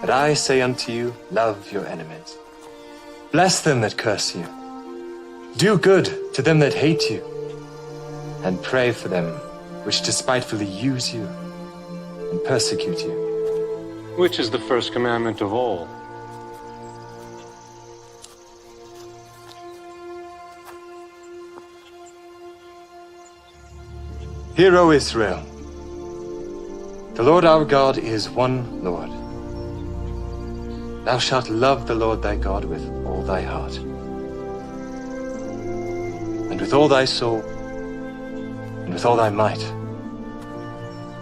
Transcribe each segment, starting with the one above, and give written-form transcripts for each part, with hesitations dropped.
But I say unto you, love your enemies. Bless them that curse you. Do good to them that hate you. And pray for them which despitefully use you and persecute you. Which is the first commandment of all? Hear, O Israel, the Lord our God is one Lord. Thou shalt love the Lord thy God with all thy heart, and with all thy soul, and with all thy might,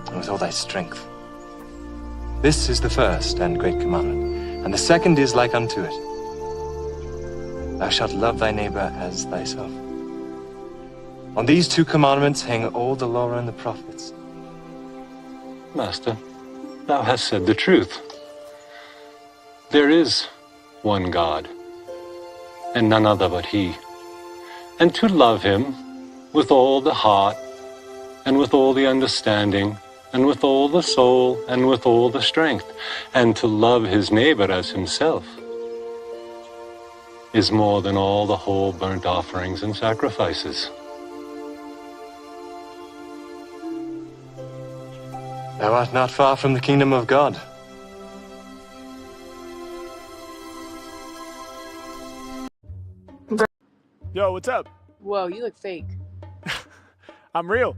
and with all thy strength. This is the first and great commandment, and the second is like unto it. Thou shalt love thy neighbor as thyself. On these two commandments hang all the law and the prophets. Master, thou hast said the truth. There is one God, and none other but He. And to love Him with all the heart, and with all the understanding, and with all the soul, and with all the strength, and to love his neighbor as himself, is more than all the whole burnt offerings and sacrifices. Thou art not far from the kingdom of God. Yo, what's up? Whoa, you look fake. I'm real.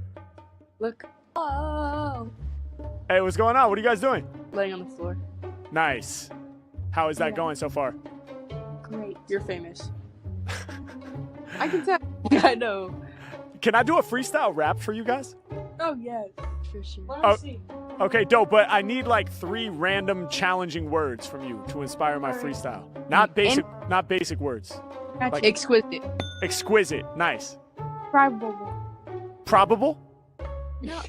Look. Oh. Hey, what's going on? What are you guys doing? Laying on the floor. Nice. How is that going so far? Great. You're famous. I can tell. I know. Can I do a freestyle rap for you guys? Oh, yes. For sure. Oh, okay, dope, but I need like 3 random challenging words from you to inspire my freestyle. Not basic words. Like, exquisite. Exquisite. Nice. Probable. Probable? No.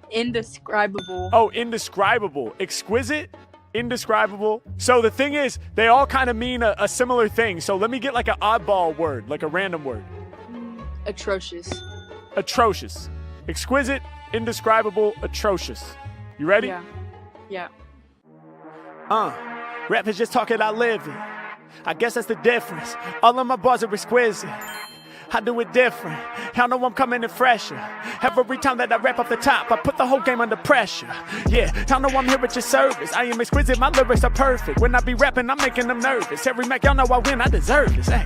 Indescribable. Oh, indescribable. Exquisite? Indescribable. So the thing is, they all kind of mean a similar thing. So let me get like an oddball word, like a random word. Atrocious. Atrocious. Exquisite, indescribable, atrocious. You ready? Yeah. Rap is just talking out living. I guess that's the difference. All of my bars are exquisite. I do it different. Y'all know I'm coming in fresher. Every time that I rap off the top, I put the whole game under pressure. Yeah, y'all know I'm here at your service. I am exquisite, my lyrics are perfect. When I be rapping, I'm making them nervous. Every Mac, y'all know I win, I deserve this. Hey.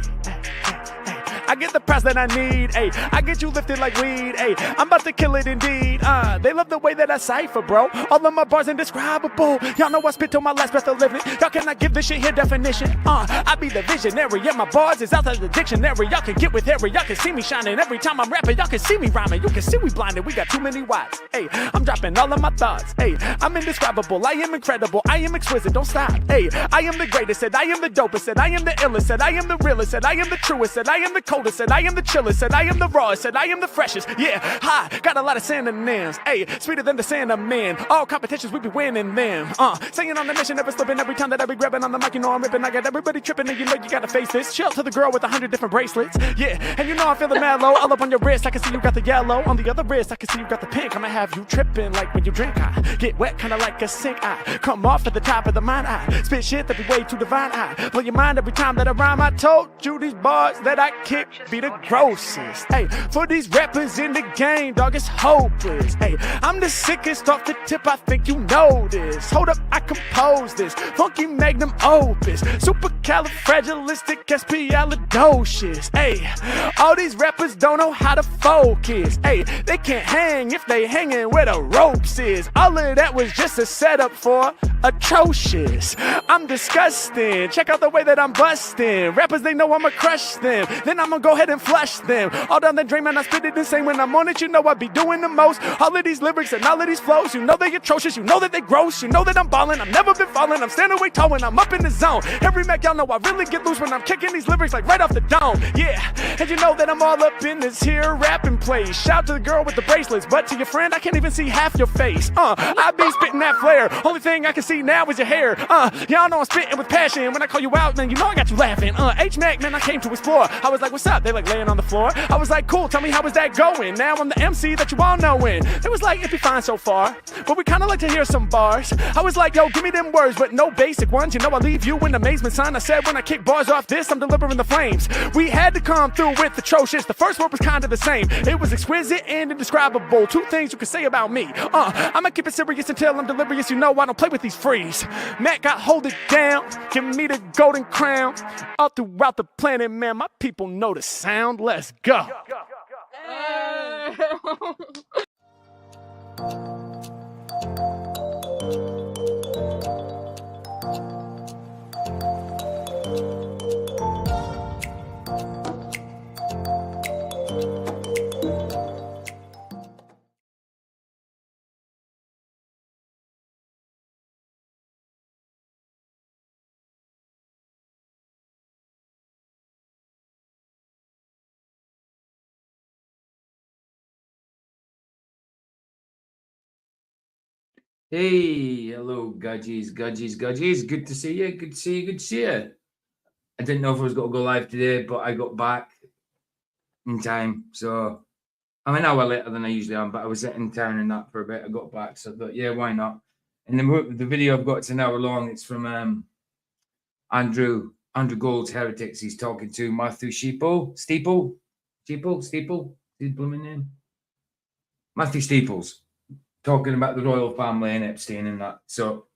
I get the prize that I need, ayy. I get you lifted like weed, ayy. I'm about to kill it indeed, They love the way that I cipher, bro. All of my bars indescribable. Y'all know I spit till my last breath of living. Y'all cannot give this shit here definition, I be the visionary, yeah, my bars is out of the dictionary. Y'all can get with Harry, y'all can see me shining. Every time I'm rapping, y'all can see me rhyming. You can see we blinded, we got too many watts, ayy. I'm dropping all of my thoughts, ayy. I'm indescribable, I am incredible, I am exquisite, don't stop, ayy. I am the greatest, said I am the dopest, said I am the illest, said I am the realest, said I am the truest, said I am the coldest, said I am the chillest, said I am the rawest, said I am the freshest. Yeah, hi, got a lot of synonyms. Hey, sweeter than the sand of men. All competitions, we be winning them. Saying on the mission, never slipping. Every time that I be grabbing on the mic, you know I'm ripping. I got everybody tripping, and you know you gotta face this. Chill to the girl with 100 different bracelets. Yeah, and you know I'm feeling mellow. All up on your wrist, I can see you got the yellow. On the other wrist, I can see you got the pink. I'ma have you tripping like when you drink. I get wet, kinda like a sink. I come off at the top of the mind. I spit shit that be way too divine. I blow your mind every time that I rhyme. I told you these bars that I kick be the grossest. Hey, for these rappers in the game, dog, it's hopeless. Hey, I'm the sickest off the tip, I think you know this. Hold up, I compose this funky magnum opus, supercalifragilisticexpialidocious. Hey, all these rappers don't know how to focus. Hey, they can't hang if they hanging where the ropes is. All of that was just a setup for atrocious. I'm disgusting. Check out the way that I'm busting. Rappers, they know I'ma crush them. Then I'ma go ahead and flush them. All down the drain, man, I spit it insane. When I'm on it, you know I be doing the most. All of these lyrics and all of these flows, you know they atrocious, you know that they gross, you know that I'm ballin', I've never been falling, I'm standing way tall when I'm up in the zone. Every Mac, y'all know I really get loose when I'm kicking these lyrics like right off the dome. Yeah, and you know that I'm all up in this here rapping place. Shout to the girl with the bracelets, but to your friend, I can't even see half your face. I be spitting that flare, only thing I can see now is your hair. Y'all know I'm spitting with passion. When I call you out, man, you know I got you laughing. H-Mac, man, I came to explore. I was like, what's up? They like, laying on the floor. I was like, cool, tell me how is that going? Now I'm the MC that you all knowin'. It was like, it'd be fine so far, but we kinda like to hear some bars. I was like, yo, give me them words, but no basic ones. You know I leave you in amazement, son. I said when I kick bars off this, I'm delivering the flames. We had to come through with atrocious. The first word was kinda the same. It was exquisite and indescribable. Two things you could say about me. I'ma keep it serious until I'm delirious. You know I don't play with these frees. Matt got hold it down, give me the golden crown. All throughout the planet, man, my people know the sound. Let's go. Hey, hello, Gudgies. Good to see you. Good to see you. I didn't know if I was going to go live today, but I got back in time. So I'm an hour later than I usually am, but I was in town and that for a bit. I got back, so I thought, yeah, why not? And the video I've got, it's an hour long. It's from Andrew Gold's Heretics. He's talking to Matthew Steeples. Matthew Steeples. Talking about the royal family and Epstein and that. So,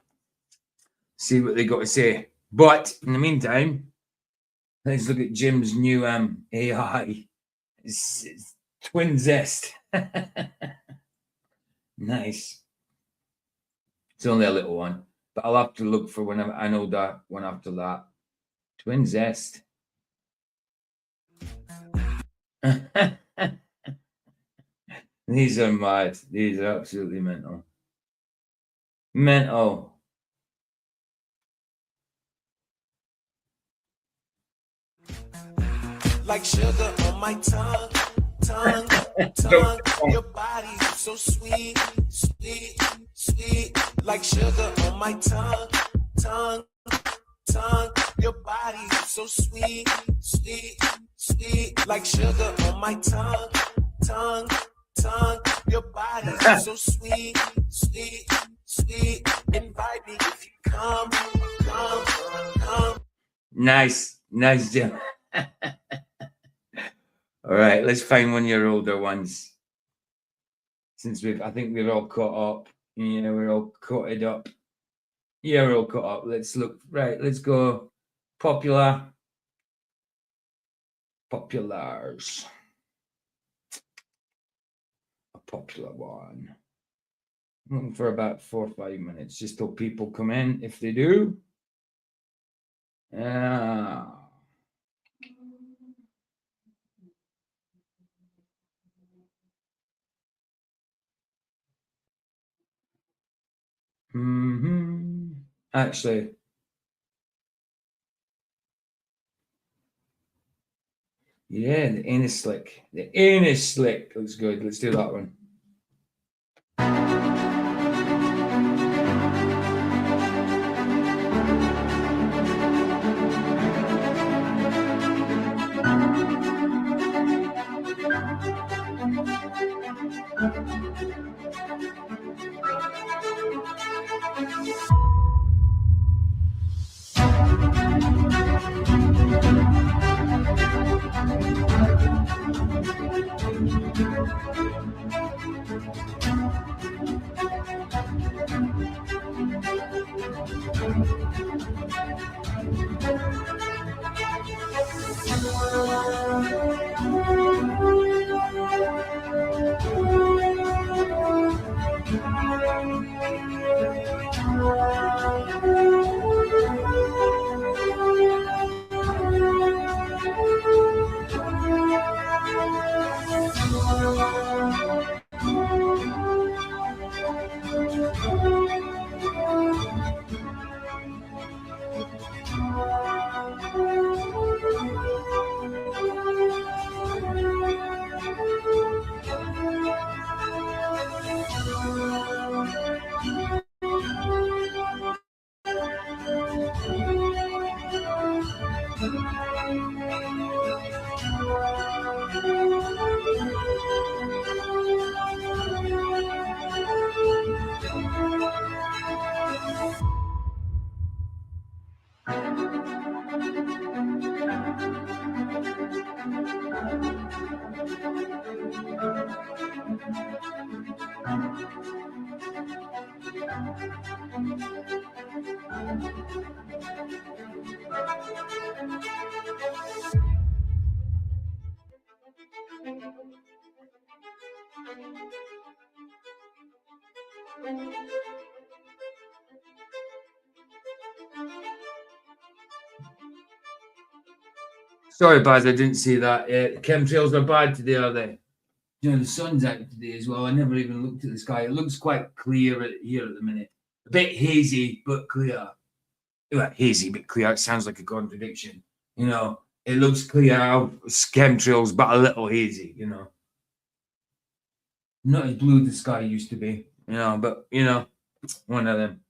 see what they got to say. But in the meantime, let's look at Jim's new AI. It's Twin Zest. Nice. It's only a little one, but I'll have to look for one. I know that one after that. Twin Zest. These are mad. These are absolutely mental. Mental. Like sugar on my tongue. Your body so sweet. Like sugar on my tongue. Your body so sweet. Like sugar on my tongue. Your body so sweet. Invite me if you come. Nice, Jim. All right, let's find one of your older ones. Since I think we're all caught up. Yeah, we're all caught up. Yeah, we're all caught up. Let's look. Right, let's go. Populars. A popular one. I'm looking for about 4 or 5 minutes, just till people come in. If they do. Actually, yeah, the anus slick. The anus slick looks good. Let's do that one. Sorry, Baz, I didn't see that. Chemtrails are bad today, are they? You know, the sun's out today as well. I never even looked at the sky. It looks quite clear here at the minute. A bit hazy, but clear. Well, hazy, but clear. It sounds like a contradiction. You know, it looks clear, chemtrails, but a little hazy, you know. Not as blue as the sky used to be, you know, but, you know, one of them.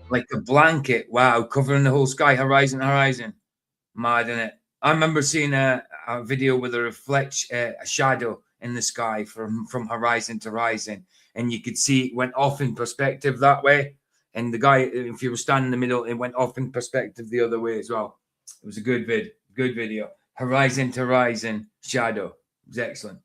Like a blanket, wow, covering the whole sky, horizon. Mad, isn't it? I remember seeing a video with a shadow in the sky from horizon to horizon, and you could see it went off in perspective that way. And the guy, if you were standing in the middle, it went off in perspective the other way as well. It was a good video. Horizon to horizon, shadow. It was excellent.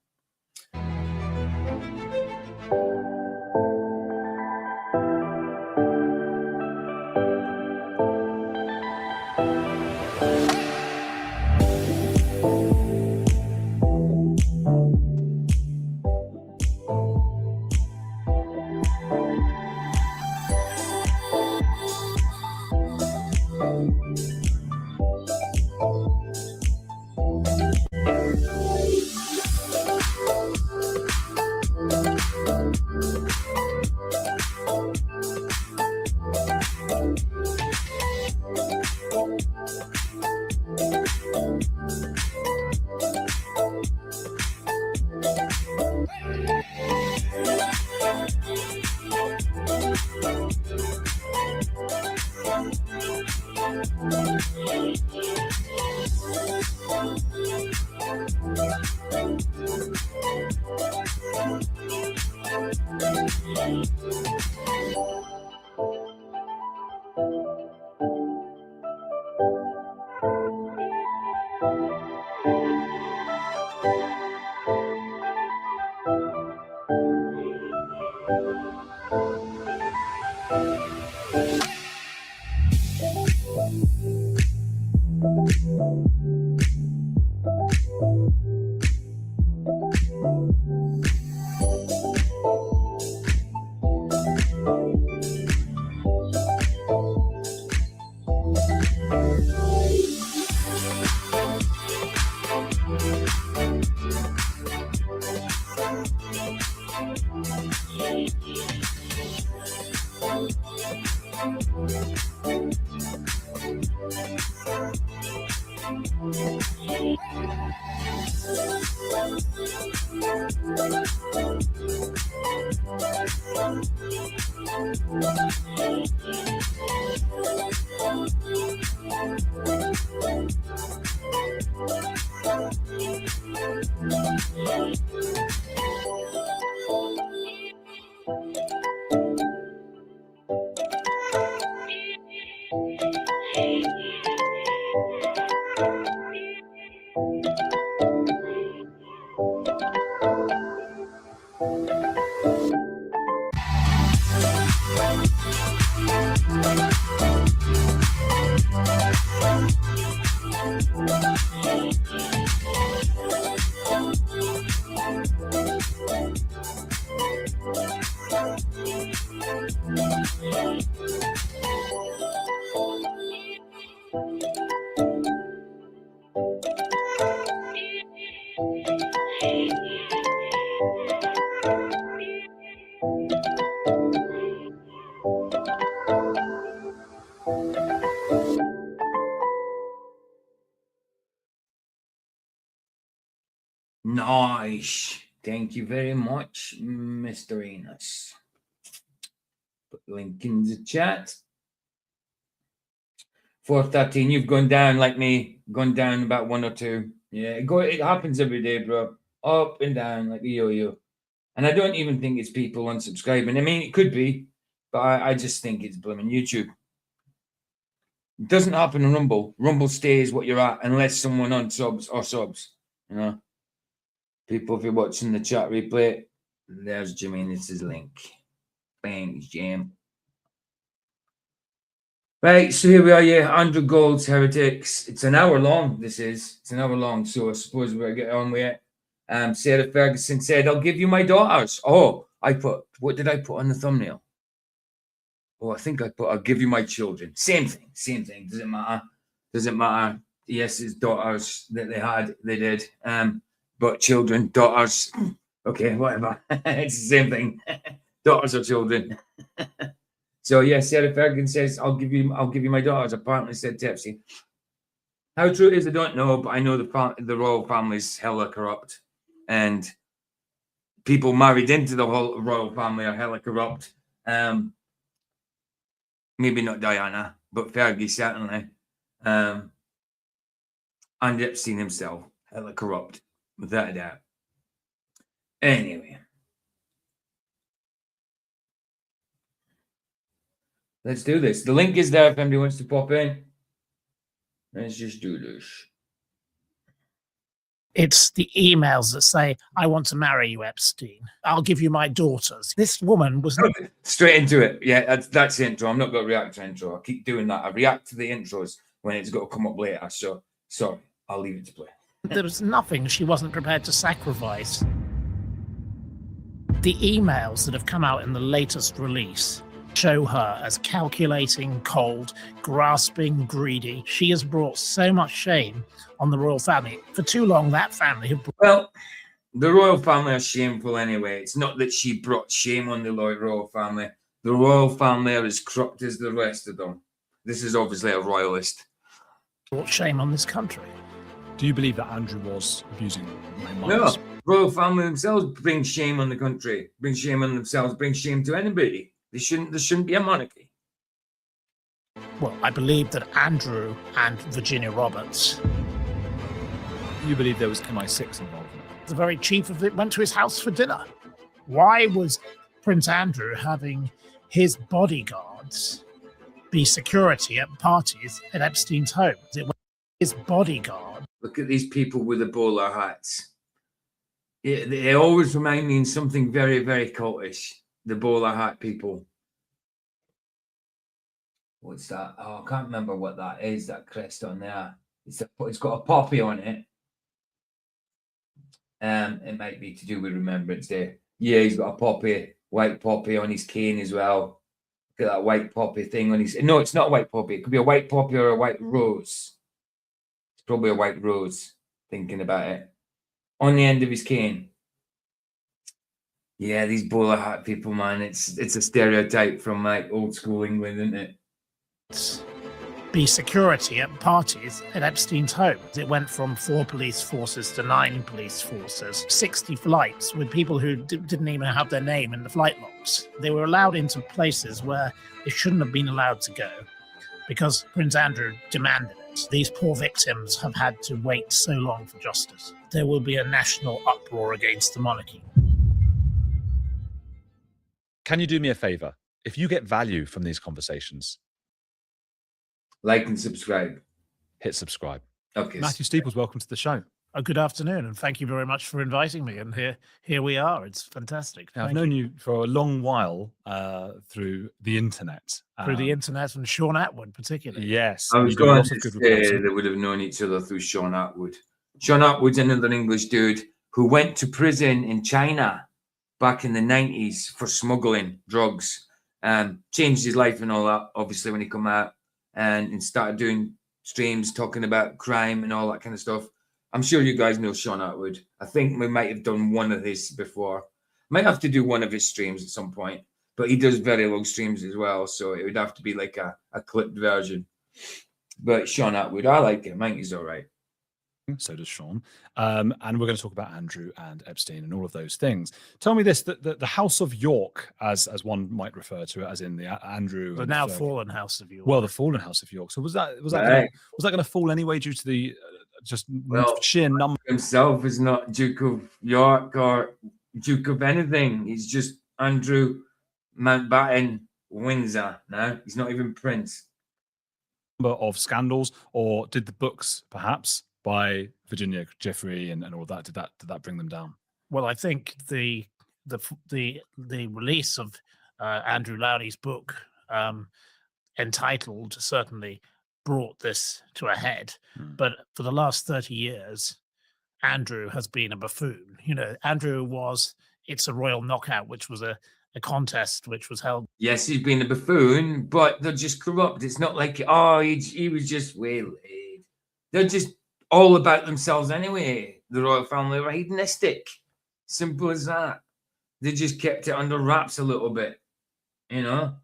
Nice. Thank you very much, Mr. Enos. Put the link in the chat. 413, you've gone down like me, gone down about 1 or 2. Yeah, it happens every day, bro. Up and down like a yo-yo. And I don't even think it's people unsubscribing. I mean, it could be, but I just think it's blooming YouTube. It doesn't happen on Rumble. Rumble stays what you're at unless someone unsubs or subs. You know, people, if you're watching the chat replay, there's Jimenez's link. Thanks, Jim. Right, so here we are, yeah, Andrew Gold's Heretics. It's an hour long, this is. It's an hour long, so I suppose we'll get on with it. Sarah Ferguson said, I'll give you my daughters. Oh, what did I put on the thumbnail? Oh, I think I put, I'll give you my children. Same thing. Doesn't matter. Yes, it's daughters that they did. But children, daughters. Okay, whatever. It's the same thing. Daughters or children. So yeah, Sarah Ferguson says, I'll give you my daughters, apparently said to Epstein. How true it is, I don't know, but I know the royal family's hella corrupt. And people married into the whole royal family are hella corrupt. Maybe not Diana, but Fergie certainly. And Epstein himself, hella corrupt, without a doubt. Anyway. Let's do this. The link is there if anybody wants to pop in. Let's just do this. It's the emails that say, I want to marry you, Epstein. I'll give you my daughters. This woman was... Okay, straight into it. Yeah, that's the intro. I'm not going to react to intro. I keep doing that. I react to the intros when it's got to come up later. So, sorry. I'll leave it to play. There was nothing she wasn't prepared to sacrifice. The emails that have come out in the latest release show her as calculating, cold, grasping, greedy. She has brought so much shame on the royal family. For too long, that family have... Well, the royal family are shameful anyway. It's not that she brought shame on the royal family. The royal family are as corrupt as the rest of them. This is obviously a royalist. Brought shame on this country. Do you believe that Andrew was abusing minors? No. Royal family themselves bring shame on the country, bring shame on themselves, bring shame to anybody. There shouldn't be a monarchy. Well, I believe that Andrew and Virginia Roberts... You believe there was MI6 involved? The very chief of it went to his house for dinner. Why was Prince Andrew having his bodyguards be security at parties at Epstein's home? It was his bodyguard. Look at these people with the bowler hats. They always remind me of something very, very cultish. The bowler hat people. What's that? Oh, I can't remember what that is, that crest on there. It's got a poppy on it. It might be to do with Remembrance Day. Yeah, he's got a poppy, white poppy on his cane as well. Look at that white poppy thing on his... No, it's not a white poppy. It could be a white poppy or a white rose. It's probably a white rose, thinking about it. On the end of his cane. Yeah, these bowler hat people, man. It's a stereotype from like old school England, isn't it? Be security at parties at Epstein's home. It went from 4 police forces to 9 police forces, 60 flights with people who didn't even have their name in the flight logs. They were allowed into places where they shouldn't have been allowed to go because Prince Andrew demanded it. These poor victims have had to wait so long for justice. There will be a national uproar against the monarchy. Can you do me a favor? If you get value from these conversations, like and subscribe. Hit subscribe. Okay. Matthew Steeples, welcome to the show. Good afternoon, and thank you very much for inviting me. And here we are. It's fantastic. Now, I've known you for a long while through the internet. Through the internet and Sean Atwood, particularly. Yes. I was going to say they would have known each other through Sean Atwood. Sean Atwood's another English dude who went to prison in China back in the 90s for smuggling drugs. Changed his life and all that, obviously, when he come out and started doing streams talking about crime and all that kind of stuff. I'm sure you guys know Sean Atwood. I think we might have done one of his before. Might have to do one of his streams at some point, but he does very long streams as well, so it would have to be like a clipped version. But Sean Atwood, I like him. I think he's all right. So does Sean. And we're going to talk about Andrew and Epstein and all of those things. Tell me this: that the House of York, as one might refer to it, as in the Andrew, The and now fallen House of York. well, the fallen House of York. So was that Right. going to fall anyway due to the just Well, sheer number? Himself is not Duke of York or Duke of anything. He's just Andrew Mountbatten Windsor now. He's not even Prince. Of scandals, or did the books perhaps by Virginia Jeffrey and all of that did that bring them down? Well, I think the release of Andrew Lowry's book, entitled, certainly brought this to a head. But for the last 30 years, Andrew has been a buffoon. You know, Andrew was It's a Royal Knockout, which was a contest which was held. Yes, he's been a buffoon, but they're just corrupt. It's not like, oh, he was just waylaid. They're just all about themselves anyway. The royal family were hedonistic. Simple as that. They just kept it under wraps a little bit, you know?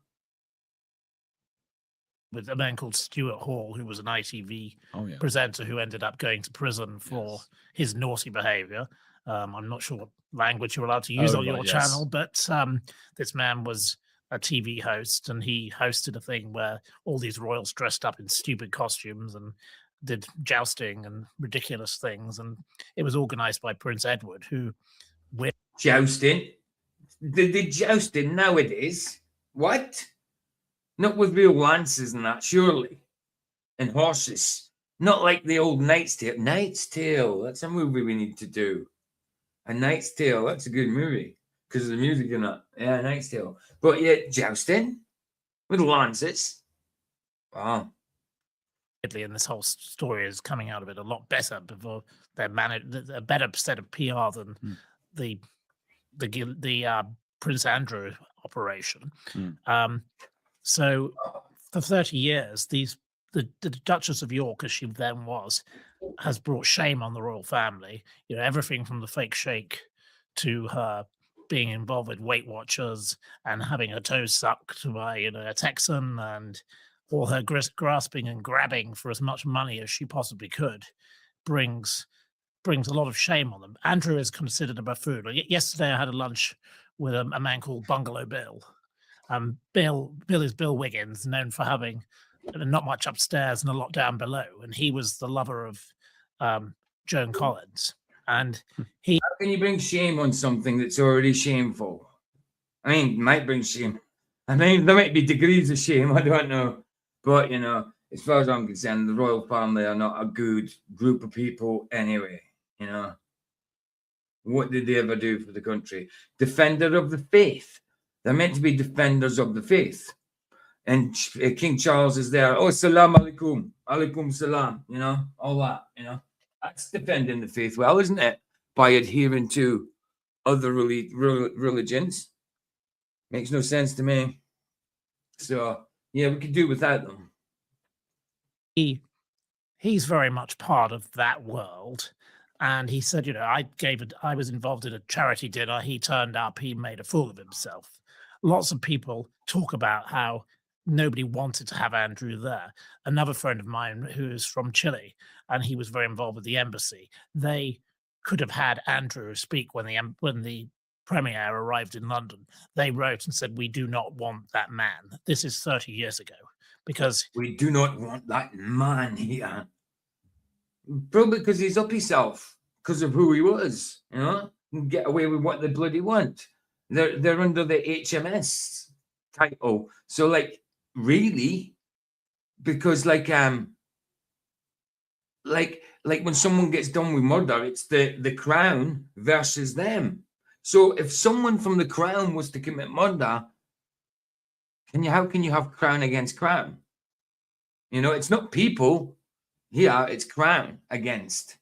With a man called Stuart Hall, who was an ITV Oh yeah. presenter who ended up going to prison for his naughty behavior. I'm not sure what language you're allowed to use on your channel, but this man was a TV host, and he hosted a thing where all these royals dressed up in stupid costumes and did jousting and ridiculous things. And it was organized by Prince Edward, who... Jousting? They did jousting nowadays. What? Not with real lances and that, surely. And horses. Not like the old Knight's Tale. Knight's Tale. That's a movie we need to do. A Knight's Tale. That's a good movie. Because of the music in that. Yeah, Knight's Tale. But yeah, jousting. With lances. Wow. And this whole story is coming out of it a lot better before they're managed, a better set of PR than the Prince Andrew operation. So for 30 years, the Duchess of York, as she then was, has brought shame on the royal family. You know, everything from the fake shake to her being involved with Weight Watchers and having her toes sucked by, you know, a Texan, and all her grasping and grabbing for as much money as she possibly could brings a lot of shame on them. Andrew is considered a buffoon. Yesterday I had a lunch with a man called Bungalow Bill. Bill is Bill Wiggins, known for having not much upstairs and a lot down below, and he was the lover of Joan Collins. And he... How can you bring shame on something that's already shameful? I mean, it might bring shame. I mean, there might be degrees of shame, I don't know. But, you know, as far as I'm concerned, the royal family are not a good group of people anyway, you know. What did they ever do for the country? Defender of the faith. They're meant to be defenders of the faith. And King Charles is there. Oh, salam alaikum. Alaikum salam. You know, all that, you know. That's defending the faith well, isn't it? By adhering to other religions. Makes no sense to me. So, yeah, we could do without them. He's very much part of that world. And he said, you know, I was involved in a charity dinner. He turned up. He made a fool of himself. Lots of people talk about how nobody wanted to have Andrew there. Another friend of mine who is from Chile, and he was very involved with the embassy. They could have had Andrew speak when the Premier arrived in London. They wrote and said, we do not want that man. This is 30 years ago. Because we do not want that man here. Probably because he's up himself, because of who he was, you know, and get away with what they bloody want. They're under the HMS title. So, like, really, because like when someone gets done with murder, it's the crown versus them. So if someone from the crown was to commit murder, how can you have crown against crown? You know, it's not people here, it's crown against.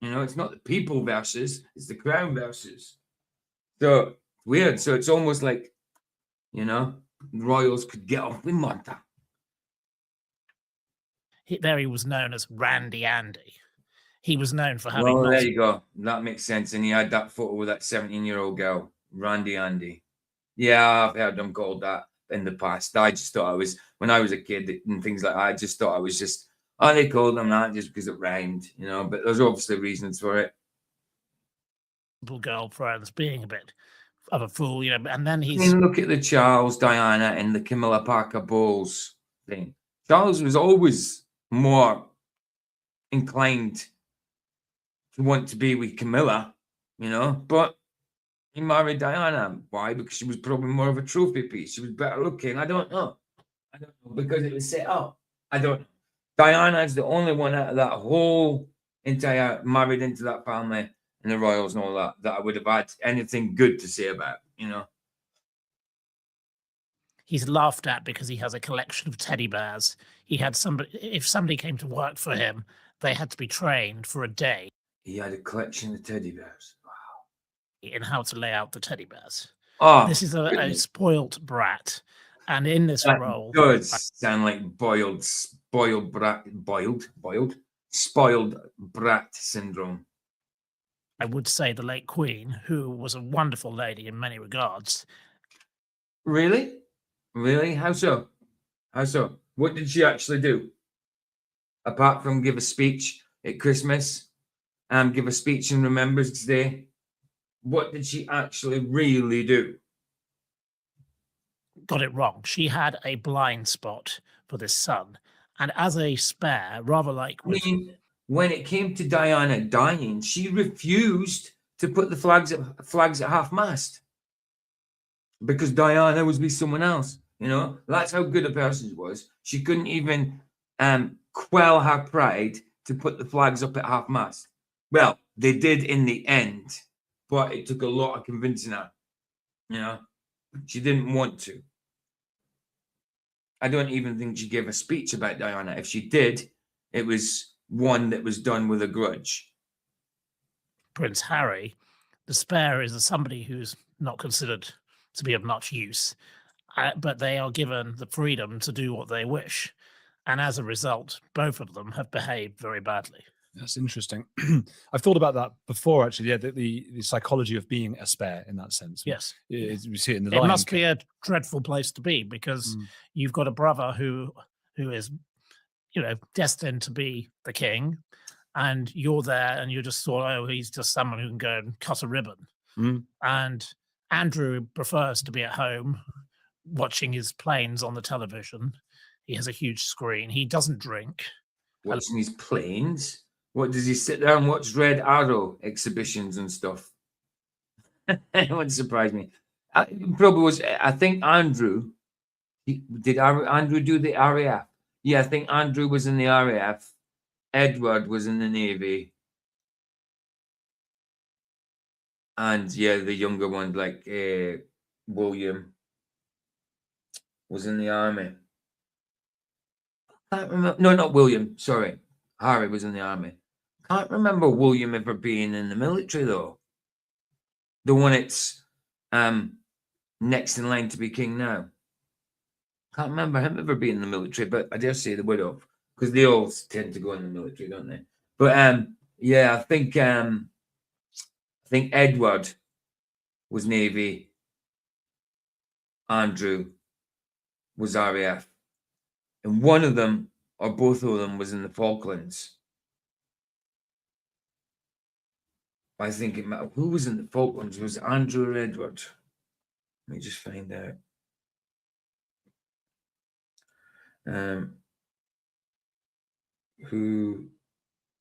You know, it's not the people versus, it's the crown versus. So weird. So it's almost like, you know, royals could get off with murder. There he was known as Randy Andy. He was known for having... Well, there you go. That makes sense. And he had that photo with that 17-year-old girl, Randy Andy. Yeah, I've heard them called that in the past. I just thought when I was a kid and things like that, I just thought I was just Oh, they called him that just because it rhymed, you know, but there's obviously reasons for it. Girlfriends being a bit of a fool, you know, and then I he's mean, look at the Charles, Diana, and the Camilla Parker Bowles thing. Charles was always more inclined to want to be with Camilla, you know, but he married Diana. Why? Because she was probably more of a trophy piece. She was better looking. I don't know. Because it was set up. I don't know. Diana is the only one out of that whole entire married into that family and the royals and all that I would have had anything good to say about, you know. he's laughed at because he has a collection of teddy bears. He had somebody, if somebody came to work for him, they had to be trained for a day He had a collection of teddy bears. in how to lay out the teddy bears. Oh, This is a goodness. spoilt brat, and in this That role, does sound like spoiled brat syndrome. I would say the late Queen, who was a wonderful lady in many regards. Really? Really? How so? How so? What did she actually do? Apart from give a speech at Christmas and give a speech in Remembrance Day, what did she actually really do? Got it wrong. She had a blind spot for this son, and as a spare, rather like I with mean, when it came to Diana dying, she refused to put the flags at half mast because Diana was with someone else. You know, that's how good a person she was. She couldn't even quell her pride to put the flags up at half mast. Well, they did in the end, but it took a lot of convincing her. You know, she didn't want to. I don't even think she gave a speech about Diana. If she did, it was one that was done with a grudge. Prince Harry. The spare is somebody who's not considered to be of much use, but they are given the freedom to do what they wish. And as a result, both of them have behaved very badly. That's interesting. I've thought about that before, actually. Yeah, the psychology of being a spare in that sense. Yes. We see it in the It Lion must King. be a dreadful place to be because you've got a brother who is, you know, destined to be the king, and you're there and you just thought, oh, he's just someone who can go and cut a ribbon. And Andrew prefers to be at home watching his planes on the television. He has a huge screen. He doesn't drink. Watching his planes. What does he sit there and watch Red Arrow exhibitions and stuff? It wouldn't surprise me. Probably was. I think Andrew. Did Andrew do the RAF? Yeah, I think Andrew was in the RAF. Edward was in the Navy. And yeah, the younger one, like William, was in the army. Can't remember. No, not William. Sorry, Harry was in the army. Can't remember William ever being in the military though. The one that's next in line to be king now. Can't remember him ever being in the military, but I dare say they would have, because they all tend to go in the military, don't they? But yeah, I think Edward was Navy. Andrew was RAF. And one of them, or both of them, was in the Falklands. I think who was in the Falklands? Was it Andrew or Edward? Let me just find out. Who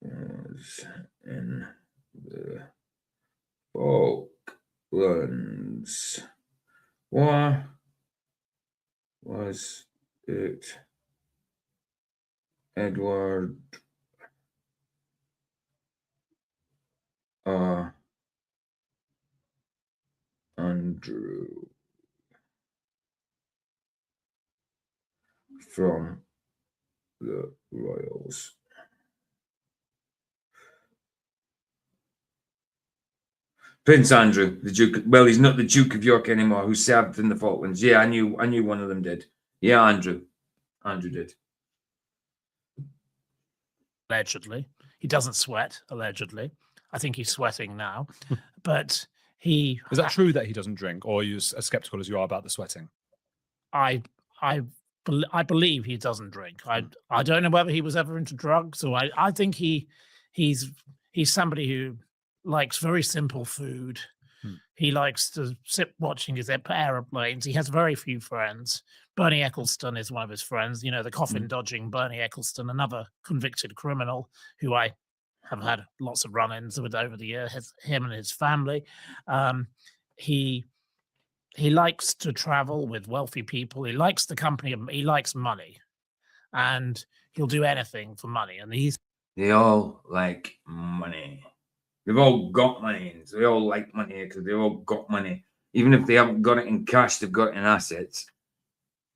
was in the Falklands? What was it? Edward Andrew from the Royals. Prince Andrew, the Duke. Well, he's not the Duke of York anymore, who served in the Falklands. Yeah, I knew one of them did. Yeah, Andrew did. Allegedly. He doesn't sweat, allegedly. I think he's sweating now. But he... Is that true that he doesn't drink, or are you as skeptical as you are about the sweating? I I believe he doesn't drink. I don't know whether he was ever into drugs, or I think he's somebody who likes very simple food. He likes to sit watching his aeroplanes. He has very few friends. Bernie Eccleston is one of his friends. You know, the coffin dodging Bernie Eccleston, another convicted criminal who I have had lots of run-ins with over the years. Him and his family. He likes to travel with wealthy people. He likes the company. He likes money, and he'll do anything for money. And They all like money. They've all got money. So they all like money because they've all got money. Even if they haven't got it in cash, they've got it in assets.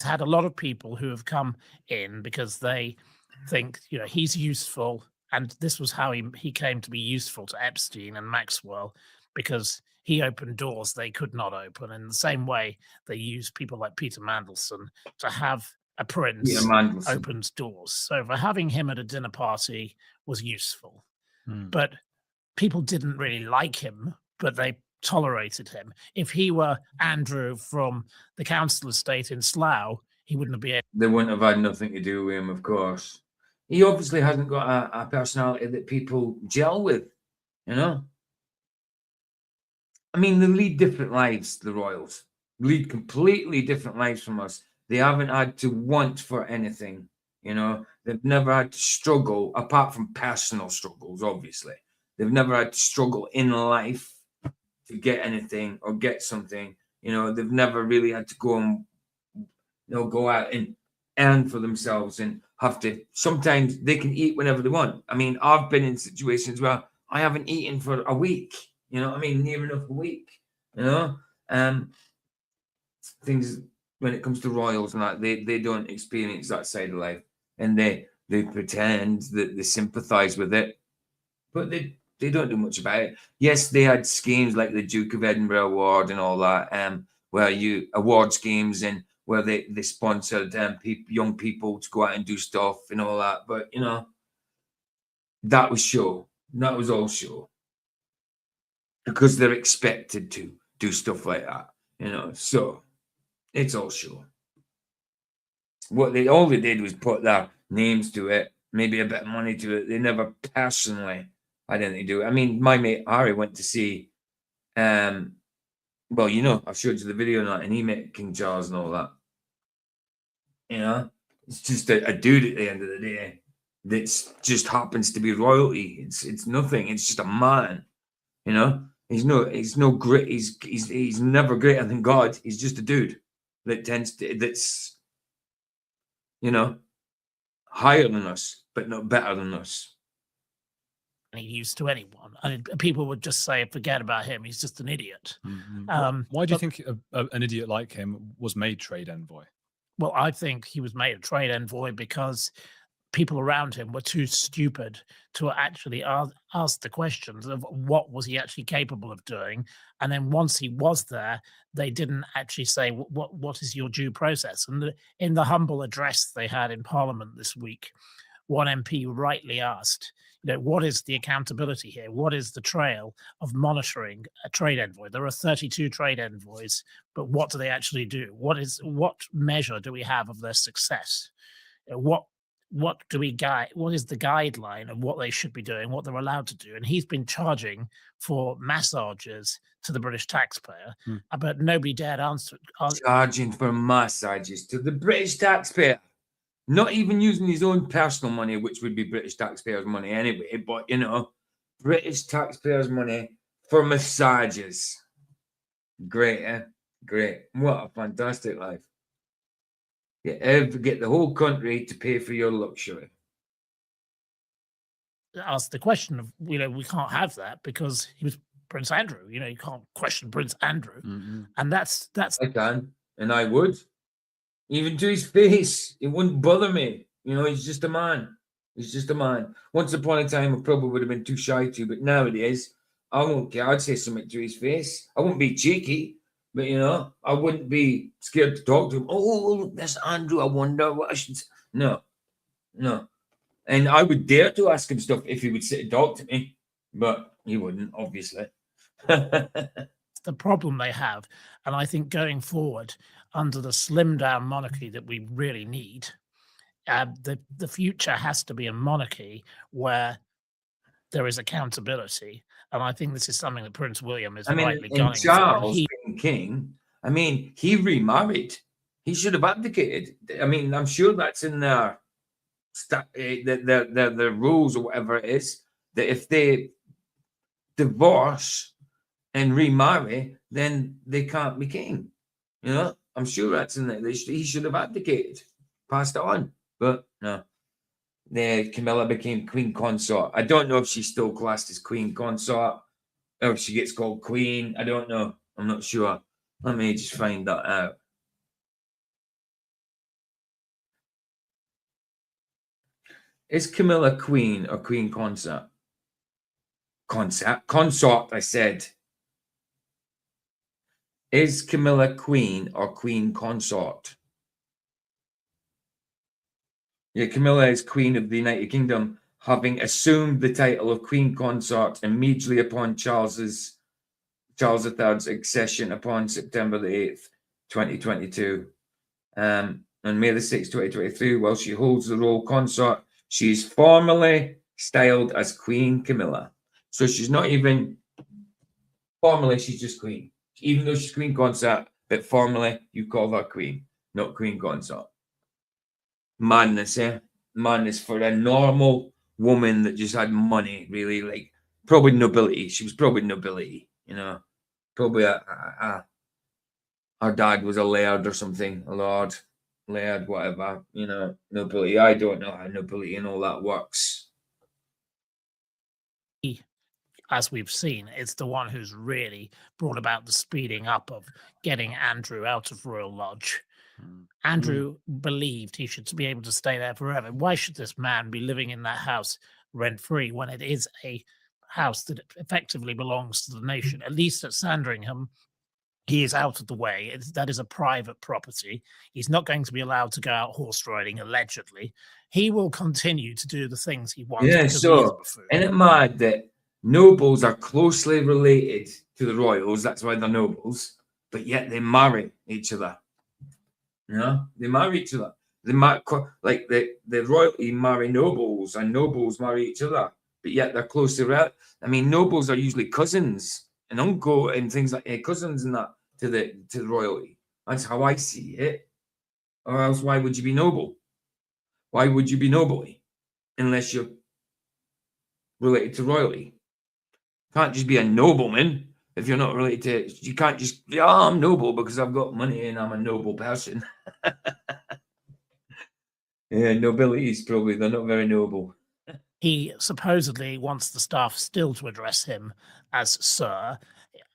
had a lot of people who have come in because they think, you know, he's useful. And this was how he came to be useful to Epstein and Maxwell, because he opened doors they could not open. In the same way, they use people like Peter Mandelson to have a prince opens doors. So for having him at a dinner party was useful. But people didn't really like him, but they tolerated him. If he were Andrew from the council estate in Slough, he wouldn't have been able. They wouldn't have had nothing to do with him, of course. He obviously hasn't got a personality that people gel with, you know? I mean, they lead different lives, the royals. Lead completely different lives from us. They haven't had to want for anything, you know? They've never had to struggle, apart from personal struggles, obviously. They've never had to struggle in life to get anything or get something. You know, they've never really had to go and, you know, go out and earn for themselves and have to. Sometimes they can eat whenever they want. I mean, I've been in situations where I haven't eaten for a week. You know what I mean? Near enough a week. You know, things when it comes to royals and that, they don't experience that side of life, and they pretend that they sympathise with it, but they don't do much about it. Yes, they had schemes like the Duke of Edinburgh Award and all that, where you award schemes and where they sponsored young people to go out and do stuff and all that. But you know, that was show. That was all show, because they're expected to do stuff like that. You know, so it's all show. All they did was put their names to it, maybe a bit of money to it. They never personally had anything to do it. I mean, my mate Harry went to see, well, you know, I've showed you the video now, and he met King Charles and all that. You know, it's just a dude at the end of the day that just happens to be royalty. It's nothing. It's just a man. You know, he's no great. He's never greater than God. He's just a dude that's, you know, higher than us, but not better than us. Any use to anyone, and people would just say, "Forget about him. He's just an idiot." Why do you think an idiot like him was made trade envoy? Well, I think he was made a trade envoy because people around him were too stupid to actually ask the questions of what was he actually capable of doing. And then once he was there, they didn't actually say, what is your due process? And in the humble address they had in Parliament this week, one MP rightly asked, you know, what is the accountability here? What is the trail of monitoring a trade envoy? There are 32 trade envoys, but what do they actually do? What measure do we have of their success? What do we guide? What is the guideline of what they should be doing, what they're allowed to do? And he's been charging for massages to the British taxpayer, but nobody dared answer. Charging for massages to the British taxpayer. Not even using his own personal money, which would be British taxpayers' money anyway, but, you know, British taxpayers' money for massages. Great, eh? Great. What a fantastic life. You ever get the whole country to pay for your luxury. Ask the question of, you know, we can't have that because he was Prince Andrew. You know, you can't question Prince Andrew. And that's I can, and I would. Even to his face, it wouldn't bother me. You know, he's just a man. He's just a man. Once upon a time, I probably would have been too shy to, but nowadays, I won't care. I'd say something to his face. I wouldn't be cheeky, but, you know, I wouldn't be scared to talk to him. Oh, look, that's Andrew. I wonder what I should say. No. And I would dare to ask him stuff if he would sit and talk to me, but he wouldn't, obviously. the problem they have. And I think going forward, under the slimmed down monarchy that we really need, the future has to be a monarchy where there is accountability. And I think this is something that Prince William is I mean, rightly and gunning for. Charles being king, I mean, he remarried. He should have abdicated. I mean, I'm sure that's in their the rules or whatever it is, that if they divorce and remarry, then they can't be king. You know, I'm sure that's in there. He should have abdicated, passed it on, but no. Camilla became queen consort. I don't know if she's still classed as queen consort or if she gets called queen. I don't know. I'm not sure. Let me just find that out. Is Camilla queen or queen consort? Consort, I said. Is Camilla queen or queen consort? Yeah, Camilla is Queen of the United Kingdom, having assumed the title of Queen Consort immediately upon Charles III's accession upon September the 8th, 2022. On May the 6th, 2023, while she holds the role consort, she is formally styled as Queen Camilla. So she's not even formally, she's just Queen. Even though she's Queen Consort, but formally you call her Queen, not Queen Consort. Madness, eh? Madness for a normal woman that just had money, really, like probably nobility. She was probably nobility, you know, probably her dad was a laird or something, a lord, laird, whatever, you know, nobility. I don't know how nobility and all that works. As we've seen, it's the one who's really brought about the speeding up of getting Andrew out of Royal Lodge. Andrew believed he should be able to stay there forever. Why should this man be living in that house rent-free when it is a house that effectively belongs to the nation? At least at Sandringham, he is out of the way. That is a private property. He's not going to be allowed to go out horse riding, allegedly. He will continue to do the things he wants. Yeah, so isn't it mad that nobles are closely related to the royals? That's why they're nobles, but yet they marry each other. You know, they marry each other. They like the royalty marry nobles, and nobles marry each other, but yet they're closely related. I mean, nobles are usually cousins and uncle and things like cousins and that to the royalty. That's how I see it. Or else, why would you be noble? Why would you be nobly unless you're related to royalty? You can't just be a nobleman if you're not related to. You can't just, I'm noble because I've got money and I'm a noble person. Yeah, nobility is probably, they're not very noble. He supposedly wants the staff still to address him as Sir.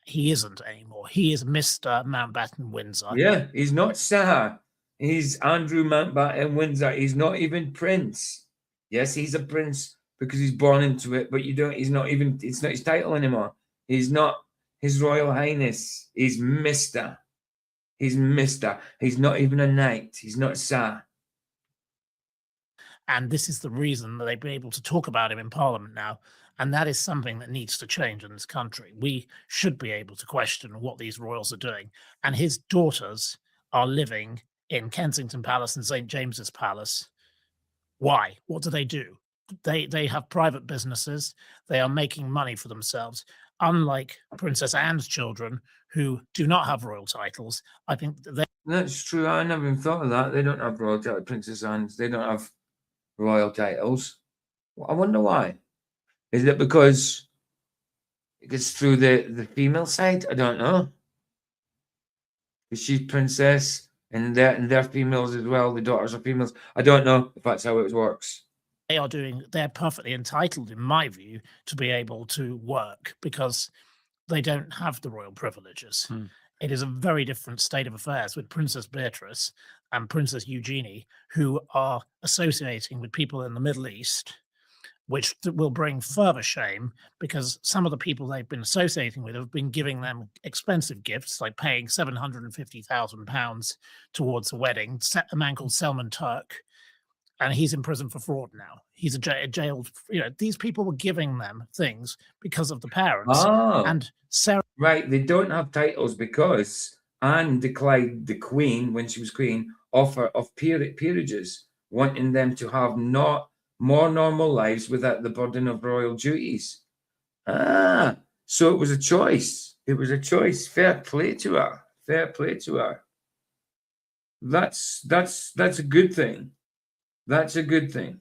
He isn't anymore. He is Mr. Mountbatten Windsor. Yeah, he's not Sir. He's Andrew Mountbatten Windsor. He's not even Prince. Yes, he's a prince because he's born into it, but he's not even, it's not his title anymore. He's not His Royal Highness. He's Mr. He's Mr. He's not even a knight. He's not Sir. And this is the reason that they've been able to talk about him in Parliament now. And that is something that needs to change in this country. We should be able to question what these royals are doing. And his daughters are living in Kensington Palace and St. James's Palace. Why? What do? They have private businesses. They are making money for themselves. Unlike Princess Anne's children, who do not have royal titles, I think That's true. I never even thought of that. They don't have royal titles. Princess Anne's, they don't have royal titles. I wonder why. Is it because it's through the female side? I don't know. Is she princess and they're females as well? The daughters are females. I don't know if that's how it works. they're perfectly entitled, in my view, to be able to work because they don't have the royal privileges. It is a very different state of affairs with Princess Beatrice and Princess Eugenie, who are associating with people in the Middle East, which will bring further shame because some of the people they've been associating with have been giving them expensive gifts, like paying £750,000 towards a wedding. A man called Selman Turk, and he's in prison for fraud now. He's jailed. These people were giving them things because of the parents. Oh. And Sarah, Right, they don't have titles because Anne declined the Queen, when she was Queen, offer of peerages, wanting them to have not more normal lives without the burden of royal duties. Ah, so it was a choice. It was a choice. Fair play to her. Fair play to her. That's a good thing. That's a good thing.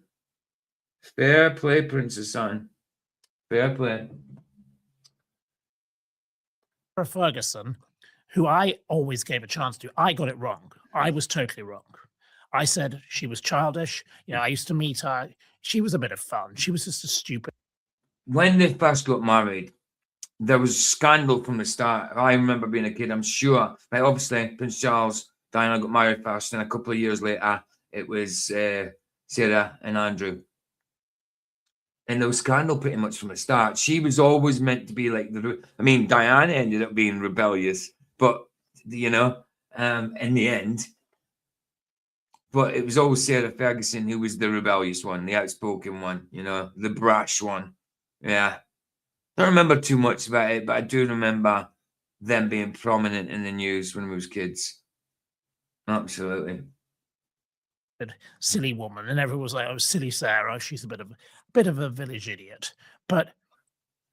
Fair play, Princess Anne. Fair play. Ferguson, who I always gave a chance to, I got it wrong. I was totally wrong. I said she was childish. I used to meet her. She was a bit of fun. She was just a stupid. When they first got married, there was scandal from the start. I remember being a kid, I'm sure. Like, obviously, Prince Charles, Diana got married first, and a couple of years later, it was Sarah and Andrew. And there was scandal pretty much from the start. She was always meant to be like Diana ended up being rebellious, but in the end. But it was always Sarah Ferguson who was the rebellious one, the outspoken one, the brash one. Yeah. I don't remember too much about it, but I do remember them being prominent in the news when we was kids. Absolutely. Silly woman, and everyone was like, "Oh, silly Sarah, she's a bit of a village idiot." But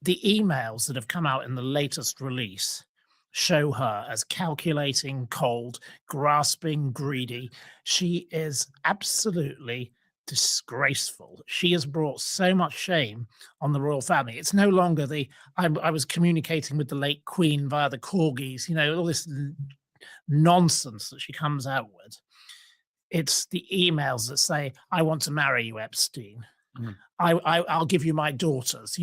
the emails that have come out in the latest release show her as calculating, cold, grasping, greedy. She is absolutely disgraceful. She has brought so much shame on the royal family. It's no longer I was communicating with the late Queen via the corgis, all this nonsense that she comes out with. It's the emails that say, "I want to marry you, Epstein. I'll give you my daughters."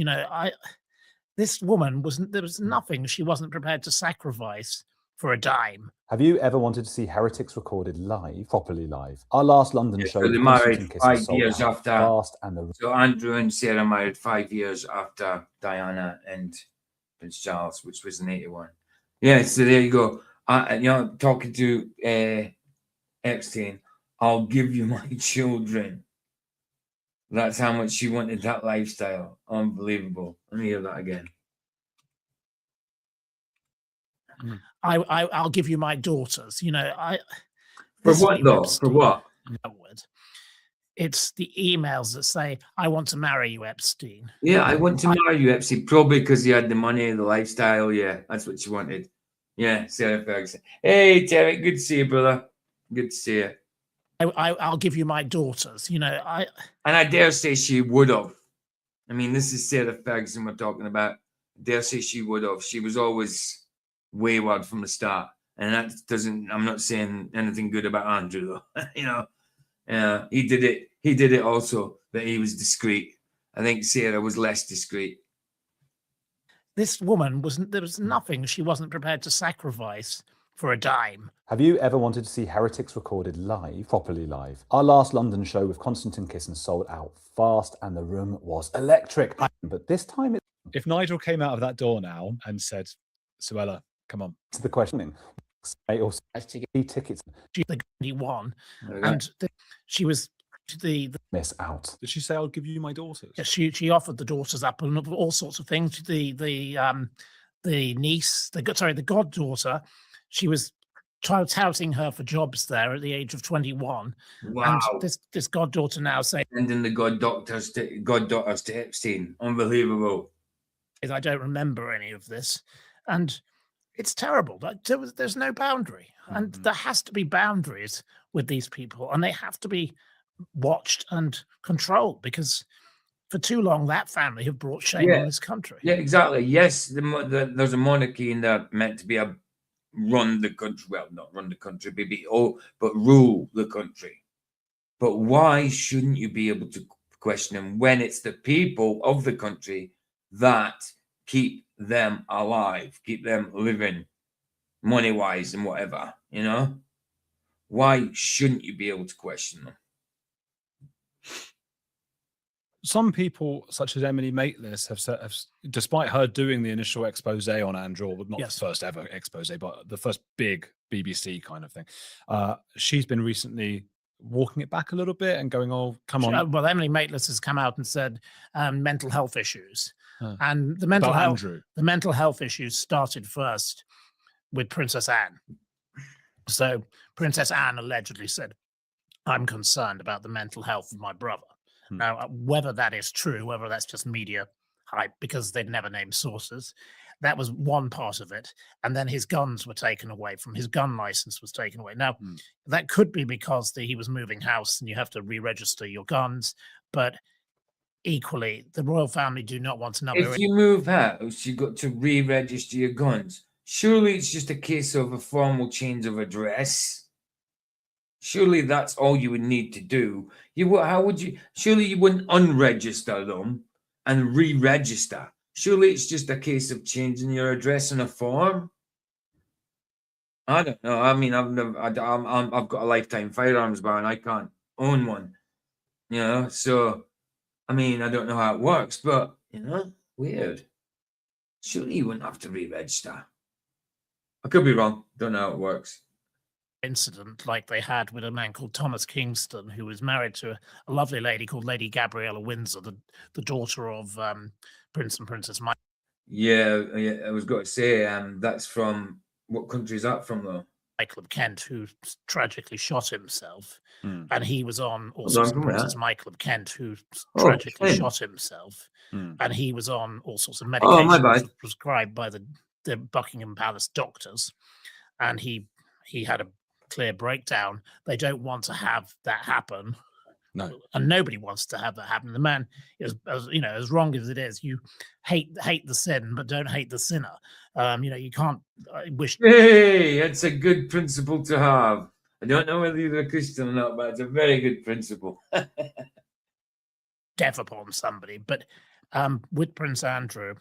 This woman there was nothing she wasn't prepared to sacrifice for a dime. Have you ever wanted to see Heretics recorded live, properly live? Our last London show. So they married 5 years after. Fast and So Andrew and Sarah married 5 years after Diana and Prince Charles, which was in 81. Yeah, so there you go. Talking to Epstein, "I'll give you my children." That's how much she wanted that lifestyle. Unbelievable. Let me hear that again. I'll give you my daughters. For what though? For what? It's the emails that say, "I want to marry you, Epstein." Yeah, I want to marry you, Epstein. Probably because he had the money, the lifestyle. Yeah, that's what she wanted. Yeah, Sarah Ferguson. Hey, Terry, good to see you, brother. Good to see you. I'll give you my daughters. And I dare say she would have. This is Sarah Ferguson we're talking about. I dare say she would have. She was always wayward from the start, and that doesn't. I'm not saying anything good about Andrew though. He did it. He did it also, but he was discreet. I think Sarah was less discreet. This woman there was nothing she wasn't prepared to sacrifice for a dime. Have you ever wanted to see Heretics recorded live, properly live? Our last London show with Constantine Kisson sold out fast and the room was electric. But this time If Nigel came out of that door now and said, "Suella, come on." it's the question. Also, tickets. She won, and she was the miss out. Did she say, "I'll give you my daughters"? Yeah, she offered the daughters up and all sorts of things. The niece, the goddaughter, she was touting her for jobs there at the age of 21. Wow. And this goddaughter now saying, "Sending the goddaughters to Epstein." Unbelievable. "I don't remember any of this," and it's terrible. There's no boundary, and there has to be boundaries with these people, and they have to be watched and controlled, because for too long that family have brought shame on this country. Yeah, exactly. Yes, there's a monarchy in there meant to be run the country. Well, not run the country, but rule the country. But why shouldn't you be able to question them when it's the people of the country that keep them alive, keep them living, money-wise and whatever, Why shouldn't you be able to question them? Some people, such as Emily Maitlis, have said, despite her doing the initial expose on Andrew, well, not the first ever expose, but the first big BBC kind of thing, she's been recently walking it back a little bit and going, "Oh, come on." Well, Emily Maitlis has come out and said mental health issues, Huh. and the About Andrew. mental health issues started first with Princess Anne. So Princess Anne allegedly said, "I'm concerned about the mental health of my brother." Now, whether that is true, whether that's just media hype, because they'd never named sources, that was one part of it. And then his guns were taken away from his gun license was taken away. Now, that could be because he was moving house and you have to re-register your guns. But equally, the royal family do not want to know. If you move house, you got to re-register your guns. Surely it's just a case of a formal change of address. Surely that's all you would need to do. How would you? Surely you wouldn't unregister them and re-register. Surely it's just a case of changing your address in a form. I don't know. I mean, I've got a lifetime firearms ban. I can't own one. You know, so I mean, I don't know how it works, but you know, weird. Surely you wouldn't have to re-register. I could be wrong. Don't know how it works. Incident like they had with a man called Thomas Kingston, who was married to a lovely lady called Lady Gabriella Windsor, the daughter of Prince and Princess Michael. Yeah, I was going to say, that's from what country is that from, though? Michael of Kent, who tragically shot himself, and he was on all Hold sorts on, of come Princess on. Michael of Kent, who Oh, tragically Kent. shot himself, and he was on all sorts of Oh, my medication bad. prescribed by the Buckingham Palace doctors, and he had a clear breakdown. They don't want to have that happen. No, and nobody wants to have that happen. The man is, as wrong as it is, you hate the sin, but don't hate the sinner. You can't wish. Hey, it's a good principle to have. I don't know whether you're a Christian or not, but it's a very good principle. Death upon somebody, but with Prince Andrew,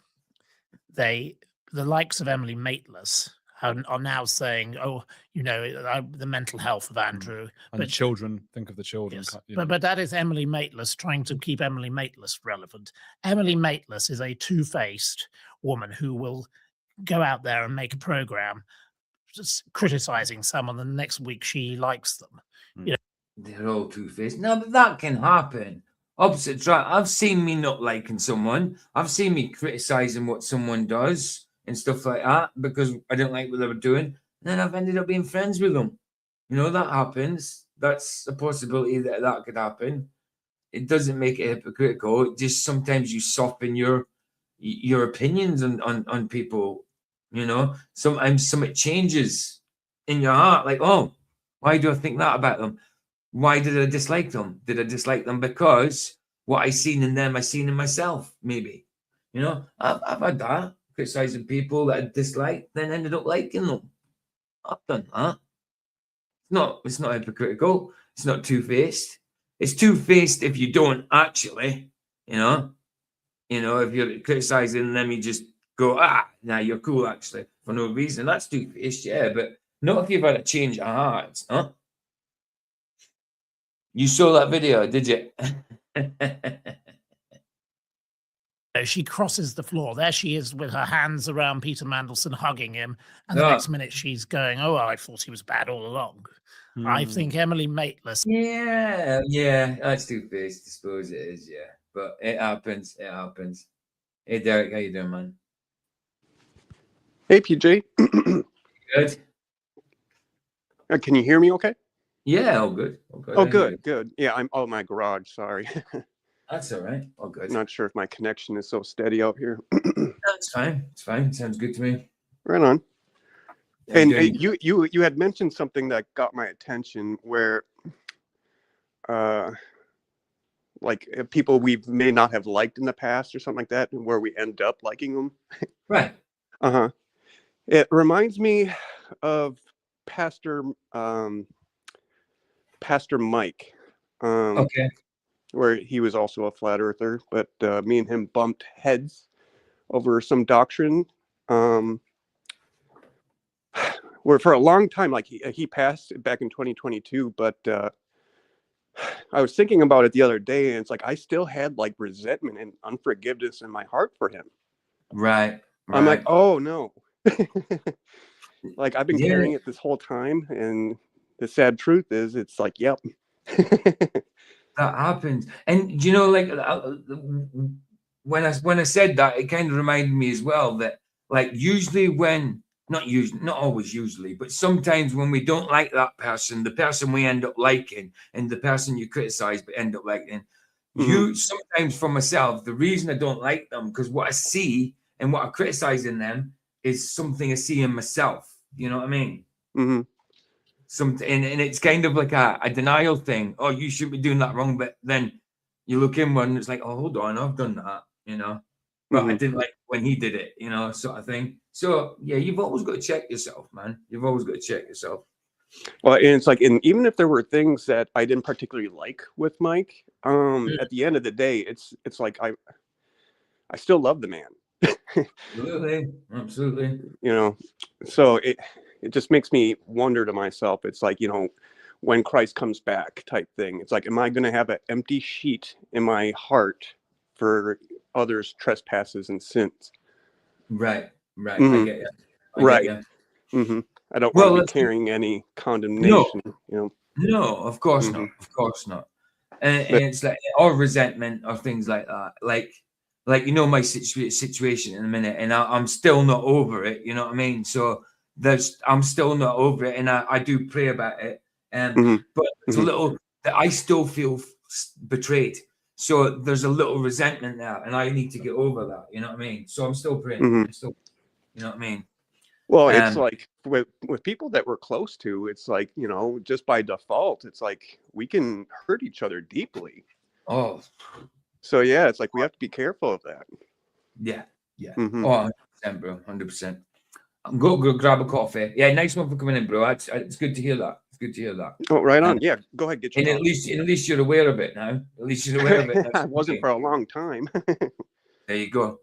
the likes of Emily Maitlis are now saying, "Oh, the mental health of Andrew." And the children, think of the children. Yes. You know. But that is Emily Maitlis trying to keep Emily Maitlis relevant. Emily Maitlis is a two-faced woman who will go out there and make a program just criticizing someone, and the next week she likes them. They're all two-faced. No, but that can happen. Opposite track. I've seen me not liking someone. I've seen me criticizing what someone does and stuff like that because I don't like what they were doing. And then I've ended up being friends with them. You know, that happens. That's a possibility that could happen. It doesn't make it hypocritical. It just sometimes you soften your opinions on people. You know, sometimes something changes in your heart. Like, oh, why do I think that about them? Why did I dislike them? Did I dislike them because what I seen in them, I seen in myself? Maybe. You know, I've had that. Criticizing people that I disliked, then ended up liking them. I've done that. It's not hypocritical. It's not two-faced. It's two-faced if you don't actually, if you're criticizing them, you just go, now you're cool actually for no reason. That's two-faced, yeah, but not if you've had a change of heart, huh? You saw that video, did you? She crosses the floor. There she is with her hands around Peter Mandelson, hugging him. And the next minute she's going, "Oh, I thought he was bad all along." I think Emily Maitlis. Yeah, that's two-faced. I suppose it is, yeah. But it happens. Hey, Derek, how you doing, man? Hey, PJ. Good. Can you hear me okay? Yeah, all good. Oh, good. Yeah, I'm in my garage. Sorry. That's all right. All good. Not sure if my connection is so steady out here. That's fine. It's fine. Sounds good to me. Right on. And you had mentioned something that got my attention where, like people we may not have liked in the past or something like that, and where we end up liking them. Right. It reminds me of Pastor Mike. Okay. Where he was also a flat earther, but me and him bumped heads over some doctrine. Where for a long time, like he passed back in 2022, but I was thinking about it the other day, and it's like I still had like resentment and unforgiveness in my heart for him. Right. I'm like, oh no. Like I've been carrying it this whole time, and the sad truth is it's like, yep, That happens. And you know, like when I said that, it kind of reminded me as well that like usually when not always usually, but sometimes when we don't like that person, the person we end up liking and the person you criticize but end up liking, you sometimes for myself, the reason I don't like them because what I see and what I criticize in them is something I see in myself. You know what I mean? Mm-hmm. And it's kind of like a denial thing. Oh, you shouldn't be doing that wrong, but then you look in one, and it's like, oh, hold on, I've done that, you know. But I didn't like when he did it, you know, sort of thing. So yeah, you've always got to check yourself, man. You've always got to check yourself. Well, and it's like, and even if there were things that I didn't particularly like with Mike, at the end of the day, it's like I still love the man. Absolutely. You know, so it just makes me wonder to myself. It's like, you know, when Christ comes back type thing. It's like, am I going to have an empty sheet in my heart for others' trespasses and sins? Right. I get you. Right. I don't want to be carrying any condemnation. No, of course not. Of course not. And it's like, or resentment or things like that. Like you know, my situation in a minute, and I'm still not over it. You know what I mean? So I'm still not over it, and I do pray about it. But it's a little that I still feel betrayed. So there's a little resentment there, and I need to get over that. You know what I mean? So I'm still praying. I'm still, you know what I mean? Well, it's like with people that we're close to, it's like, you know, just by default, it's like we can hurt each other deeply. Oh. So yeah, it's like we have to be careful of that. Yeah. Oh, 100%, bro. 100%. Go grab a coffee. Yeah, nice one for coming in, bro. It's good to hear that. It's good to hear that. Oh, right on. Yeah, go ahead, get your and coffee. at least you're aware of it now. At least you're aware of it. I wasn't for a long time. There you go.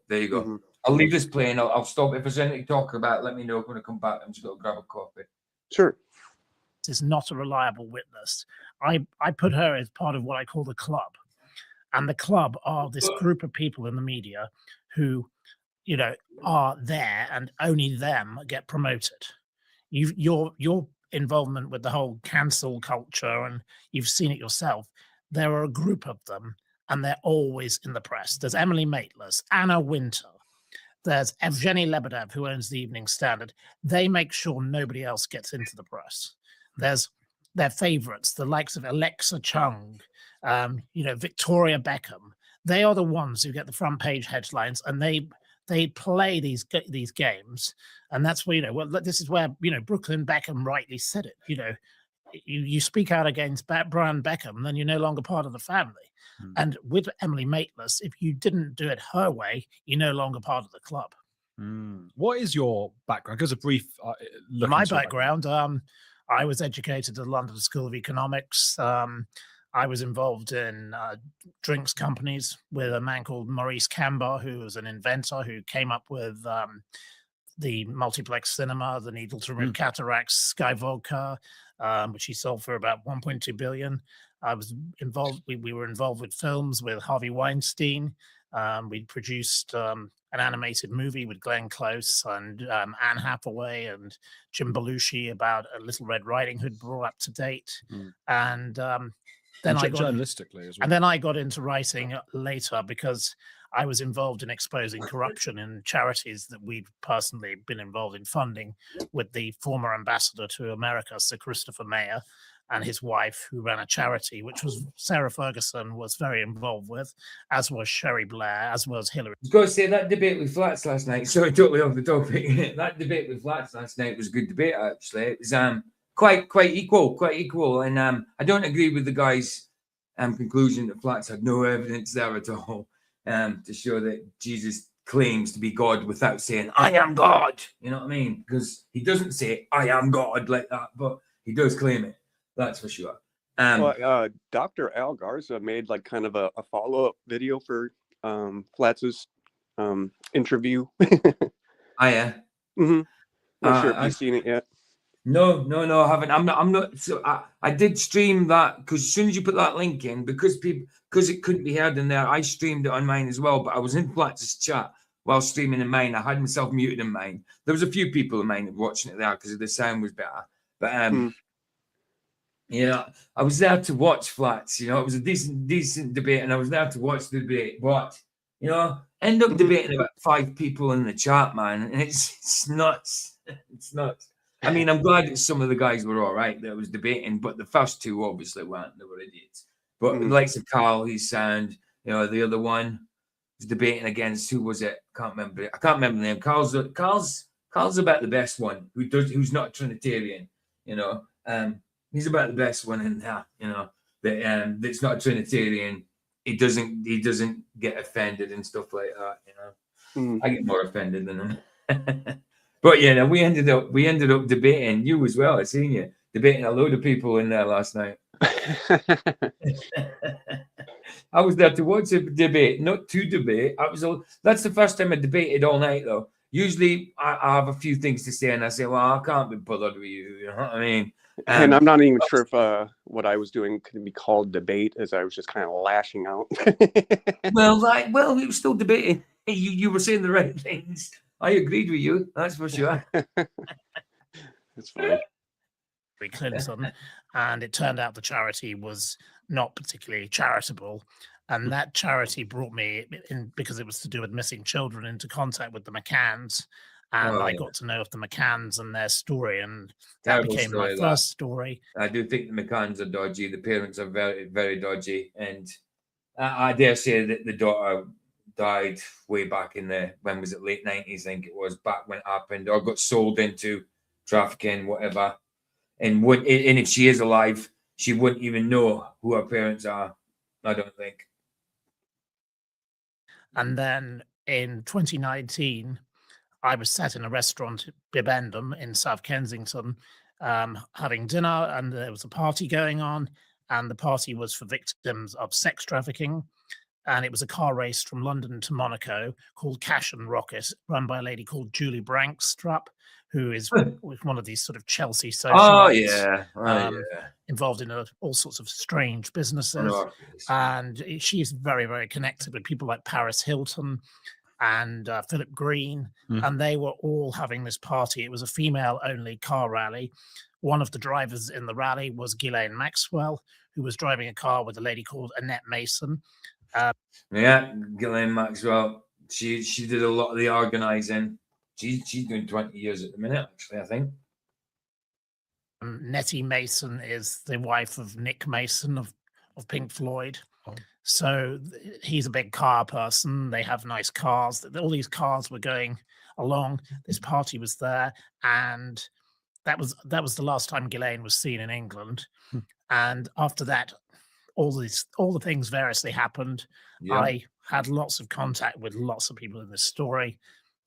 I'll leave this playing. I'll stop. If there's anything to talk about, let me know when I come back. I'm just going to grab a coffee. Sure. Is not a reliable witness. I put her as part of what I call the club. And the club are this group of people in the media who, you know, are there and only them get promoted. Your involvement with the whole cancel culture, and you've seen it yourself. There are a group of them, and they're always in the press. There's Emily Maitlis, Anna Wintour. There's Evgeny Lebedev, who owns the Evening Standard. They make sure nobody else gets into the press. There's their favorites, the likes of Alexa Chung, Victoria Beckham. They are the ones who get the front page headlines, and they play these games, and that's where this is where Brooklyn Beckham rightly said it. You speak out against Brian Beckham, then you're no longer part of the family. And with Emily Maitlis, if you didn't do it her way, you're no longer part of the club. What is your background? Give us a brief look. My background, I was educated at the London School of Economics. I was involved in drinks companies with a man called Maurice Kambar, who was an inventor who came up with the multiplex cinema, the needle to remove cataracts, Sky Vodka, which he sold for about 1.2 billion. I was involved. We were involved with films with Harvey Weinstein. We produced an animated movie with Glenn Close and Anne Hathaway and Jim Belushi about a Little Red Riding Hood brought up to date. And then I got journalistically as well. And then I got into writing later because I was involved in exposing corruption in charities that we'd personally been involved in funding with the former ambassador to America, Sir Christopher Mayer, and his wife, who ran a charity, which was Sarah Ferguson was very involved with, as was Sherry Blair, as was Hillary. I was going to say that debate with Flats last night. Sorry, totally off the topic. That debate with Flats last night was a good debate, actually. It was quite equal. And I don't agree with the guy's conclusion that Flats had no evidence there at all to show that Jesus claims to be God without saying, I am God. You know what I mean? Because he doesn't say, I am God like that, but he does claim it. That's for sure. Dr. Al Garza made like kind of a follow-up video for Flats's interview. Oh, yeah. Not sure if you've seen it yet. No, I haven't. I'm not. So I did stream that because as soon as you put that link in, because it couldn't be heard in there, I streamed it on mine as well. But I was in Flats's chat while streaming in mine. I had myself muted in mine. There was a few people in mine watching it there because the sound was better. But Yeah, I was there to watch Flats. You know, it was a decent debate, and I was there to watch the debate. But you know, end up debating about 5 people in the chat, man, and it's nuts. It's nuts. I mean, I'm glad that some of the guys were all right that was debating, but the first 2 obviously weren't. They were idiots. But the likes of Carl, he's sound. You know, the other one was debating against, who was it? Can't remember. I can't remember the name. Carl's about the best one. Who's not Trinitarian. You know. He's about the best one in that, you know, that's not a Trinitarian. He doesn't get offended and stuff like that, you know. I get more offended than him. But yeah, no, we ended up debating, you as well. I seen you debating a load of people in there last night. I was there to watch a debate, not to debate. That's the first time I debated all night, though. Usually I have a few things to say and I say, well, I can't be bothered with you, you know what I mean? And I'm not even sure if what I was doing could be called debate, as I was just kind of lashing out. well, we were still debating. You were saying the right things. I agreed with you. That's for sure. That's funny. Clinton, and it turned out the charity was not particularly charitable. And that charity brought me in, because it was to do with missing children, into contact with the McCanns. And I got to know of the McCanns and their story, and that became my first story. I do think the McCanns are dodgy. The parents are very, very dodgy. And I dare say that the daughter died way back in when was it, late 90s, I think it was, back when it happened, or got sold into trafficking, whatever. And if she is alive, she wouldn't even know who her parents are, I don't think. And then in 2019, I was sat in a restaurant, Bibendum, in South Kensington, having dinner, and there was a party going on, and the party was for victims of sex trafficking. And it was a car race from London to Monaco called Cash and Rocket, run by a lady called Julie Brankstrup, who is one of these sort of Chelsea socialites. Involved in all sorts of strange businesses. And she's very, very connected with people like Paris Hilton and Philip Green, and they were all having this party. It was a female-only car rally. One of the drivers in the rally was Ghislaine Maxwell, who was driving a car with a lady called Annette Mason. Ghislaine Maxwell. She did a lot of the organising. She's doing 20 years at the minute, actually, I think. Nettie Mason is the wife of Nick Mason of Pink Floyd. So he's a big car person. They have nice cars. All these cars were going along. This party was there, and that was the last time Ghislaine was seen in England. And after that, all the things variously happened. I had lots of contact with lots of people in this story.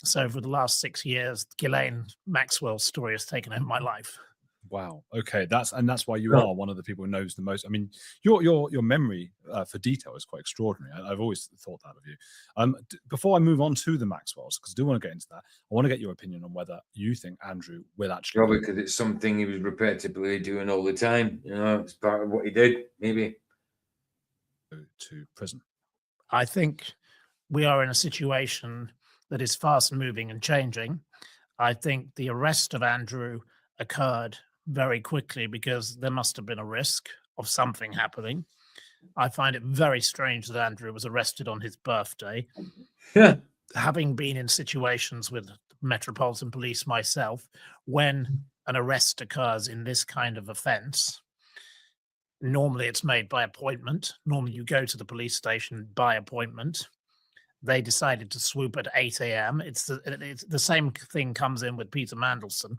So for the last 6 years, Ghislaine Maxwell's story has taken over my life. Wow. Okay, that's why you are one of the people who knows the most. I mean, your memory for detail is quite extraordinary. I've always thought that of you. Before I move on to the Maxwells, because I do want to get into that, I want to get your opinion on whether you think Andrew will actually. Probably because it's something he was repetitively doing all the time. You know, it's part of what he did. Maybe go to prison. I think we are in a situation that is fast moving and changing. I think the arrest of Andrew occurred very quickly because there must have been a risk of something happening. I find it very strange that Andrew was arrested on his birthday. Having been in situations with Metropolitan Police myself, when an arrest occurs in this kind of offence, normally it's made by appointment. Normally you go to the police station by appointment. They decided to swoop at 8 a.m. It's the same thing comes in with Peter Mandelson.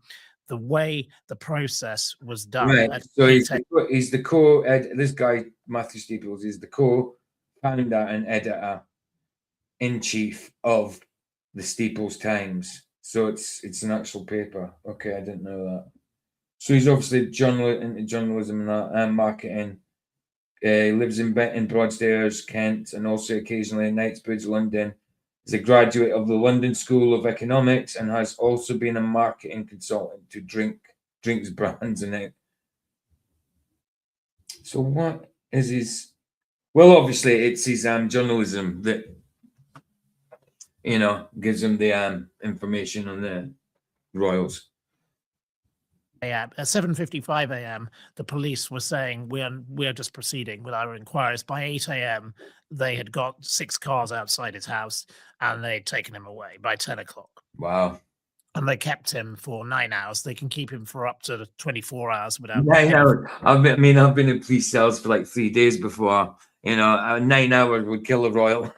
The way the process was done. Right. So he's the this guy, Matthew Steeples, is the co-founder and editor-in-chief of the Steeples Times. So it's an actual paper. Okay, I didn't know that. So he's obviously into journalism and marketing. He lives in Broadstairs, Kent, and also occasionally in Knightsbridge, London. He's a graduate of the London School of Economics and has also been a marketing consultant to drinks brands and it. So what is his? Well, obviously it's his journalism that gives him the information on the royals. a.m. At 7:55 a.m., the police were saying we're just proceeding with our inquiries. By 8 a.m., they had got 6 cars outside his house and they'd taken him away by 10 o'clock. Wow. And they kept him for 9 hours. They can keep him for up to 24 hours without. 9 hours. I've been in police cells for like 3 days before. 9 hours would kill a royal.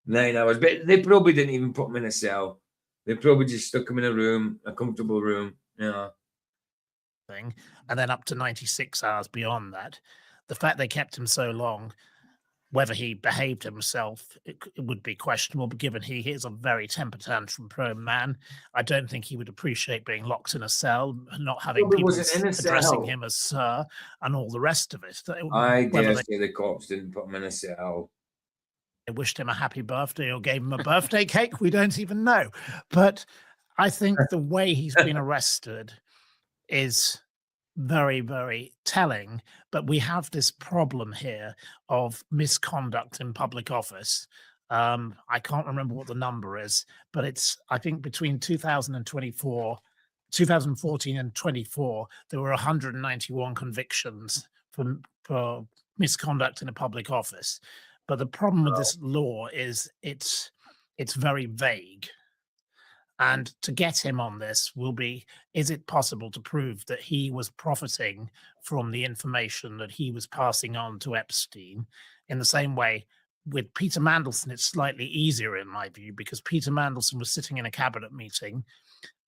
9 hours, but they probably didn't even put him in a cell. They probably just stuck him in a room, a comfortable room. Thing, and then up to 96 hours beyond that. The fact they kept him so long, whether he behaved himself, it would be questionable, but given he is a very temper tantrum prone man, I don't think he would appreciate being locked in a cell and not having Probably people wasn't in a addressing cell. him as sir and all the rest of it. I Whether dare they say the cops didn't put him in a cell. wished him a happy birthday or gave him a birthday cake, we don't even know. But I think the way he's been arrested is very, very telling. But we have this problem here of misconduct in public office. I can't remember what the number is, but it's, I think, between 2014 and 24, there were 191 convictions for misconduct in a public office. But the problem with this law is it's very vague. And to get him on this will be, is it possible to prove that he was profiting from the information that he was passing on to Epstein? In the same way, with Peter Mandelson, it's slightly easier in my view, because Peter Mandelson was sitting in a cabinet meeting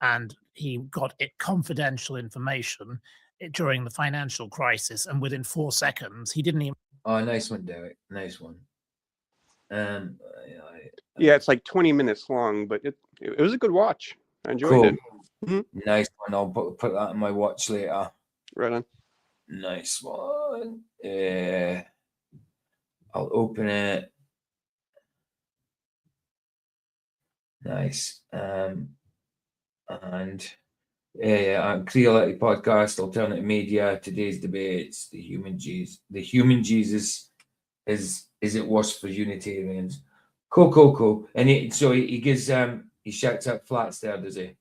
and he got it confidential information during the financial crisis. And within 4 seconds, he didn't even... Oh, nice one, Derek. Nice one. Yeah, it's like 20 minutes long, but it was a good watch. I enjoyed it. Mm-hmm. Nice one. I'll put that in my watch later. Right on. Nice one. I'll open it. Nice. And Creolity Podcast, Alternative Media, Today's Debates, the human Jesus is it worse for Unitarians? Cool. And he gives he shouts out flats there, does he?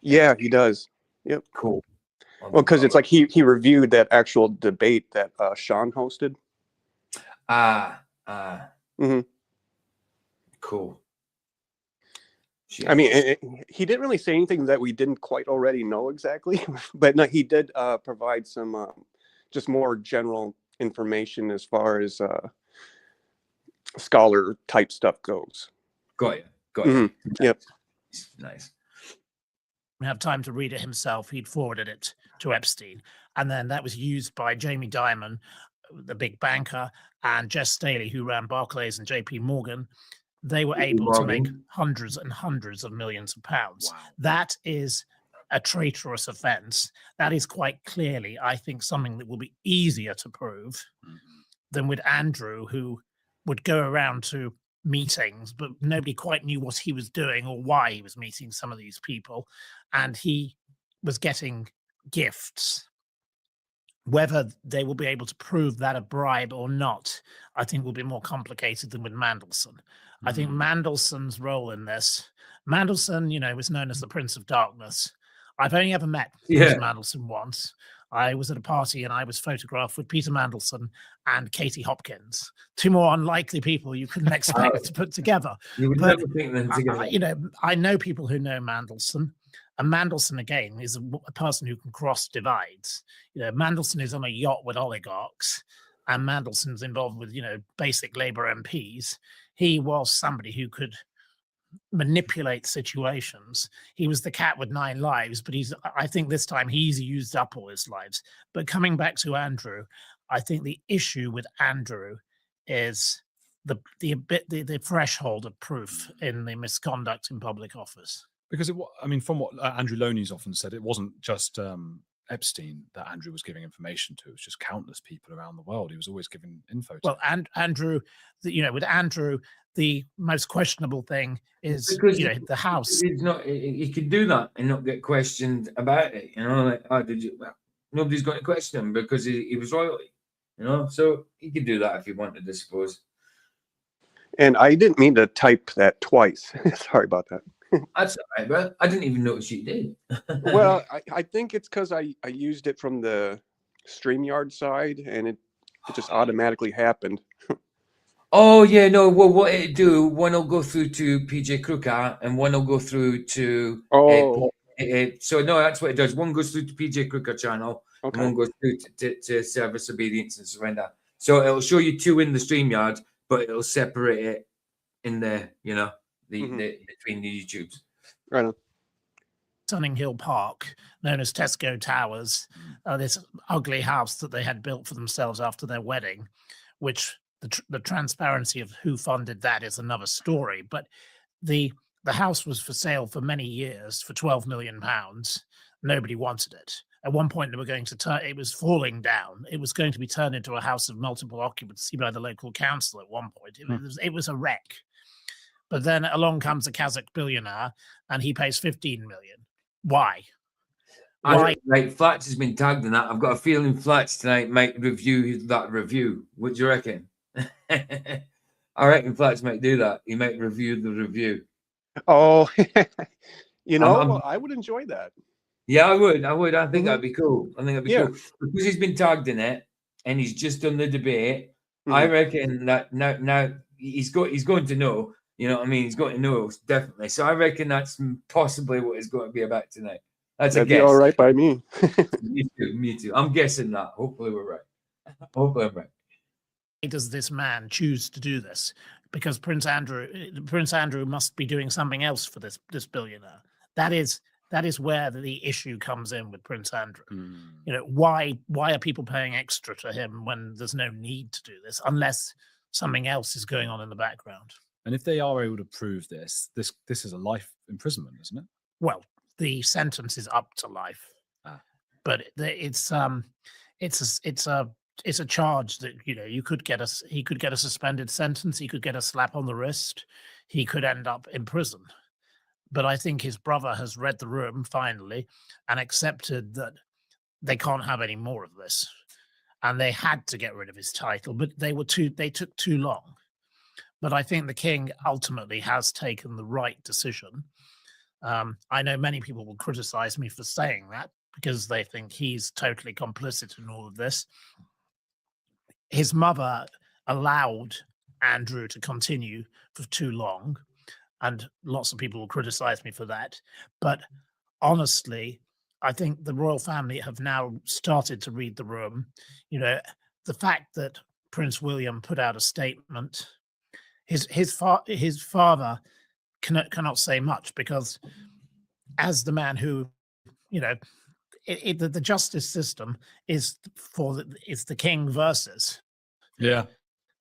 Yeah, he does. Yep. Cool. Well, because it's like he reviewed that actual debate that Sean hosted. Mm-hmm. Cool. I mean, he didn't really say anything that we didn't quite already know exactly, but no, he did provide some just more general information as far as scholar type stuff goes. Got you. Mm-hmm. Yep. Nice. Have time to read it himself. He'd forwarded it to Epstein, and then that was used by Jamie Dimon, the big banker, and Jess Staley, who ran Barclays and JP Morgan. They were able to make hundreds and hundreds of millions of pounds. Wow. That is a traitorous offense. That is quite clearly, I think, something that will be easier to prove than with Andrew, who would go around to meetings, but nobody quite knew what he was doing or why he was meeting some of these people. And he was getting gifts. Whether they will be able to prove that a bribe or not, I think will be more complicated than with Mandelson. I think Mandelson's role in this, Mandelson, was known as the Prince of Darkness. I've only ever met Peter Mandelson once. I was at a party and I was photographed with Peter Mandelson and Katie Hopkins, 2 more unlikely people you couldn't expect to put together. You would never think them together. I know people who know Mandelson. And Mandelson, again, is a person who can cross divides. Mandelson is on a yacht with oligarchs, and Mandelson's involved with, basic labor MPs. He was somebody who could manipulate situations. He was the cat with 9 lives, but I think this time he's used up all his lives. But coming back to Andrew, I think the issue with Andrew is the threshold of proof in the misconduct in public office. Because from what Andrew Loney's often said, it wasn't just Epstein that Andrew was giving information to. It was just countless people around the world. He was always giving info to. Well, and Andrew, with Andrew, the most questionable thing is the house. He could do that and not get questioned about it. Did you? Well, nobody's going to question him because he was royalty. So he could do that if he wanted, I suppose. And I didn't mean to type that twice. Sorry about that. That's all right, bro. I didn't even notice you did. Well, I think it's because I used it from the StreamYard side, and it just automatically happened. Oh yeah, no. Well, what it do? One will go through to PJ Crooker, and one will go through to. Oh, So no, that's what it does. One goes through to PJ Crooker channel, and okay. one goes through to Service Obedience and Surrender. So it'll show you two in the StreamYard, but it'll separate it in the between the YouTubes. Right on. Sunning Hill Park, known as Tesco Towers, this ugly house that they had built for themselves after their wedding, which the transparency of who funded that is another story. But the house was for sale for many years for £12 million. Nobody wanted it. At one point, they were going to turn. It was falling down. It was going to be turned into a house of multiple occupancy by the local council. At one point, it was a wreck. But then along comes a Kazakh billionaire, and he pays 15 million. Why? Right, Flats has been tagged in that. I've got a feeling Flats tonight might review that review. What do you reckon? I reckon Flats might do that. He might review the review. Oh, well, I would enjoy that. Yeah, I would. I think that'd be cool. I think that'd be cool. Because he's been tagged in it and he's just done the debate. I reckon that now he's going to know. You know what I mean? He's going to know, definitely. So I reckon that's possibly what it's going to be about tonight. That'd be all right by me. Me too. I'm guessing that. Hopefully we're right. Hopefully I'm right. Does this man choose to do this? Because Prince Andrew must be doing something else for this billionaire. That is where the issue comes in with Prince Andrew. You know, why are people paying extra to him when there's no need to do this unless something else is going on in the background? And if they are able to prove this is a life imprisonment, isn't it? Well, the sentence is up to life, but it's a charge that, you know, he could get a suspended sentence, he could get a slap on the wrist, he could end up in prison. But I think his brother has read the room finally and accepted that they can't have any more of this, and they had to get rid of his title, but they took too long. But I think the king ultimately has taken the right decision. I know many people will criticize me for saying that because they think he's totally complicit in all of this. His mother allowed Andrew to continue for too long, and lots of people will criticize me for that. But honestly, I think the royal family have now started to read the room. You know, the fact that Prince William put out a statement, his father cannot say much, because as the man who, you know, the justice system is the king versus. Yeah.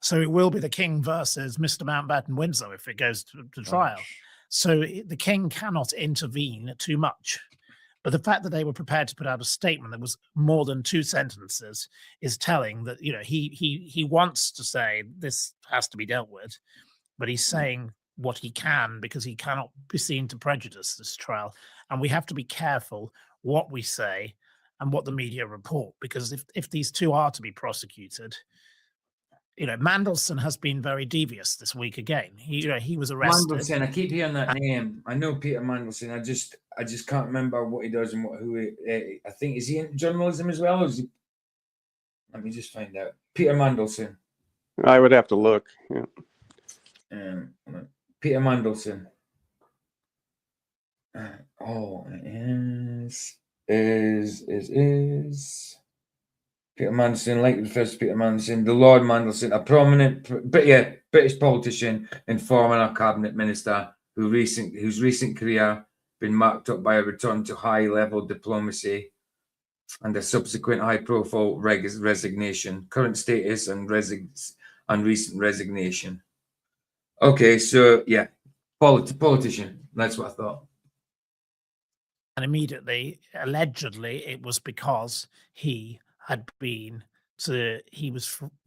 So it will be the king versus Mr. Mountbatten Windsor if it goes to trial. So the king cannot intervene too much. But the fact that they were prepared to put out a statement that was more than 2 sentences is telling that, you know, he wants to say this has to be dealt with, but he's saying what he can because he cannot be seen to prejudice this trial. And we have to be careful what we say and what the media report, because if these two are to be prosecuted, you know, Mandelson has been very devious this week again. He was arrested. Mandelson, I keep hearing that name. I know Peter Mandelson. I just can't remember what he does and I think, is he in journalism as well? Or is he? Let me just find out. Peter Mandelson. I would have to look. Yeah. Peter Mandelson. It is Peter Mandelson, like the first Peter Mandelson, the Lord Mandelson, a prominent, British politician and former cabinet minister whose recent career been marked up by a return to high-level diplomacy and a subsequent high-profile resignation, current status and recent resignation. Okay, so yeah, politician. That's what I thought. And immediately, allegedly, it was because he was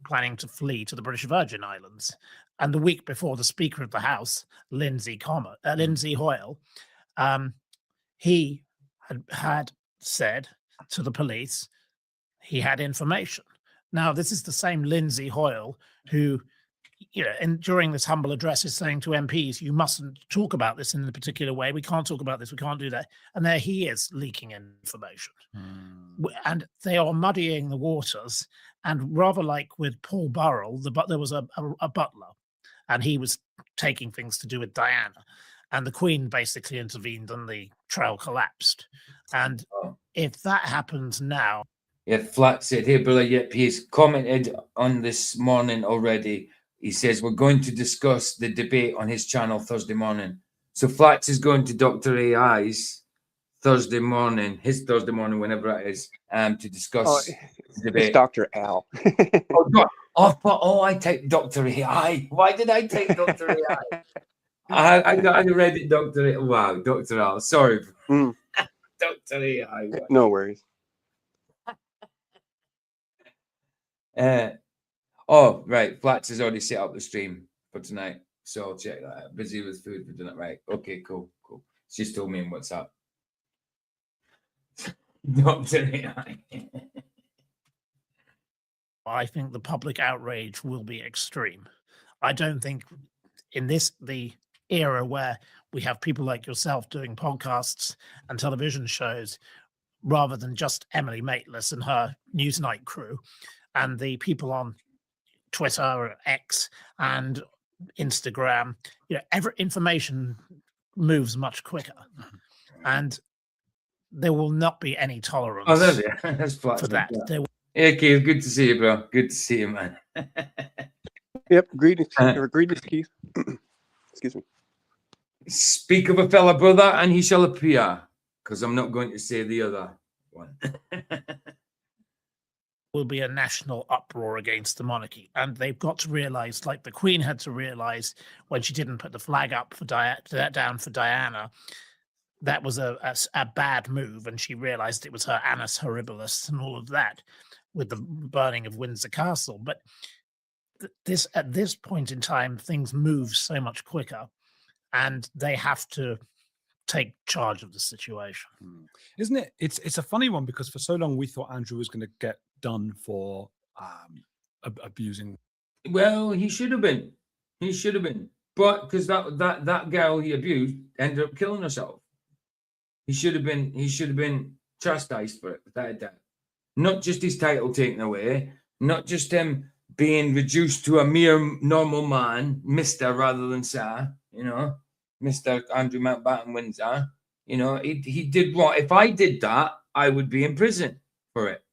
planning to flee to the British Virgin Islands. And the week before, the Speaker of the House, Lindsay Hoyle, he had said to the police he had information. Now, this is the same Lindsay Hoyle who, and during this humble address is saying to MPs, you mustn't talk about this in a particular way. We can't talk about this. We can't do that. And there he is leaking information. And they are muddying the waters. And rather like with Paul Burrell, there was a butler, and he was taking things to do with Diana. And the Queen basically intervened and the trial collapsed. And if that happens now. Yeah, Flat said, hey, brother, yep, he's commented on this morning already. He says, we're going to discuss the debate on his channel Thursday morning. So Flats is going to Dr. AI's Thursday morning, his Thursday morning, whenever that is, to discuss the debate. It's Dr. Al. I take Dr. AI. Why did I take Dr. AI? I read it, Dr. AI. Wow, Dr. Al. Sorry. Dr. AI. No worries. Right. Flats has already set up the stream for tonight. So I'll check that out. Busy with food for dinner. Right. Okay, cool. She's told me in WhatsApp. Dr. AI. I think the public outrage will be extreme. I don't think in the era where we have people like yourself doing podcasts and television shows, rather than just Emily Maitlis and her Newsnight crew, and the people on Twitter or X and Instagram, every information moves much quicker, and there will not be any tolerance. Oh, there we are. That's flat for that. Hey, Keith, good to see you, bro. Good to see you, man. Yep, greetings, Keith. Excuse me. Speak of a fella, brother, and he shall appear, because I'm not going to say the other one. Will be a national uproar against the monarchy, and they've got to realize, like the Queen had to realize when she didn't put the flag up for down for Diana, that was a bad move, and she realized it was her annus horribilis and all of that with the burning of Windsor Castle. But at this point in time, things move so much quicker, and they have to take charge of the situation. Isn't it? It's a funny one, because for so long we thought Andrew was going to get done for abusing. Well, he should have been. But because that girl he abused ended up killing herself. He should have been chastised for it, without a doubt. Not just his title taken away, not just him being reduced to a mere normal man, Mr. rather than Sir, Mr. Andrew Mountbatten Windsor. He did what? If I did that, I would be in prison for it.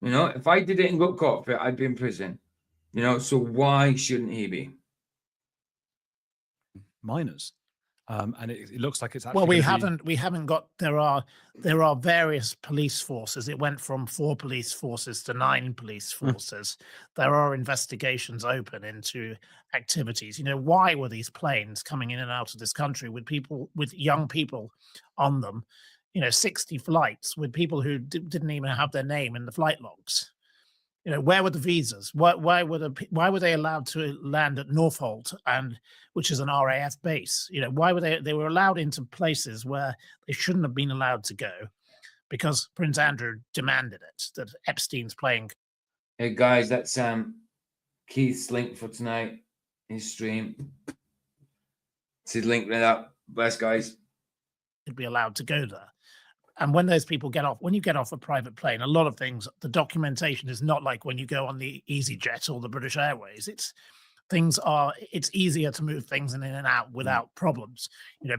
If I did it and got caught for it, I'd be in prison. So why shouldn't he be? Minors. And it looks like it's actually. Well, we haven't got. There are various police forces. It went from 4 police forces to 9 police forces. There are investigations open into activities. Why were these planes coming in and out of this country with young people on them? 60 flights with people who didn't even have their name in the flight logs. Where were the visas? Why were they allowed to land at Northolt, which is an RAF base? Why were they were allowed into places where they shouldn't have been allowed to go, because Prince Andrew demanded it, that Epstein's playing. Hey guys, that's Keith's link for tonight, his stream. It's his link right up. Bless, guys. Could be allowed to go there. And when those people when you get off a private plane, a lot of things, the documentation is not like when you go on the EasyJet or the British Airways. It's easier to move things in and out without problems.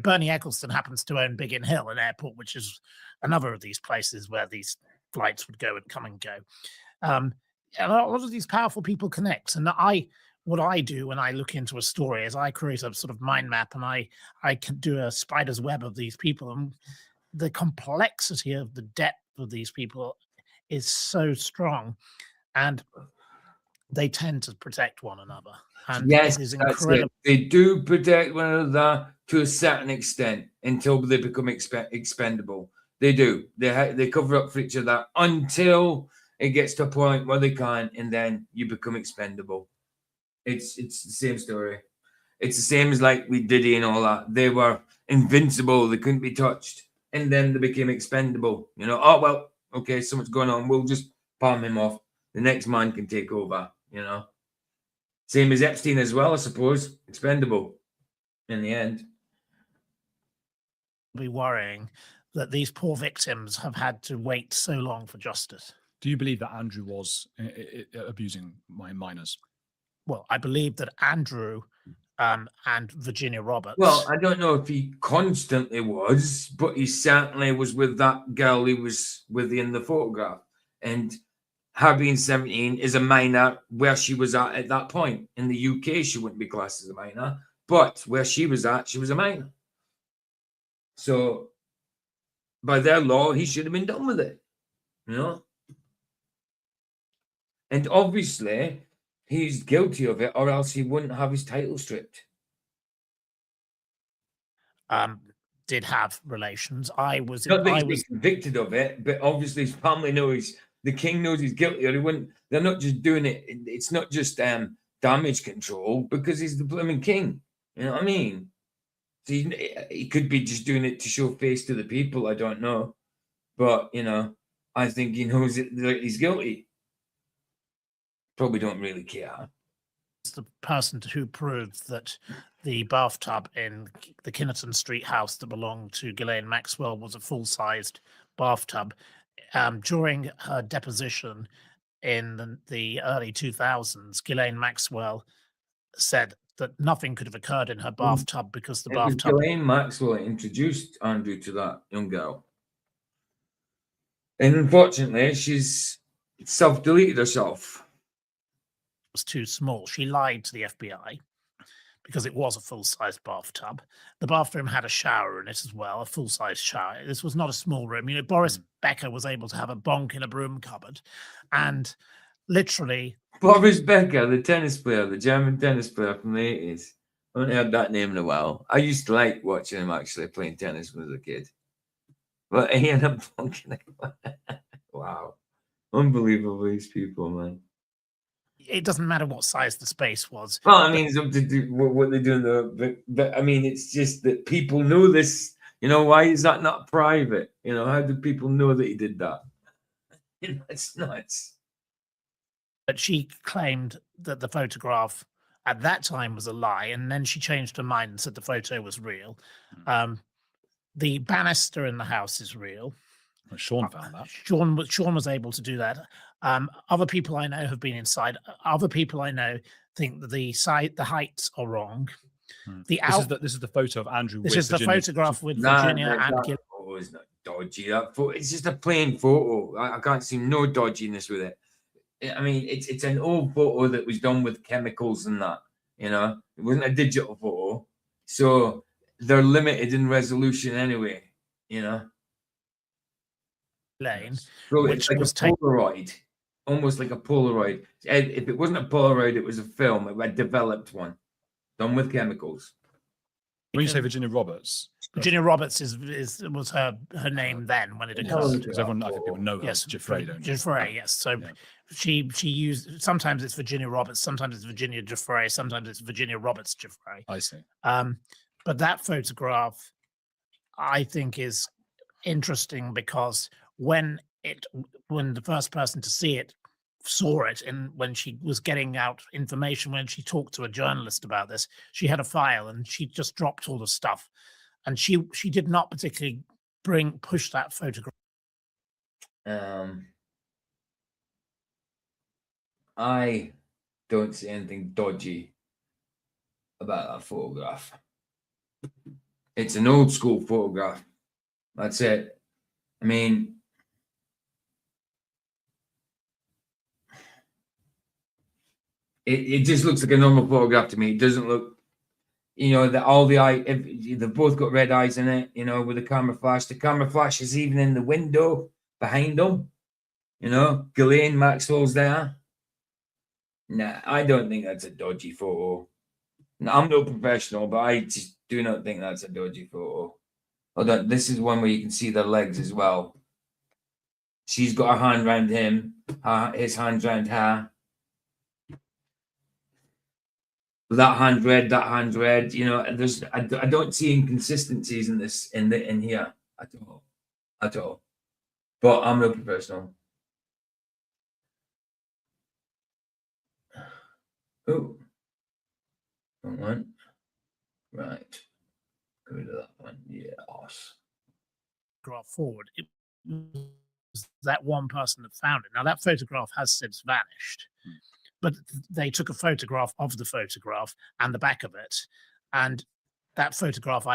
Bernie Eccleston happens to own Biggin Hill, an airport, which is another of these places where these flights would go and come and go. And a lot of these powerful people connect. And what I do when I look into a story is I create a sort of mind map, and I can do a spider's web of these people. And the complexity of the depth of these people is so strong, and they tend to protect one another. And yes, it is incredible. They do protect one another to a certain extent until they become expendable. They do. They cover up for each other until it gets to a point where they can't, and then you become expendable. It's the same story. It's the same as like with Diddy and all that. They were invincible. They couldn't be touched. And then they became expendable. Oh, well, okay, so much going on. We'll just palm him off. The next man can take over, Same as Epstein as well, I suppose. Expendable in the end. Be worrying that these poor victims have had to wait so long for justice. Do you believe that Andrew was abusing minors? Well, I believe that Andrew and Virginia Roberts. Well, I don't know if he constantly was, but he certainly was with that girl he was with in the photograph. And her being 17 is a minor where she was at that point. In the UK, she wouldn't be classed as a minor, but where she was at, she was a minor. So by their law, he should have been done with it, you know? And obviously, he's guilty of it, or else he wouldn't have his title stripped. Did have relations. I was Convicted of it, but obviously his family knows, the king knows he's guilty, or he wouldn't. They're not just doing it. It's not just damage control, because he's the blooming king. You know what I mean? So he could be just doing it to show face to the people. I don't know, but you know, I think he knows that he's guilty. Probably don't really care. The person who proved that the bathtub in the Kinnerton Street house that belonged to Ghislaine Maxwell was a full-sized bathtub. During her deposition in the early 2000s, Ghislaine Maxwell said that nothing could have occurred in her bathtub because the bathtub. Ghislaine Maxwell introduced Andrew to that young girl, and unfortunately, she's self-deleted herself. Was too small. She lied to the FBI because it was a full-sized bathtub. The bathroom had a shower in it as well, a full-sized shower. This was not a small room. You know, Boris Becker was able to have a bonk in a broom cupboard, and literally. Boris Becker, the tennis player, the German tennis player from the 80s. I haven't heard that name in a while. I used to like watching him actually playing tennis when I was a kid. But he ended up bonking it. Wow. Unbelievable, these people, man. It doesn't matter what size the space was. Well, I mean, it's up to do what they do in but I mean, it's just that people know this. You know, why is that not private? You know, how do people know that he did that? You know, it's nuts. But she claimed that the photograph at that time was a lie, and then she changed her mind and said the photo was real. The banister in the house is real. Sean found that. Sean was able to do that. Other people I know have been inside. Other people I know think that the heights are wrong. This is the photo of Andrew. This is the photograph with Virginia and Gil. Oh, it's not dodgy. That photo, it's just a plain photo. I can't see no dodginess with it. I mean, it's an old photo that was done with chemicals and that. You know, it wasn't a digital photo, so they're limited in resolution anyway. You know. Lane, so it's like a Polaroid, almost like a Polaroid. If it wasn't a Polaroid, it was a film, a developed one, done with chemicals. When you say Virginia Roberts, Virginia Roberts was her name then when it occurred. Because everyone, I think people know her as Giuffre, don't you? Giuffre, yes. So she used, sometimes it's Virginia Roberts, sometimes it's Virginia Giuffre, sometimes it's Virginia Roberts Giuffre. I see. But that photograph, I think, is interesting because when the first person to see it saw it, and when she was getting out information, when she talked to a journalist about this, she had a file and she just dropped all the stuff, and she did not particularly push that photograph. I don't see anything dodgy about that photograph. It's an old school photograph. That's it. I mean, it just looks like a normal photograph to me. It doesn't look, you know, they've both got red eyes in it, you know, with the camera flash. The camera flash is even in the window behind them. You know, Ghislaine Maxwell's there. Nah, I don't think that's a dodgy photo. Now, I'm no professional, but I just do not think that's a dodgy photo. Hold on, this is one where you can see their legs as well. She's got her hand around him, his hand's around her. That hand red, you know, I don't see inconsistencies in this in here at all. But I'm no professional. Oh, One. Right. Get rid of that one. Yes. Photograph forward. It was that one person that found it. Now that photograph has since vanished, but they took a photograph of the photograph and the back of it, and that photograph,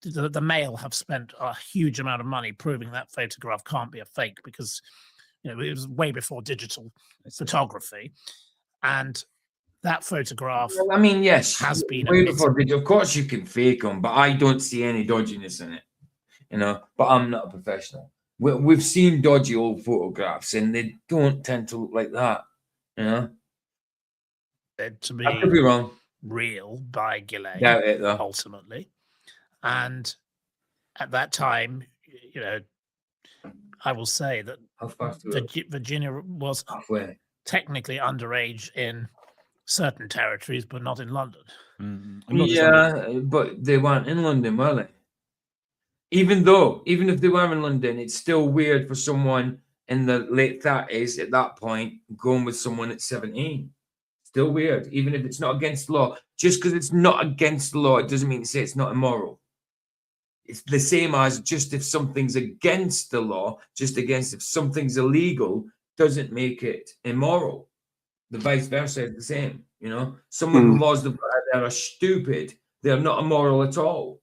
the Mail have spent a huge amount of money proving that photograph can't be a fake because it was way before digital photography, and that photograph. Well, I mean, yes, has been way admitted. before digital. Of course, you can fake them, but I don't see any dodginess in it. But I'm not a professional. We've seen dodgy old photographs, and they don't tend to look like that. To be, I could be wrong. Real by Gillette, Doubt it, though. ultimately. And at that time, I will say that Virginia was technically underage in certain territories, but not in London. But they weren't in London, were they? Even if they were in London, it's still weird for someone in the late 30s at that point going with someone at 17. Still weird, even if it's not against the law. Just because it's not against the law, it doesn't mean to say it's not immoral. It's the same as just if something's against the law, just against if something's illegal, doesn't make it immoral. The vice versa is the same. Some of the laws that are stupid. They're not immoral at all.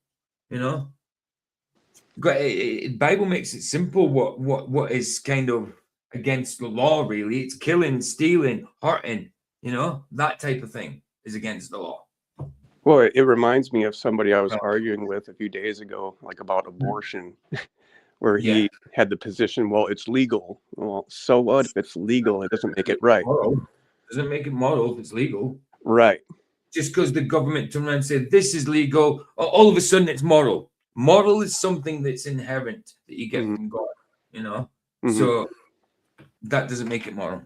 Bible makes it simple. What is kind of against the law? Really, it's killing, stealing, hurting. That type of thing is against the law. Well, it reminds me of somebody I was arguing with a few days ago, like about abortion, where he had the position, well, it's legal. Well, so what if it's legal? It doesn't make it right. Doesn't make it moral if it's legal. Right. Just because the government turn around and say this is legal, all of a sudden it's moral. Moral is something that's inherent that you get from God, So that doesn't make it moral.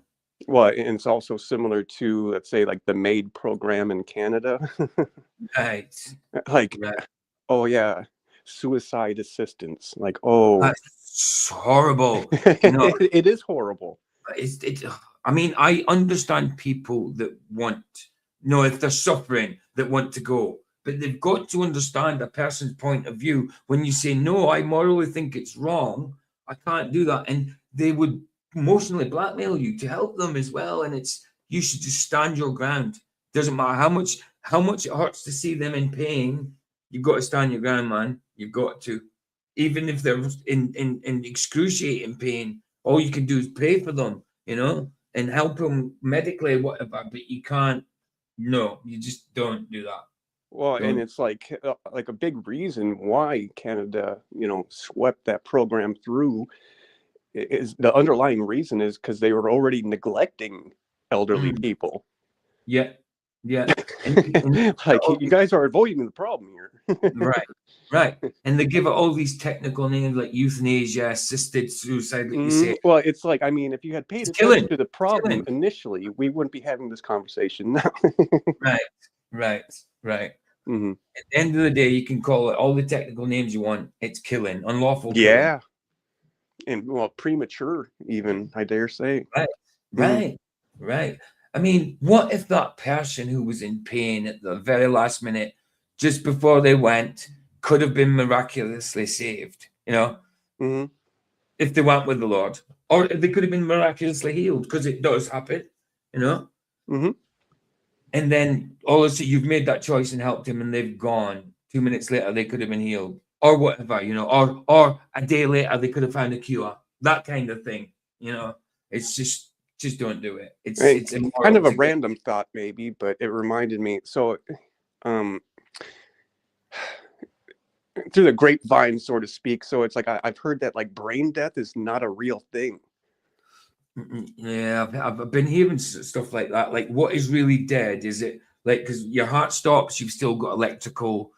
Well, and it's also similar to, let's say, like the MAID program in Canada. Right. Oh yeah, suicide assistance. That's horrible. It is horrible. I mean, I understand people that want, if they're suffering, that want to go. But they've got to understand a person's point of view. When you say, no, I morally think it's wrong, I can't do that. And they would emotionally blackmail you to help them as well. And you should just stand your ground. Doesn't matter how much it hurts to see them in pain. You've got to stand your ground, man. You've got to. Even if they're in excruciating pain, all you can do is pray for them, and help them medically, whatever. But you can't. No, you just don't do that. Well, and it's like a big reason why Canada, swept that program through. Is the underlying reason is because they were already neglecting elderly people. Yeah. You guys are avoiding the problem here. Right. And they give it all these technical names like euthanasia, assisted suicide, like you say. Well, it's like, I mean, if you had paid attention to the problem initially, we wouldn't be having this conversation now. Right. Mm-hmm. At the end of the day, you can call it all the technical names you want. It's killing, unlawful killing. Yeah. And premature, even, I dare say. Right. I mean, what if that person who was in pain at the very last minute, just before they went, could have been miraculously saved? If they went with the Lord, or they could have been miraculously healed, because it does happen. And then all of a sudden you've made that choice and helped him, and they've gone. 2 minutes later, they could have been healed. Or whatever, or a day later they could have found a cure. That kind of thing, It's just don't do it. It's kind of a random thought, maybe, but it reminded me. So, through the grapevine, so to speak. So it's like I've heard that brain death is not a real thing. Yeah, I've been hearing stuff like that. Like, what is really dead? Is it because your heart stops, you've still got electrical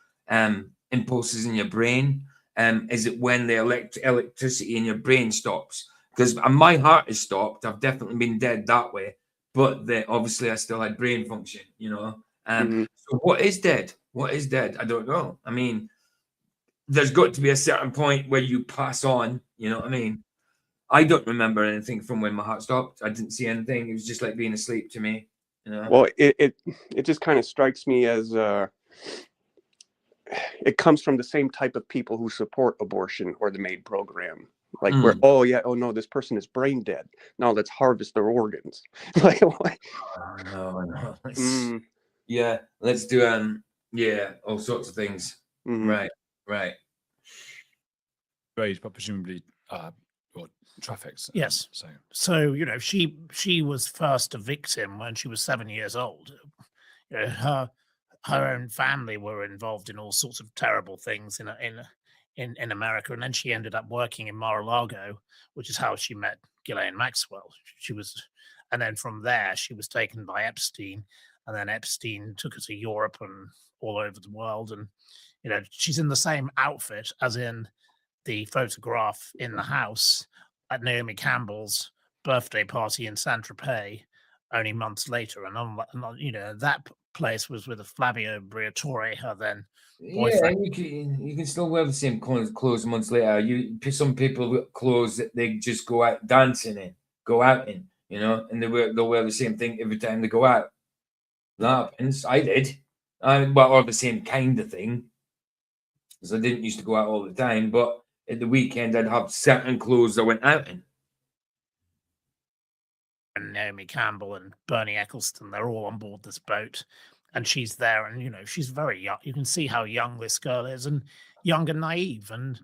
impulses in your brain? Is it when the electricity in your brain stops? Because my heart is stopped. I've definitely been dead that way, but obviously I still had brain function. So what is dead? I don't know. I mean, there's got to be a certain point where you pass on. You know what I mean? I don't remember anything from when my heart stopped. I didn't see anything. It was just like being asleep to me. You know? Well, it just kind of strikes me as it comes from the same type of people who support abortion or the MAID program. Like where, oh yeah, oh no, this person is brain dead. Now let's harvest their organs. Like what? No. Yeah, let's do all sorts of things. Right. Raised, but presumably traffics. Yes. So she was first a victim when she was 7 years old. Her own family were involved in all sorts of terrible things in America, and then she ended up working in Mar-a-Lago, which is how she met Ghislaine Maxwell. And then from there she was taken by Epstein, and then Epstein took her to Europe and all over the world. And she's in the same outfit as in the photograph in the house at Naomi Campbell's birthday party in Saint-Tropez only months later. And that place was with a Flavio Briatore, her then boyfriend. Yeah, you can still wear the same clothes months later. Some people with clothes that they just go out dancing in, go out in, and they'll wear the same thing every time they go out. That happens. I did. Or the same kind of thing. Because I didn't used to go out all the time, but at the weekend I'd have certain clothes I went out in. And Naomi Campbell and Bernie Eccleston, they're all on board this boat, and she's there, and she's very young. You can see how young this girl is, and young and naive, and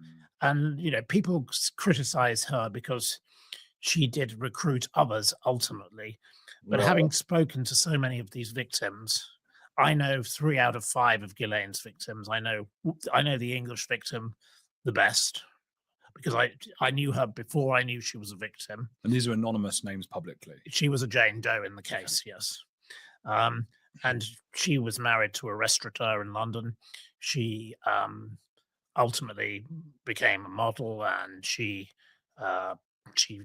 people criticize her because she did recruit others ultimately. But having spoken to so many of these victims, I know 3 out of 5 of Ghislaine's victims. I know the English victim the best, because I knew her before I knew she was a victim. And these are anonymous names publicly. She was a Jane Doe in the case, yes. And she was married to a restaurateur in London. She ultimately became a model, and she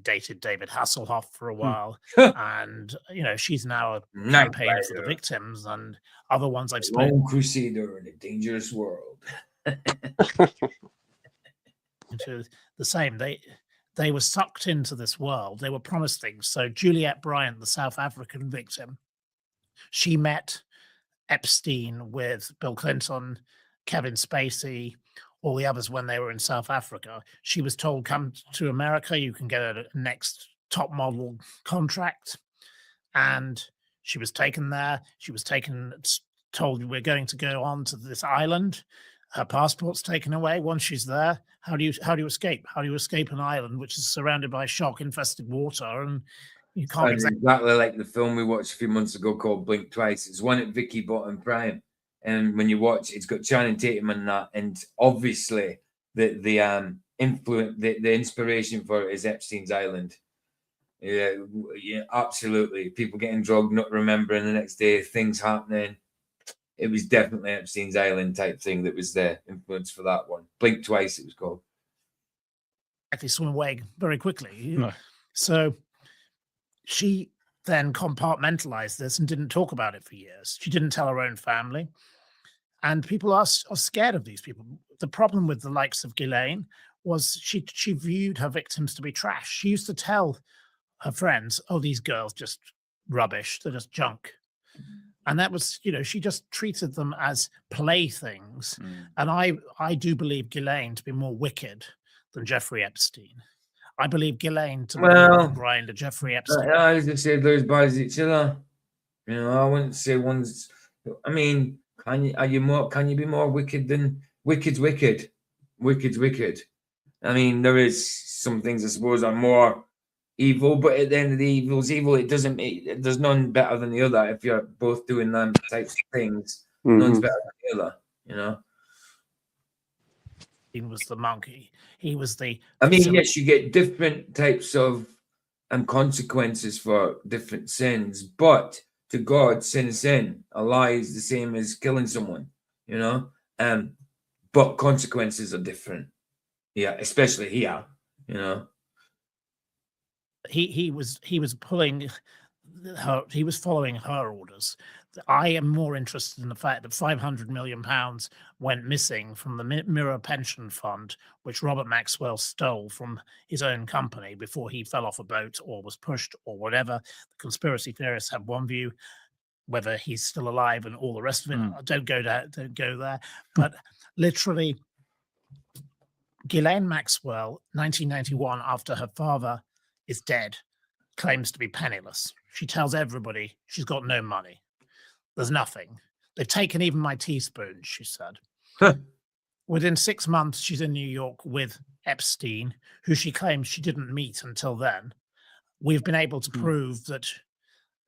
dated David Hasselhoff for a while. And, she's now a campaign for the victims and other ones I've spoken. Lone crusader in a dangerous world. Into the same. They were sucked into this world. They were promised things. So Juliette Bryant, the South African victim, she met Epstein with Bill Clinton, Kevin Spacey, all the others when they were in South Africa. She was told, come to America, you can get a next top model contract. And she was taken there. She was told, we're going to go on to this island. Her passport's taken away. Once she's there, how do you escape? How do you escape an island which is surrounded by shark-infested water? And you can't exactly like the film we watched a few months ago called Blink Twice. It's one at Vicky bought on Prime, and when you watch, it's got Channing Tatum in that, and obviously the influence, the inspiration for it is Epstein's Island. Yeah, absolutely. People getting drugged, not remembering the next day, things happening. It was definitely Epstein's Island type thing that was the influence for that one. Blink Twice, it was called. Actually swim away very quickly. No. So she then compartmentalized this and didn't talk about it for years. She didn't tell her own family. And people are scared of these people. The problem with the likes of Ghislaine was she viewed her victims to be trash. She used to tell her friends, oh, these girls just rubbish. They're just junk. And that was, she just treated them as playthings. And I do believe Ghislaine to be more wicked than Jeffrey Epstein. I believe Ghislaine to be more blind to Jeffrey Epstein. I just say those guys each other. I wouldn't say one's. I mean, can you be more wicked than wicked's wicked? Wicked's wicked. I mean, there is some things I suppose are more evil, but at the end of the evil's evil. It doesn't make. There's none better than the other. If you're both doing them types of things, none's better than the other. He was the monkey. He was the. I mean, yes, you get different types of consequences for different sins, but to God, sin is sin. A lie is the same as killing someone. But consequences are different. Yeah, especially here. He was pulling her. He was following her orders. I am more interested in the fact that £500 million went missing from the Mirror Pension Fund, which Robert Maxwell stole from his own company before he fell off a boat or was pushed or whatever. The conspiracy theorists have one view. whether he's still alive and all the rest of it. Don't go there. But literally, Ghislaine Maxwell, 1991, after her father is dead, claims to be penniless. She tells everybody she's got no money. There's nothing. They've taken even my teaspoons, she said. Within 6 months, she's in New York with Epstein, who she claims she didn't meet until then. We've been able to prove that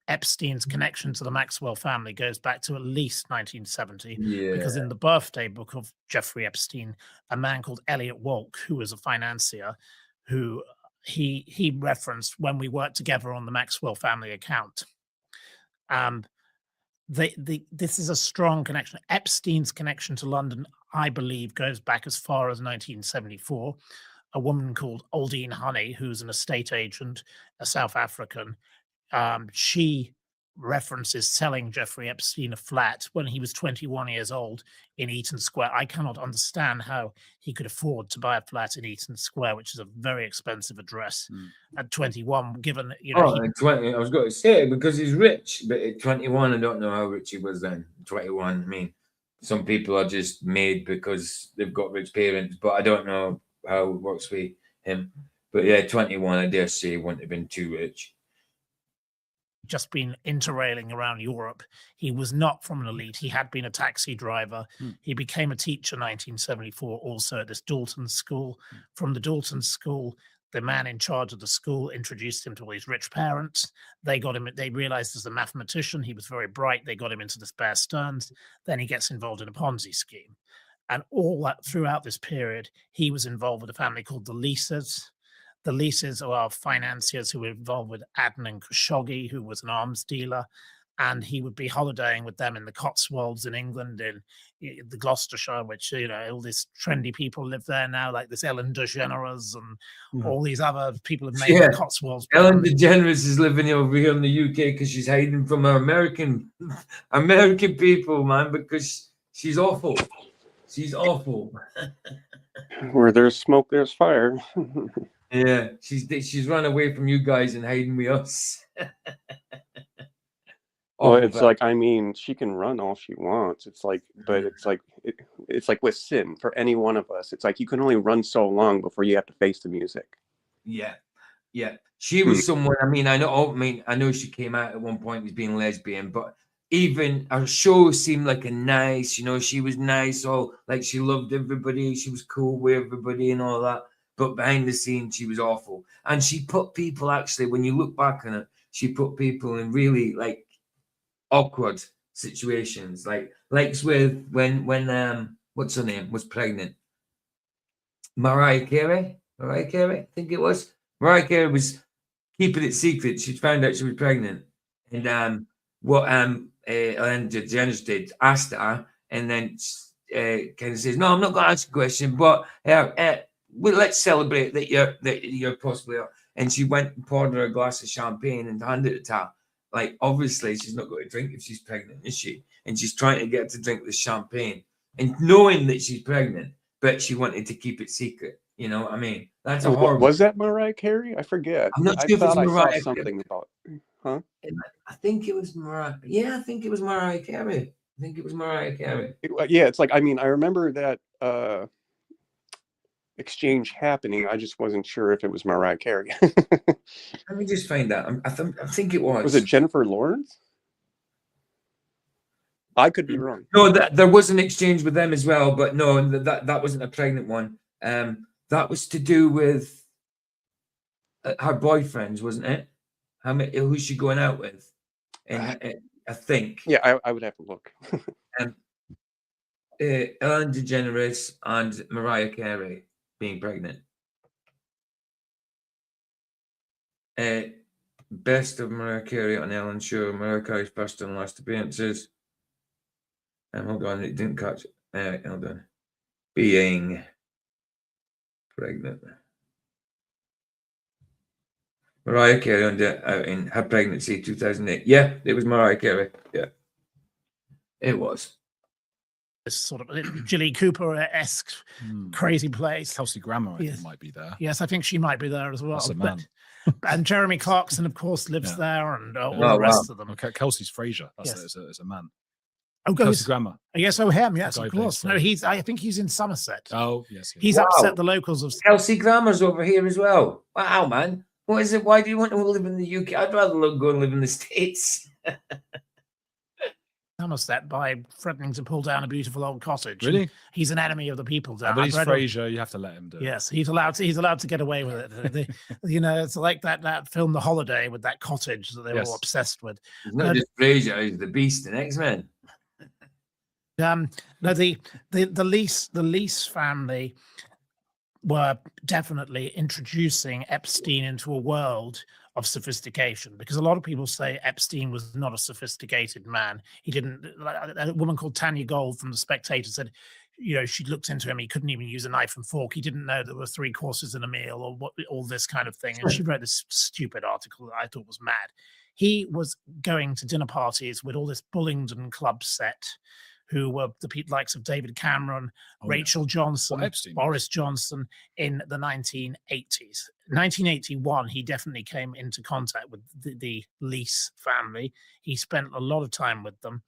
Epstein's connection to the Maxwell family goes back to at least 1970, because in the birthday book of Jeffrey Epstein, a man called Elliot Wolk, who was a financier, who he referenced when we worked together on the Maxwell family account. This is a strong connection. Epstein's connection to London, I believe, goes back as far as 1974. A woman called Aldine Honey, who's an estate agent, a South African, she references selling Jeffrey Epstein a flat when he was 21 years old in Eaton Square. I cannot understand how he could afford to buy a flat in Eaton Square, which is a very expensive address at 21, given, you know. At 20, I was going to say, because he's rich, but at 21, I don't know how rich he was then. 21, I mean, some people are just made because they've got rich parents, but I don't know how it works with him. But yeah, 21, I dare say he wouldn't have been too rich. Just been interrailing around Europe. He was not from an elite. He had been a taxi driver. He became a teacher in 1974, also at this Dalton school. From the Dalton school, the man in charge of the school introduced him to all his rich parents. They realized as a mathematician, he was very bright. They got him into this Bear Stearns. Then he gets involved in a Ponzi scheme. And all that throughout this period, he was involved with a family called the Leases. The Leases are financiers who were involved with Adnan Khashoggi, who was an arms dealer, and he would be holidaying with them in the Cotswolds in England, in the Gloucestershire, which, you know, all these trendy people live there now, like this Ellen DeGeneres and all these other people have made the Cotswolds. Ellen DeGeneres is living over here in the UK because she's hiding from her American people, man, because she's awful. She's awful. Where there's smoke, there's fire. Yeah, she's run away from you guys and hiding with us. Well, it's like, I mean, she can run all she wants. It's like, but it's like with sin for any one of us. It's like you can only run so long before you have to face the music. Yeah. She was someone. I know she came out at one point as being lesbian, but even her show seemed like a nice. You know, she was nice. All like she loved everybody. She was cool with everybody and all that. But behind the scenes, she was awful. And she put people, actually, when you look back on it, she put people in really, like, awkward situations. Like with when what's her name, was pregnant? Mariah Carey, I think it was. Mariah Carey was keeping it secret. She found out she was pregnant. And what Ellen DeGeneres did, asked her, and then kind of says, no, I'm not going to ask a question, but well, let's celebrate that you're possibly up. And she went and poured her a glass of champagne and handed it to her. Like, obviously, she's not going to drink if she's pregnant, is she? And she's trying to get her to drink the champagne, and knowing that she's pregnant, but she wanted to keep it secret. You know what I mean? That's a horrible. Was that Mariah Carey? I forget. I'm not sure if it's Mariah. I saw something about. Huh? I think it was Mariah. Yeah, I think it was Mariah Carey. Yeah, it's like, I mean, I remember that exchange happening. I just wasn't sure if it was Mariah Carey. Let me just find out. I think it was. Was it Jennifer Lawrence? I could be wrong. No, there was an exchange with them as well, but no, that wasn't a pregnant one. That was to do with her boyfriends, wasn't it? Who's she going out with? And I think. Yeah, I would have to look. Ellen DeGeneres and Mariah Carey being pregnant. Best of Mariah Carey on Ellen show. Mariah Carey's first and last appearances. Hold on, it didn't catch it. Hold on. Being pregnant. Mariah Carey in her pregnancy, 2008. Yeah, it was Mariah Carey. Yeah, it was. this sort of Jilly Cooper-esque crazy place. Kelsey Grammer, I Yes. think, might be there. Yes, I think she might be there as well. That's a man. And Jeremy Clarkson, of course, lives Yeah. there, and all Oh, the rest of them. Okay, Kelsey's Fraser. That's Yes. as a man. Oh, Kelsey Grammer. Yes, oh, him. Yes, guy of who plays course. No, I think he's in Somerset. Oh, yes. He's Wow. upset the locals of Kelsey Grammer's over here as well. Wow, man. What is it? Why do you want to live in the UK? I'd rather go and live in the States. Somerset by threatening to pull down a beautiful old cottage. Really? And he's an enemy of the people down. But I've he's read Fraser. You have to let him do it. Yes, he's allowed to get away with it. It's like that film The Holiday with that cottage that they were all obsessed with. It's not just Fraser, he's the Beast in X-Men. No, the Lease family were definitely introducing Epstein into a world of sophistication, because a lot of people say Epstein was not a sophisticated man. He didn't. A woman called Tanya Gold from The Spectator said, she looked into him. He couldn't even use a knife and fork. He didn't know there were 3 courses in a meal, or all this kind of thing. And she wrote this stupid article that I thought was mad. He was going to dinner parties with all this Bullingdon Club set, who were the likes of David Cameron, Rachel Johnson, Boris Johnson in the 1980s. 1981, he definitely came into contact with the Lease family. He spent a lot of time with them.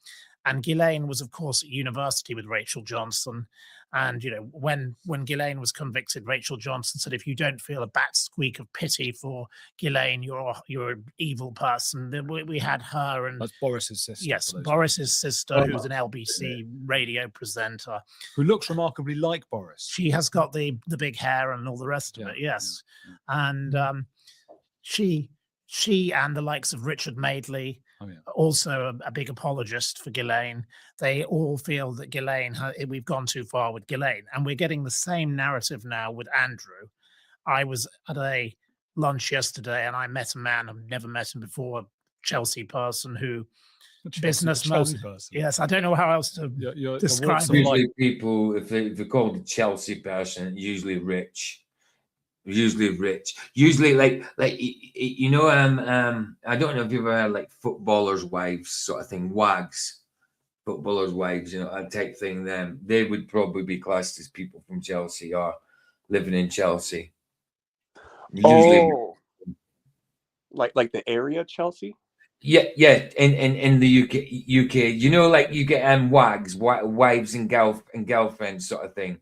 And Ghislaine was, of course, at university with Rachel Johnson. And, when Ghislaine was convicted, Rachel Johnson said, if you don't feel a bat squeak of pity for Ghislaine, you're an evil person. We had her and... That's Boris's sister. Yes, Boris's sister, who's an LBC radio presenter. Who looks remarkably like Boris. She has got the big hair and all the rest of it, yes. Yeah. And she and the likes of Richard Madeley, also a big apologist for Ghislaine. They all feel that Ghislaine, we've gone too far with Ghislaine. And we're getting the same narrative now with Andrew. I was at a lunch yesterday and I met a man, I've never met him before, a Chelsea person who, businessman. Yes, I don't know how else to describe him. Usually people, if they're called a Chelsea person, usually rich. Usually like I don't know if you've ever heard like footballers' wives sort of thing, wags, footballers' wives, that type thing. Them, they would probably be classed as people from Chelsea or living in Chelsea. Usually, like the area Chelsea. Yeah, in the UK, like you get wags, wives and girlfriends sort of thing.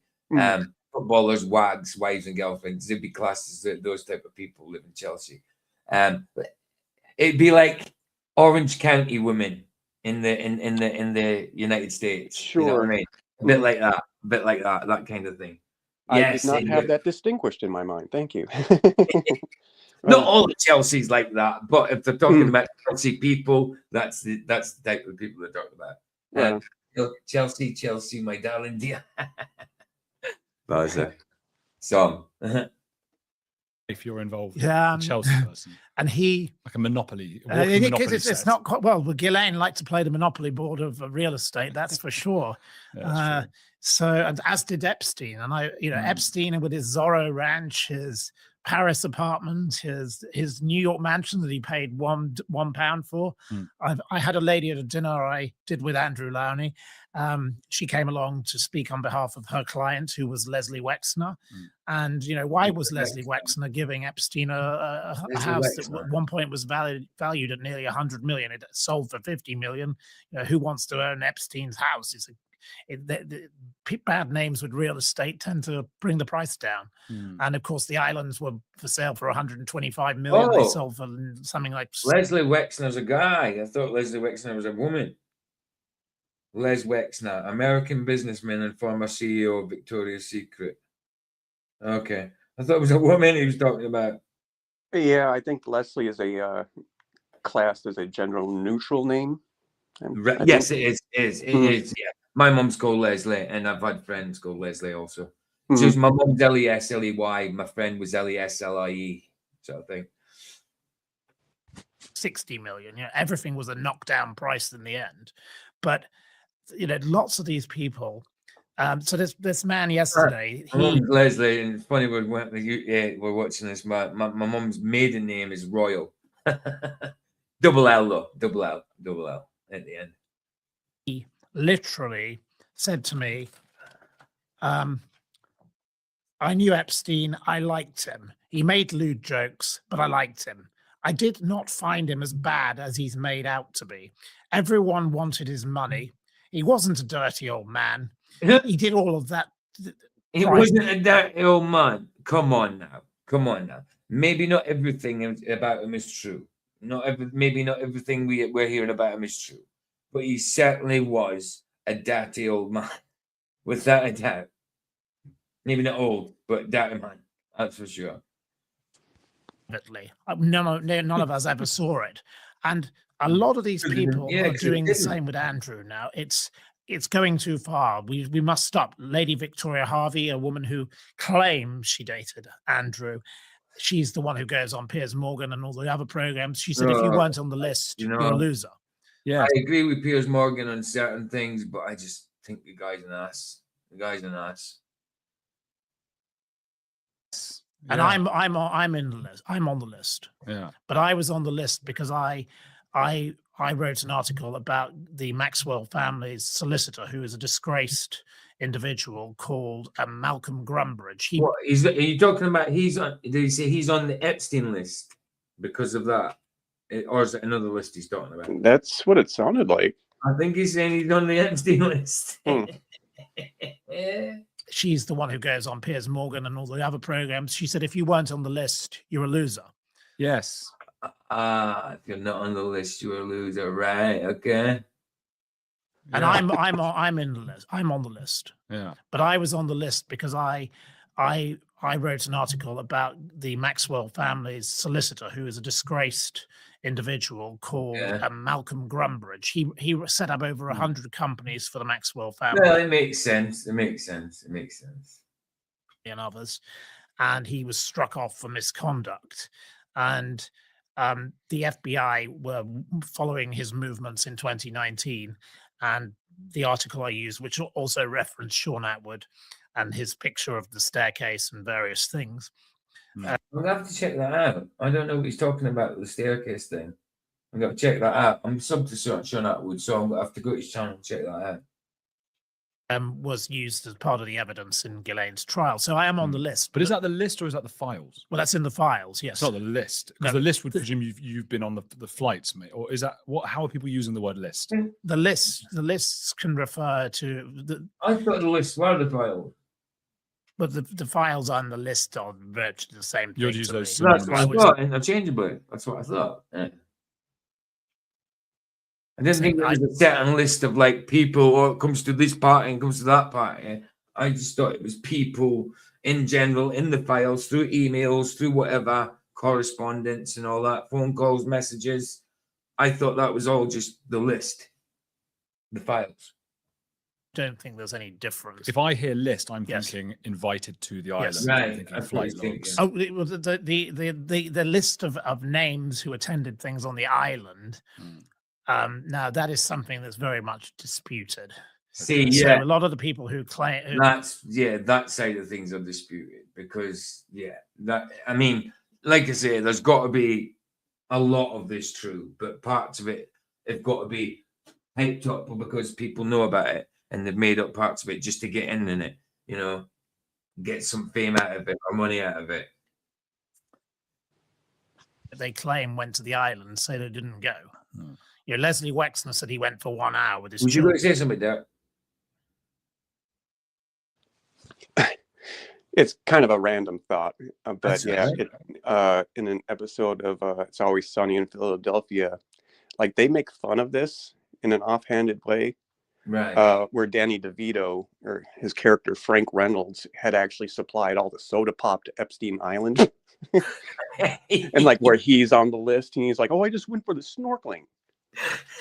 Footballers, wags, wives and girlfriends, they'd be classed as those type of people live in Chelsea. It'd be like Orange County women in the United States. Sure. You know what I mean? A bit like that, that kind of thing. I did not have that distinguished in my mind. Thank you. Not all the Chelsea's like that, but if they're talking about Chelsea people, that's the type of people they're talking about. Chelsea, my darling dear. That was a song. If you're involved, a Chelsea person, and he like a monopoly. It's not quite well. Ghislaine liked to play the monopoly board of real estate, that's for sure. And as did Epstein, and Epstein with his Zorro Ranch, his Paris apartment, his New York mansion that he paid £1 for. I had a lady at a dinner I did with Andrew Lowney. She came along to speak on behalf of her client, who was Leslie Wexner. And why was Leslie Wexner giving Epstein a house that at one point was valued at nearly 100 million? It sold for 50 million. Who wants to own Epstein's house? The bad names with real estate tend to bring the price down. And of course, the islands were for sale for 125 million. They sold for something like... Leslie Wexner's a guy. I thought Leslie Wexner was a woman. Les Wexner, American businessman and former CEO of Victoria's Secret. Okay. I thought it was a woman he was talking about. Yeah, I think Leslie is a classed as a gender neutral name. Yes, it is. It is. Yeah. My mum's called Leslie, and I've had friends called Leslie also. So my mum's Lesley. My friend was Leslie, sort of thing. 60 million. Everything was a knockdown price in the end. But lots of these people. So this man yesterday. Leslie, and it's funny we're watching this. My mum's maiden name is Royal. Double L though. Double L at the end. He literally said to me, I knew Epstein. I liked him. He made lewd jokes, but I liked him. I did not find him as bad as he's made out to be. Everyone wanted his money. He wasn't a dirty old man. He did all of that. He wasn't a dirty old man. Come on now. Come on now. Maybe not everything about him is true. Maybe not everything we're hearing about him is true. But he certainly was a dirty old man. Without a doubt. Maybe not old, but dirty man. That's for sure. None of us ever saw it. And a lot of these people are doing the same with Andrew now. It's going too far. We must stop. Lady Victoria Harvey, a woman who claims she dated Andrew, she's the one who goes on Piers Morgan and all the other programs. She said, if you weren't on the list, you're a loser. Yeah, I agree with Piers Morgan on certain things, but I just think the guy's an ass. The guy's an ass. And I'm in the list. I'm on the list. Yeah. But I was on the list because I wrote an article about the Maxwell family's solicitor, who is a disgraced individual called Malcolm Grumbridge. Are you talking about? Did you say he's on the Epstein list because of that, or is it another list he's talking about? That's what it sounded like. I think he's saying he's on the Epstein list. She's the one who goes on Piers Morgan and all the other programs. She said, if you weren't on the list, you're a loser. Yes. If you're not on the list, you're a loser, right? Okay. And I'm in the list. I'm on the list. Yeah. But I was on the list because I wrote an article about the Maxwell family's solicitor, who is a disgraced individual called Malcolm Grumbridge. He set up over 100 companies for the Maxwell family. Well, it makes sense. It makes sense. And others. And he was struck off for misconduct. And the FBI were following his movements in 2019. And the article I used, which also referenced Sean Atwood and his picture of the staircase and various things. I'll have to check that out. I don't know what he's talking about, the staircase thing. I've got to check that out. I'm sub to Sean Atwood, so I'm going to have to go to his channel and check that out. Was used as part of the evidence in Ghislaine's trial. So I am on the list. But is that the list or is that the files? Well, that's in the files, yes. It's not the list. Because the list would presume you've been on the flights, mate. Or is that how are people using the word list? The lists can refer to I thought the lists were the files. But the files on the list are virtually the same thing. You'd use those. That's what I thought, interchangeably. That's what I thought. Yeah. I didn't think there was a certain list of like people, or it comes to this party and comes to that party. I just thought it was people in general in the files, through emails, through whatever, correspondence and all that, phone calls, messages. I thought that was all just the list, the files. Don't think there's any difference. If I hear list, I'm thinking invited to the island. Right. I'm thinking flight logs. Oh, the list of names who attended things on the island. Now that is something that's very much disputed. See, so a lot of the people who claim that side of things are disputed because I mean, like I say, there's got to be a lot of this true, but parts of it have got to be hyped up because people know about it and they've made up parts of it just to get in it, you know, get some fame out of it or money out of it. They claim went to the island, so they didn't go. You know, Leslie Wexner said he went for 1 hour with his children. Would you say something there? It's kind of a random thought, but in an episode of It's Always Sunny in Philadelphia, like they make fun of this in an offhanded way, right? Where Danny DeVito, or his character Frank Reynolds, had actually supplied all the soda pop to Epstein Island, and like where he's on the list, and he's like, "Oh, I just went for the snorkeling."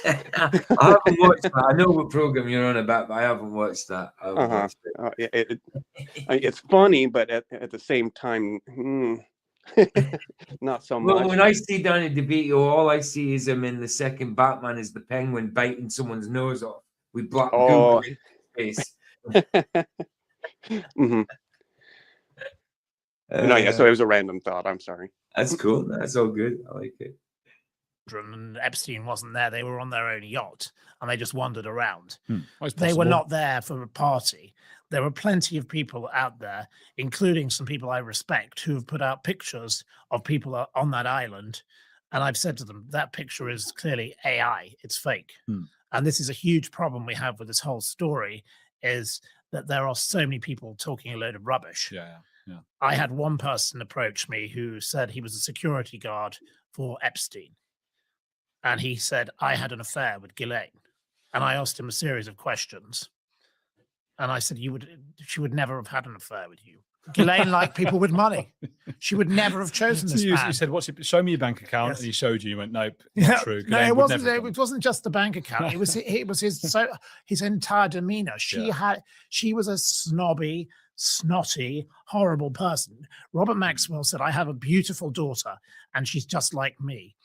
I haven't watched that. I know what program you're on about, but I haven't watched that. It's funny, but at the same time, not so much. Well, when I see Danny DeVito, all I see is him in the second Batman is the Penguin biting someone's nose off with black goo in his face. So it was a random thought. I'm sorry. That's cool. That's all good. I like it. and Epstein wasn't there. They were on their own yacht and they just wandered around. Well, it's They were possible. not there for a party. There were plenty of people out there, including some people I respect, who have put out pictures of people on that island. And I've said to them, that picture is clearly AI. It's fake. And this is a huge problem we have with this whole story, is that there are so many people talking a load of rubbish. Yeah. I had one person approach me who said he was a security guard for Epstein. And he said, I had an affair with Ghislaine. And I asked him a series of questions. And I said, she would never have had an affair with you. Ghislaine liked people with money. She would never have chosen this man. You said, show me your bank account. Yes. And he showed you. You went, nope, not true. No, Ghislaine it would wasn't. never have It wasn't just the bank account. It was his entire demeanor. She was a snobby, snotty, horrible person. Robert Maxwell said, I have a beautiful daughter and she's just like me.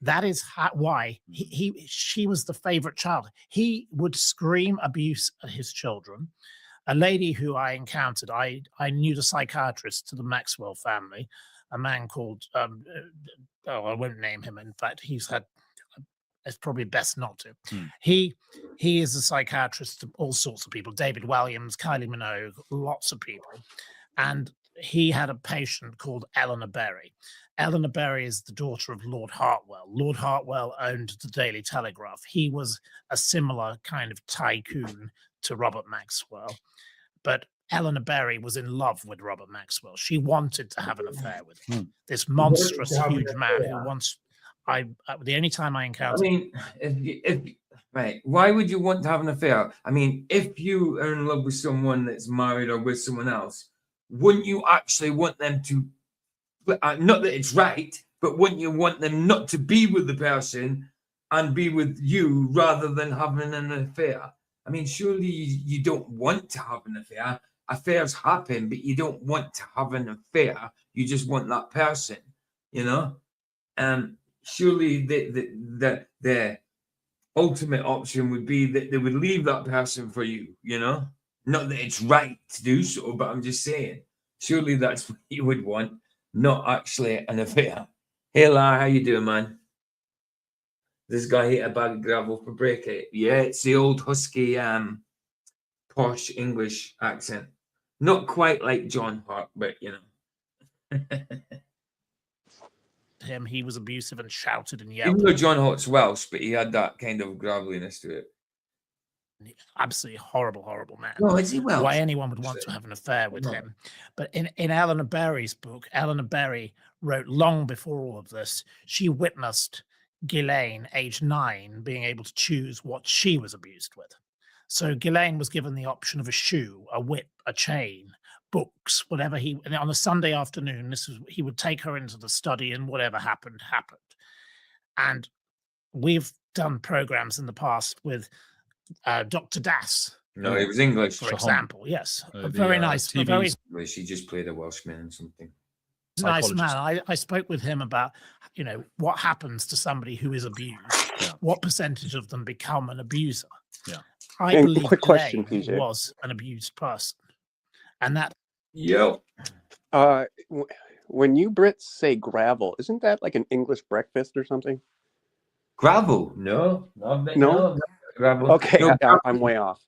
That is why she was the favorite child. He would scream abuse at his children. A lady who I encountered, I knew the psychiatrist to the Maxwell family, a man called, I won't name him. In fact, it's probably best not to. He is a psychiatrist to all sorts of people, David Williams, Kylie Minogue, lots of people. And he had a patient called Eleanor Berry. Eleanor Berry is the daughter of Lord Hartwell. Lord Hartwell owned the Daily Telegraph. He was a similar kind of tycoon to Robert Maxwell. But Eleanor Berry was in love with Robert Maxwell. She wanted to have an affair with him. This monstrous, huge man who wants... the only time I encountered... I mean, right, why would you want to have an affair? I mean, if you are in love with someone that's married or with someone else, wouldn't you actually want them to... not that it's right, but wouldn't you want them not to be with the person and be with you rather than having an affair? I mean, surely you don't want to have an affair. Affairs happen, but you don't want to have an affair. You just want that person, you know? Surely the ultimate option would be that they would leave that person for you, you know? Not that it's right to do so, but I'm just saying, surely that's what you would want, not actually an affair. Hey, Lar, how you doing, man? This guy ate a bag of gravel for break. Yeah, it's the old husky, posh English accent. Not quite like John Hart, but you know. Him, he was abusive and shouted and yelled. Even though John Hart's Welsh, but he had that kind of graveliness to it. Absolutely horrible, horrible man. No, is he Welsh? Why anyone would want to have an affair with him. But in Eleanor Berry's book, Eleanor Berry wrote long before all of this, she witnessed Ghislaine, age 9, being able to choose what she was abused with. So Ghislaine was given the option of a shoe, a whip, a chain, books, whatever and on a Sunday afternoon, he would take her into the study and whatever happened. And we've done programs in the past with Dr. Das. No, he was English. For example, yes. Very nice. She just played a Welshman and something. Nice man. I spoke with him about, what happens to somebody who is abused. Yeah. What percentage of them become an abuser? Yeah. I believe quick question, PJ. Was an abused person. And that... Yep. When you Brits say gravel, isn't that like an English breakfast or something? Gravel? No. Gravel. Okay, no, I'm way off.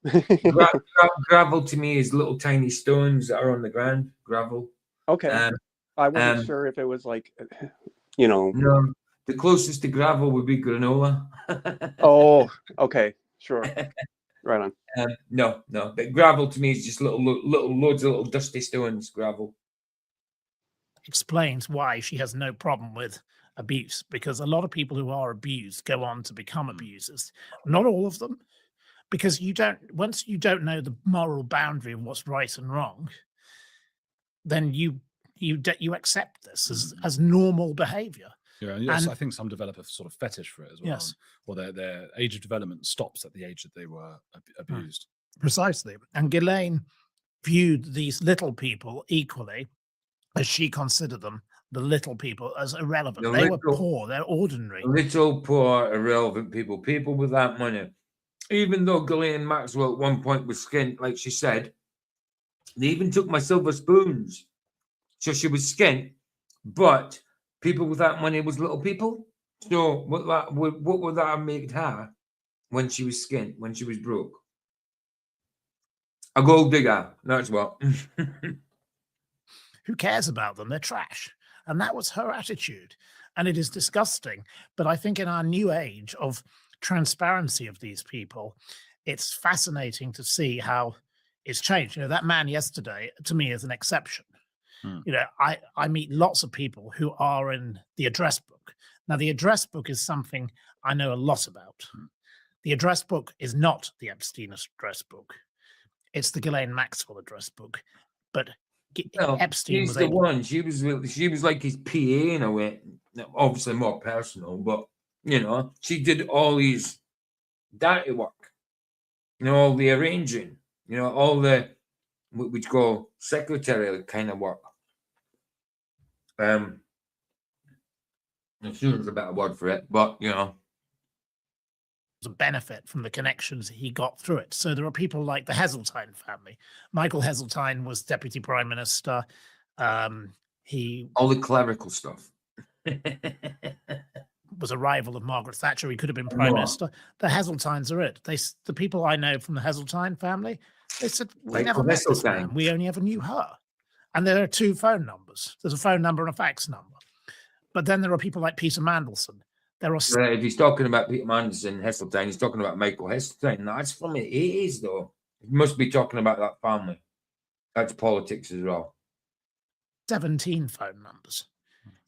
Gravel to me is little tiny stones that are on the ground. Gravel. Okay. I wasn't sure if it was like, No, the closest to gravel would be granola. Oh, okay, sure. Right on. No, but gravel to me is just loads of little dusty stones. Gravel explains why she has no problem with abuse, because a lot of people who are abused go on to become abusers. Not all of them, because once you don't know the moral boundary of what's right and wrong, then you accept this as normal behavior. Yeah, and yes, I think some develop a sort of fetish for it as well. Yes. Or their age of development stops at the age that they were abused. Precisely. And Ghislaine viewed these little people equally, as she considered them, the little people, as irrelevant. They were poor, they're ordinary. Little, poor, irrelevant people without money. Even though Ghislaine Maxwell at one point was skint, like she said, they even took my silver spoons. So she was skint, but people without money was little people. So what would that have made her when she was skint, when she was broke? A gold digger. That's what. Who cares about them? They're trash. And that was her attitude. And it is disgusting. But I think in our new age of transparency of these people, it's fascinating to see how it's changed. You know, that man yesterday, to me, is an exception. You know, I meet lots of people who are in the address book. Now, the address book is something I know a lot about. The address book is not the Epstein address book. It's the Ghislaine Maxwell address book. But Well, Epstein she's was the able. one. She was like his PA in a way. Obviously more personal, but you know, she did all his dirty work. You know, all the arranging. You know, all the what we call secretarial kind of work. I'm sure there's a better word for it, but you know. A benefit from the connections he got through it. So there are people like the Heseltine family. Michael Heseltine was deputy prime minister. He all the clerical stuff. was a rival of Margaret Thatcher. He could have been prime minister. The Heseltines are it. The people I know from the Heseltine family, they said we Like never met this Heseltine. man. We only ever knew her. And there are two phone numbers. There's a phone number and a fax number. But then there are people like Peter Mandelson. There are if he's talking about Peter Mandelson, Heseltine, he's talking about Michael Heseltine. That's from the 80s, though. He must be talking about that family. That's politics as well. 17 phone numbers.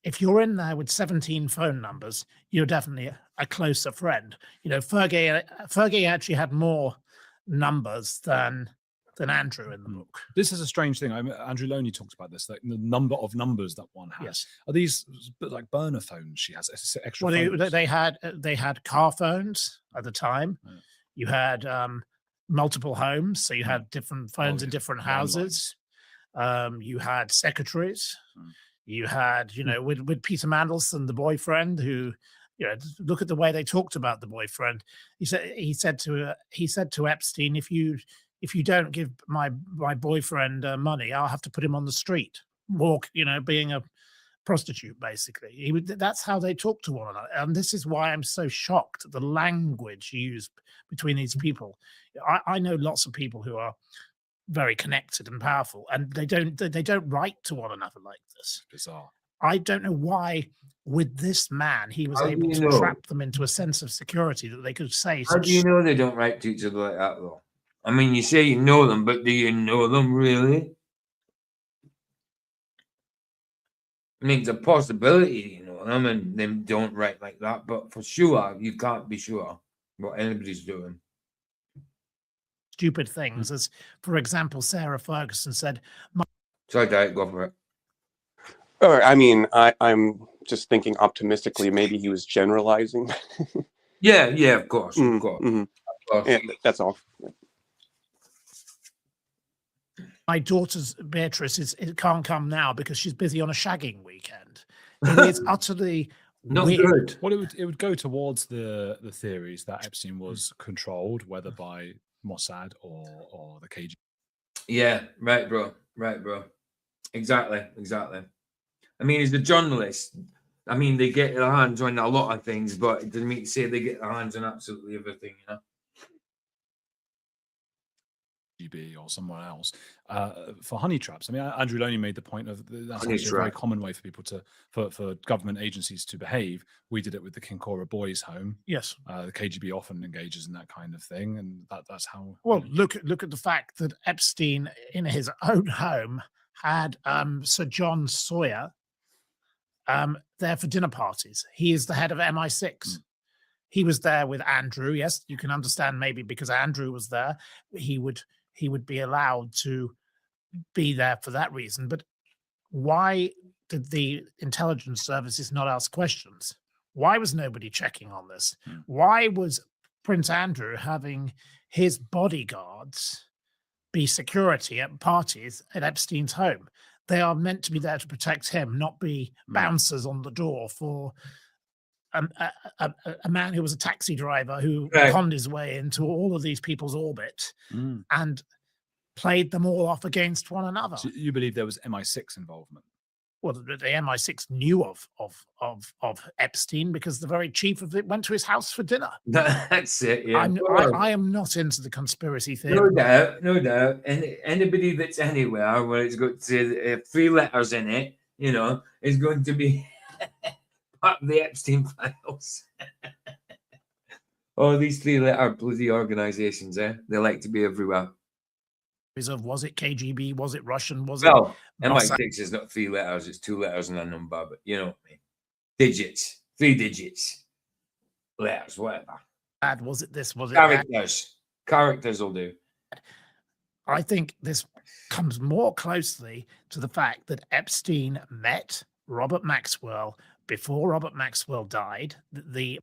If you're in there with 17 phone numbers, you're definitely a closer friend. You know, Fergie actually had more numbers than Andrew in the book. This is a strange thing. Andrew Loney talks about this, like the number of numbers that one has. Yes. Are these like burner phones she has? Extra Well, phones? they had car phones at the time. Yeah. You had multiple homes, so you had different phones in different houses. You had secretaries. You had, you know, with Peter Mandelson, the boyfriend, who, you know, look at the way they talked about the boyfriend. He said to Epstein, if you don't give my boyfriend money, I'll have to put him on the street, walk, you know, being a prostitute, basically. That's how they talk to one another. And this is why I'm so shocked at the language used between these people. I know lots of people who are very connected and powerful, and they don't write to one another like this. Bizarre. I don't know why with this man he was able to trap them into a sense of security that they could say. How do you know they don't write to each other like that, though? I mean, you say you know them, but do you know them really? I mean, it's a possibility you know them and they don't write like that, but for sure, you can't be sure what anybody's doing. Stupid things, as for example, Sarah Ferguson said. Sorry, Derek, go for it. I mean, I'm just thinking optimistically. Maybe he was generalizing. Yeah, of course, of course. Mm-hmm. Of course. Yeah, that's all. My daughter's Beatrice can't come now because she's busy on a shagging weekend. It is utterly not weird. Good. Well, it would go towards the theories that Epstein was controlled, whether by Mossad or the KGB. Yeah, right, bro. Exactly. I mean, as a journalist, I mean, they get their hands on a lot of things, but it doesn't mean to say they get their hands on absolutely everything, you know. Or someone else for honey traps. I mean, Andrew Loney made the point of that's actually a very common way for people for government agencies to behave. We did it with the Kincora Boys Home. Yes, the KGB often engages in that kind of thing, and that's how. Well, look at the fact that Epstein, in his own home, had Sir John Sawyer there for dinner parties. He is the head of MI6. He was there with Andrew. Yes, you can understand maybe because Andrew was there, he would be allowed to be there for that reason. But why did the intelligence services not ask questions? Why was nobody checking on this? Why was Prince Andrew having his bodyguards be security at parties at Epstein's home? They are meant to be there to protect him, not be bouncers on the door for a man who was a taxi driver who conned his way into all of these people's orbit and played them all off against one another. So you believe there was MI6 involvement? well, the MI6 knew of Epstein because the very chief of it went to his house for dinner. That's it. Yeah. I am not into the conspiracy No theory. doubt, no doubt. And anybody that's anywhere where it's got three letters in it, is going to be part of the Epstein files. Oh, these three-letter bloody organizations, they like to be everywhere. Of was it KGB? Was it Russian? Was Well, it MI6 is not 3 letters; it's 2 letters and a number. But you know what I mean? Digits, 3 digits, letters, whatever. Was it this? Was it characters? Characters will do. I think this comes more closely to the fact that Epstein met Robert Maxwell before Robert Maxwell died.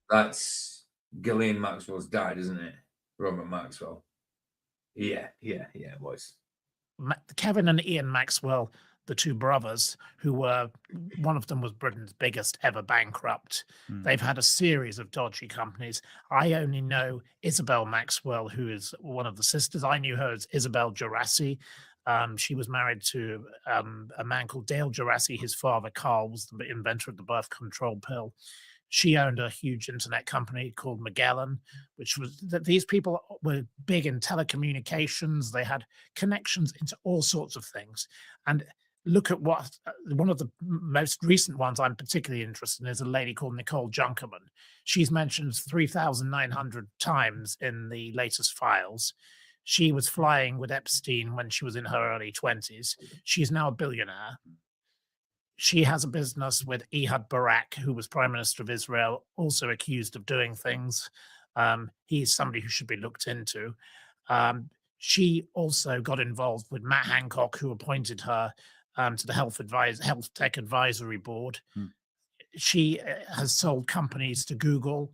That's Ghislaine Maxwell's dad, isn't it? Robert Maxwell. Yeah, it was. Kevin and Ian Maxwell, the two brothers, who were, one of them was Britain's biggest ever bankrupt. They've had a series of dodgy companies. I only know Isabel Maxwell, who is one of the sisters. I knew her as Isabel Gerassi. She was married to a man called Dale Gerassi. His father, Carl, was the inventor of the birth control pill. She owned a huge internet company called Magellan, which was that these people were big in telecommunications. They had connections into all sorts of things. And look at what one of the most recent ones I'm particularly interested in is a lady called Nicole Junkerman. She's mentioned 3,900 times in the latest files. She was flying with Epstein when she was in her early 20s. She's now a billionaire. She has a business with Ehud Barak, who was Prime Minister of Israel, also accused of doing things. He's somebody who should be looked into. She also got involved with Matt Hancock, who appointed her to the Health Tech Advisory Board. She has sold companies to Google.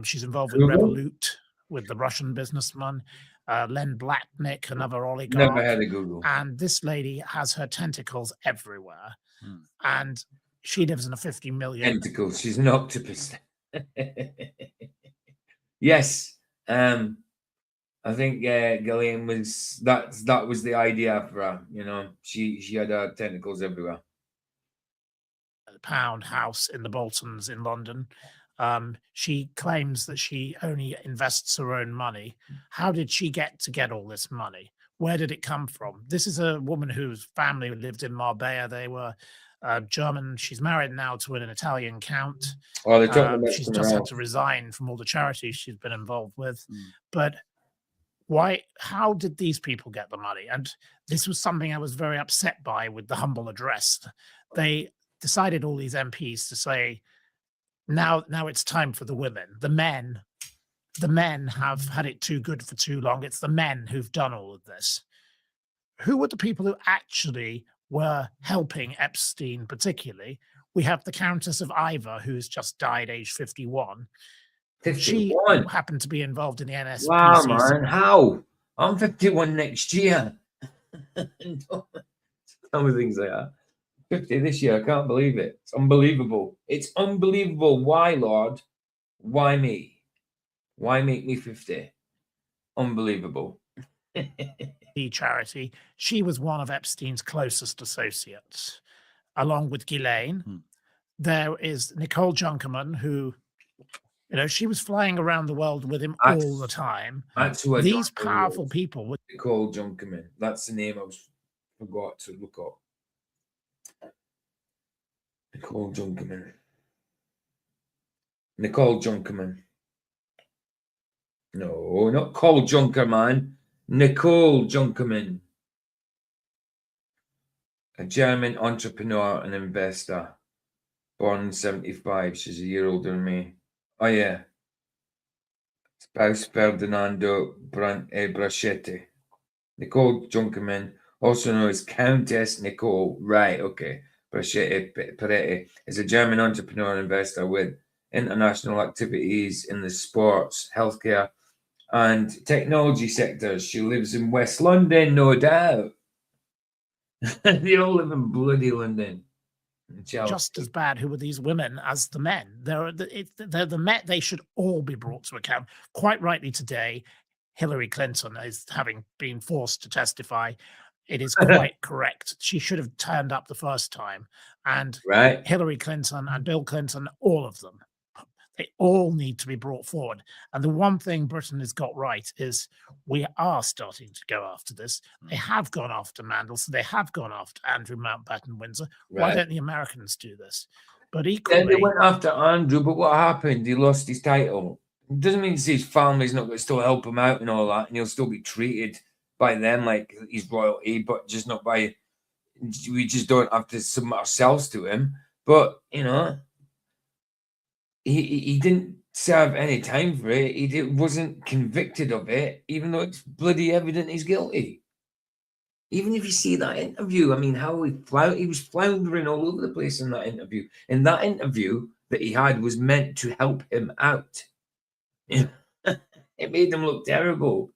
She's involved with Revolut, with the Russian businessman. Len Blacknick, another oligarch. Never had a Google. And this lady has her tentacles everywhere. And she lives in a 50 million. Tentacles. She's an octopus. Yes. I think Gillian was that was the idea for her. She had her tentacles everywhere. Pound house in the Boltons in London. She claims that she only invests her own money. How did she get all this money? Where did it come from? This is a woman whose family lived in Marbella. They were German. She's married now to an Italian count. Oh, they're talking about she's just had to resign from all the charities she's been involved with. But how did these people get the money? And this was something I was very upset by with the humble address. They decided, all these MPs, to say, now it's time for the women. The men have had it too good for too long. It's the men who've done all of this. Who were the people who actually were helping Epstein particularly? We have the Countess of Ivor, who's just died, age 51. 51? She happened to be involved in the NSPCC. Wow, man. How? I'm 51 next year. Some of things like that. 50 this year. I can't believe it. It's unbelievable. It's unbelievable. Why, Lord? Why me? Why make me 50? Unbelievable. The charity. She was one of Epstein's closest associates, along with Ghislaine. There is Nicole Junkerman, who, she was flying around the world with him all the time. That's who These powerful people were Nicole Junkerman. That's the name I forgot to look up. Nicole Junkerman. Nicole Junkerman. No, not Cole Junkerman. Nicole Junkerman. A German entrepreneur and investor. Born in 75. She's a year older than me. Oh, yeah. Spouse Ferdinando Brachetti. Nicole Junkerman, also known as Countess Nicole. Right, okay. Brachetti Peretti is a German entrepreneur and investor with international activities in the sports, healthcare, and technology sectors. She lives in West London, no doubt. They all live in bloody London. just as bad. Who were these women as the men? They're the men. They should all be brought to account. Quite rightly today, Hillary Clinton is having been forced to testify. it is quite correct. She should have turned up the first time. And Right. Hillary Clinton and Bill Clinton, all of them, they all need to be brought forward. And the one thing Britain has got right is we are starting to go after this. They have gone after Mandelson. They have gone after Andrew Mountbatten Windsor. Why Right. don't the Americans do this? But Then they equally, went after Andrew, but what happened? He lost his title. It doesn't mean his family's not going to still help him out and all that, and he'll still be treated by them like he's royalty, but just not by. We just don't have to submit ourselves to him. But you know, he didn't serve any time for it. Wasn't convicted of it, even though it's bloody evident he's guilty. Even if you see that interview, I mean, how he was floundering all over the place in that interview. And that interview that he had was meant to help him out. It made him look terrible.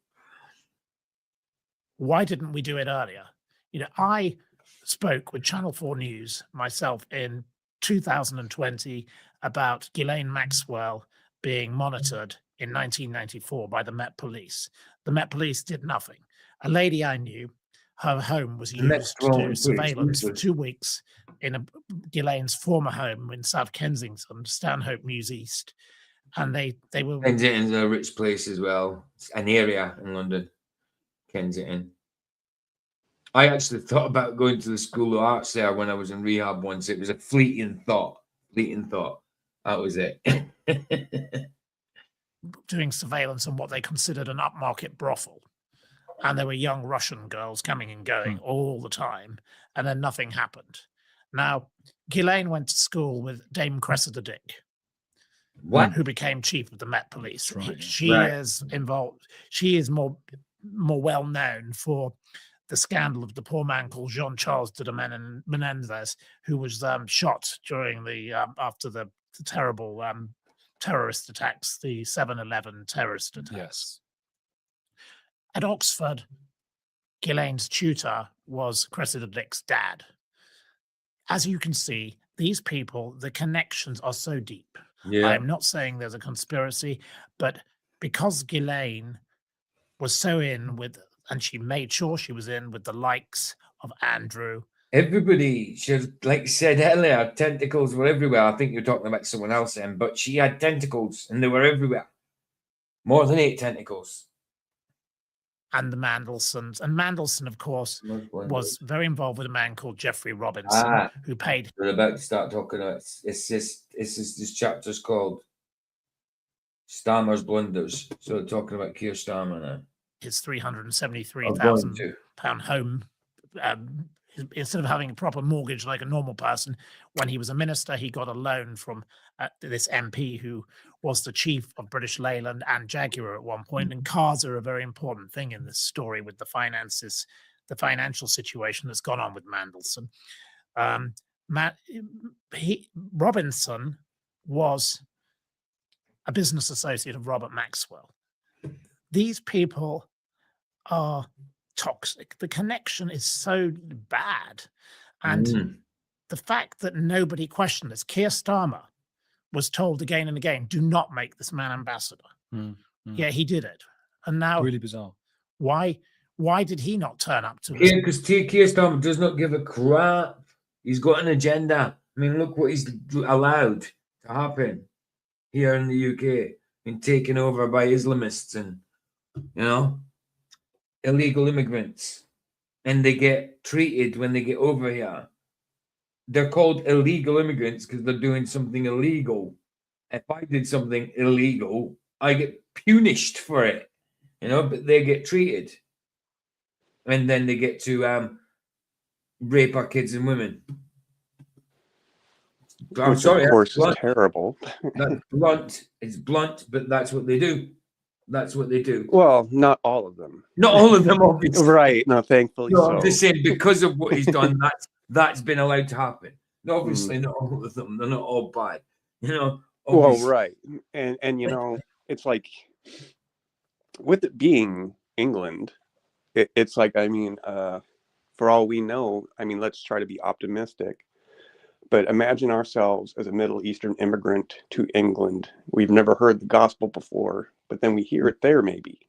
why didn't we do it earlier? You know, I spoke with Channel 4 News myself in 2020 about Ghislaine Maxwell being monitored in 1994 by the Met Police. The Met Police did nothing. A lady I knew, her home was used to do surveillance for 2 weeks in Ghislaine's former home in South Kensington, Stanhope Mews East. And they were... Kensington's a rich place as well. It's an area in London, Kensington. I actually thought about going to the School of Arts there when I was in rehab once. It was a fleeting thought. That was it. doing surveillance on what they considered an upmarket brothel. And there were young Russian girls coming and going all the time. And then nothing happened. Now, Ghislaine went to school with Dame Cressida Dick. What? Who became chief of the Met Police. Right. She is involved. She is more well known for the scandal of the poor man called Jean-Charles de Menendez, who was shot during the after the terrible terrorist attacks, the 7/11 terrorist attacks. Yes. At Oxford, Ghislaine's tutor was Cressida Dick's dad. As you can see, these people, the connections are so deep. Yeah. I'm not saying there's a conspiracy, but because Ghislaine was so in with, and she made sure she was in with the likes of Andrew. Everybody, like I said earlier, tentacles were everywhere. I think you're talking about someone else then, but she had tentacles and they were everywhere. More than 8 tentacles. And the Mandelsons. And Mandelson, of course, was very involved with a man called Jeffrey Robinson, who paid. We're about to start talking about this chapter's called Stammer's Blunders. So we're talking about Keir Starmer now. His £373,000 home. Instead of having a proper mortgage like a normal person, when he was a minister, he got a loan from this MP who was the chief of British Leyland and Jaguar at one point. And cars are a very important thing in this story with the finances, the financial situation that's gone on with Mandelson. Robinson was a business associate of Robert Maxwell. These people are toxic. The connection is so bad. And the fact that nobody questioned this, Keir Starmer was told again and again, do not make this man ambassador. Yeah, he did it. And now, really bizarre. Why did he not turn up to it? Because Keir Starmer does not give a crap. He's got an agenda. I mean, look what he's allowed to happen here in the UK, and taken over by Islamists and, you know, illegal immigrants. And they get treated when they get over here. They're called illegal immigrants because they're doing something illegal. If I did something illegal, I get punished for it, you know, but they get treated. And then they get to rape our kids and women. I'm sorry, of course, is terrible. That's blunt. It's blunt, but that's what they do. That's what they do. Well, not all of them. Not all of them, obviously. Right. No, thankfully no, so. I'm just saying because of what he's done, that's been allowed to happen. Obviously, not all of them. They're not all bad. You know. Well, right. And you know, it's like with it being England, it's like, I mean, for all we know, I mean, let's try to be optimistic. But imagine ourselves as a Middle Eastern immigrant to England. We've never heard the gospel before, but then we hear it there maybe.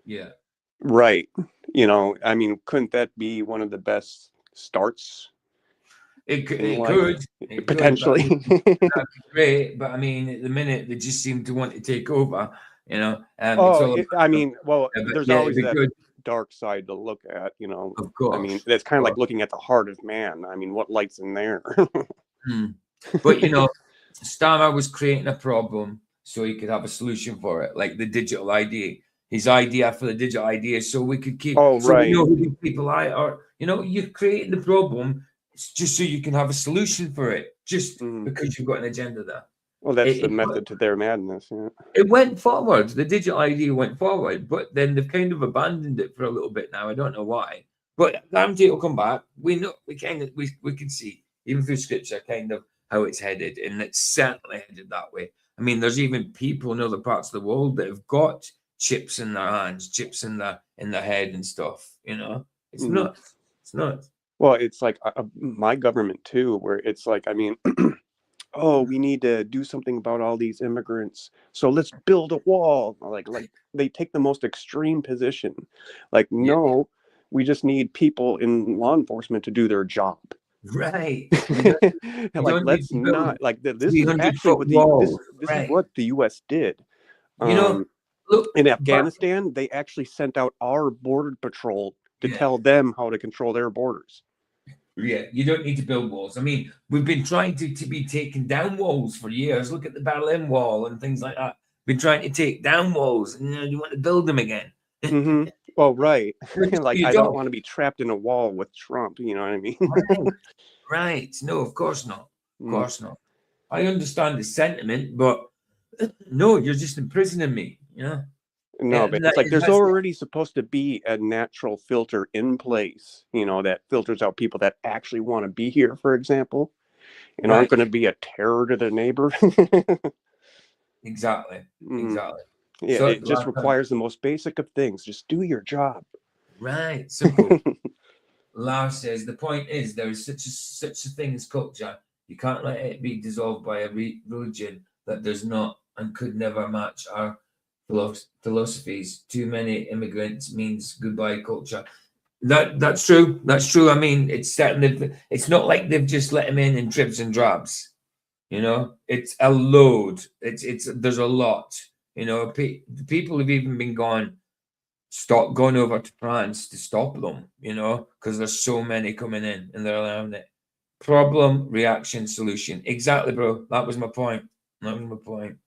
Yeah. Right. You know, I mean, couldn't that be one of the best starts It could, in it life? could, it could, but I Potentially. mean, that'd be great. But I mean, at the minute, they just seem to want to take over. You know, it's all about. I mean, well, But there's yeah, it'd always be that good, dark side to look at, you know. of I mean, course. that's kind of like Of looking at the heart of man. I mean, what lights in there? course. But you know, Starmer was creating a problem so he could have a solution for it, like the digital ID. His idea for the digital ID is so we could keep, Oh, so we know right. who these people are. You know, you're creating the problem just so you can have a solution for it, just Mm. because you've got an agenda there. Well, that's It, the it, method to their madness. Yeah. it went forward. The digital ID went forward, but then they've kind of abandoned it for a little bit now. I don't know why, but guarantee it'll come back. We know, we can see even through scripture kind of how it's headed, and it's certainly headed that way. I mean, there's even people in other parts of the world that have got chips in their hands, chips in their head and stuff. You know, it's Mhm. nuts. It's nuts. Well, it's like my government too, where it's like, I mean, oh, we need to do something about all these immigrants. So let's build a wall. Like they take the most extreme position. Like, Yeah. no, we just need people in law enforcement to do their job. Right. And like, don't need let's to build not like this is 300 actually foot what walls. this is Right. what the U.S. did. You know, look, In but Afghanistan, they actually sent out our border patrol to yeah. tell them how to control their borders. Yeah, you don't need to build walls. I mean, we've been trying to be taking down walls for years. Look at the Berlin Wall and things like that. Been trying to take down walls, and you want to build them again. Hmm. Well, right. Well, just do Like, your I don't job. want to be trapped in a wall with Trump. You know what I mean? Right, right. No, of course not. Of Mm. course not. I understand the sentiment, but no, you're just imprisoning me. You know. No, Yeah, but that it's like is, there's that's already supposed to be a natural filter in place, you know, that filters out people that actually want to be here, for example, and aren't right. going to be a terror to their neighbor. Exactly. Mm. Exactly. Yeah, So it just last time, requires the most basic of things. Just do your job. right. Simple. Lars says the point is there is such a thing as culture. You can't let it be dissolved by a religion that does not and could never match our philosophies. Too many immigrants means goodbye culture. That's true. That's true. I mean, it's certainly it's not like they've just let them in dribs and drabs. You know, it's a load. It's there's a lot. You know, people have even been gone over to France to stop them, you know, because there's so many coming in and they're allowing it. Problem, reaction, solution. Exactly, bro. That was my point. That was my point.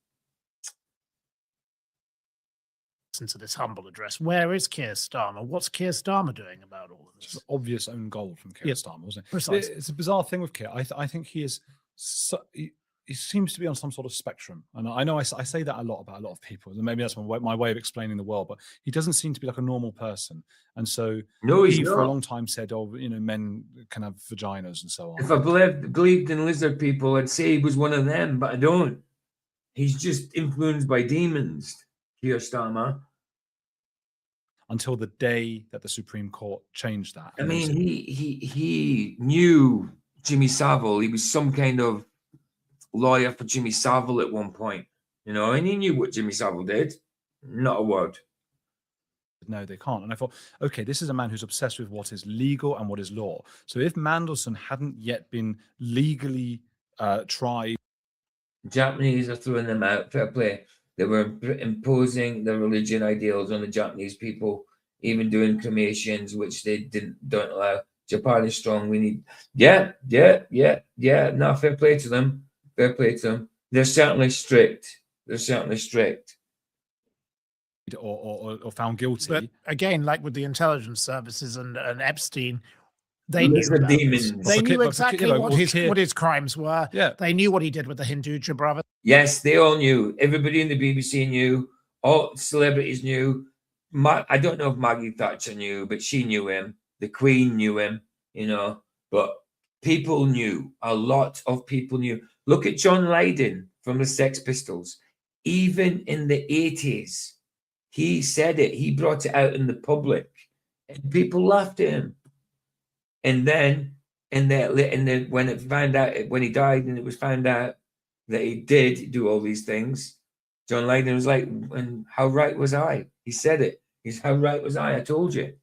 Listen to this humble address. Where is Keir Starmer? What's Keir Starmer doing about all of Just this? an obvious own goal from Keir Yeah, Starmer, wasn't it? precisely. It's a bizarre thing with Keir. I think he is. He seems to be on some sort of spectrum, and I know I say that a lot about a lot of people, and maybe that's my way of explaining the world. But he doesn't seem to be like a normal person, and so No, he's he for a not. long time said, "Oh, you know, men can have vaginas and so on." If I believed in lizard people, I'd say he was one of them, but I don't. He's just influenced by demons, Keir Starmer. Until the day that the Supreme Court changed that. I mean, he knew Jimmy Savile. He was some kind of lawyer for Jimmy Savile at one point, you know, and he knew what Jimmy Savile did. Not a word. No, they can't. And I thought, okay, this is a man who's obsessed with what is legal and what is law. So if Mandelson hadn't yet been legally tried, Japanese are throwing them out. Fair play. They were imposing their religion ideals on the Japanese people, even doing cremations, which they don't allow. Japan is strong. We need, yeah. No, fair play to them. Fair play to them. They're certainly strict. They're certainly strict. or found guilty. But again, like with the intelligence services and Epstein, they knew Lizard about this. demons. They But knew but exactly you know, what he's here. what his crimes were. Yeah. They knew what he did with the Hinduja brother. Yes, they all knew. Everybody in the BBC knew. All celebrities knew. I don't know if Maggie Thatcher knew, but she knew him. The Queen knew him, you know. But people knew. A lot of people knew. Look at John Lydon from the Sex Pistols. Even in the 80s, he said it. He brought it out in the public, and people laughed at him. And then, when it found out when he died, and it was found out that he did do all these things, John Lydon was like, "And how right was I?" He said it. He's, how right was I? I told you.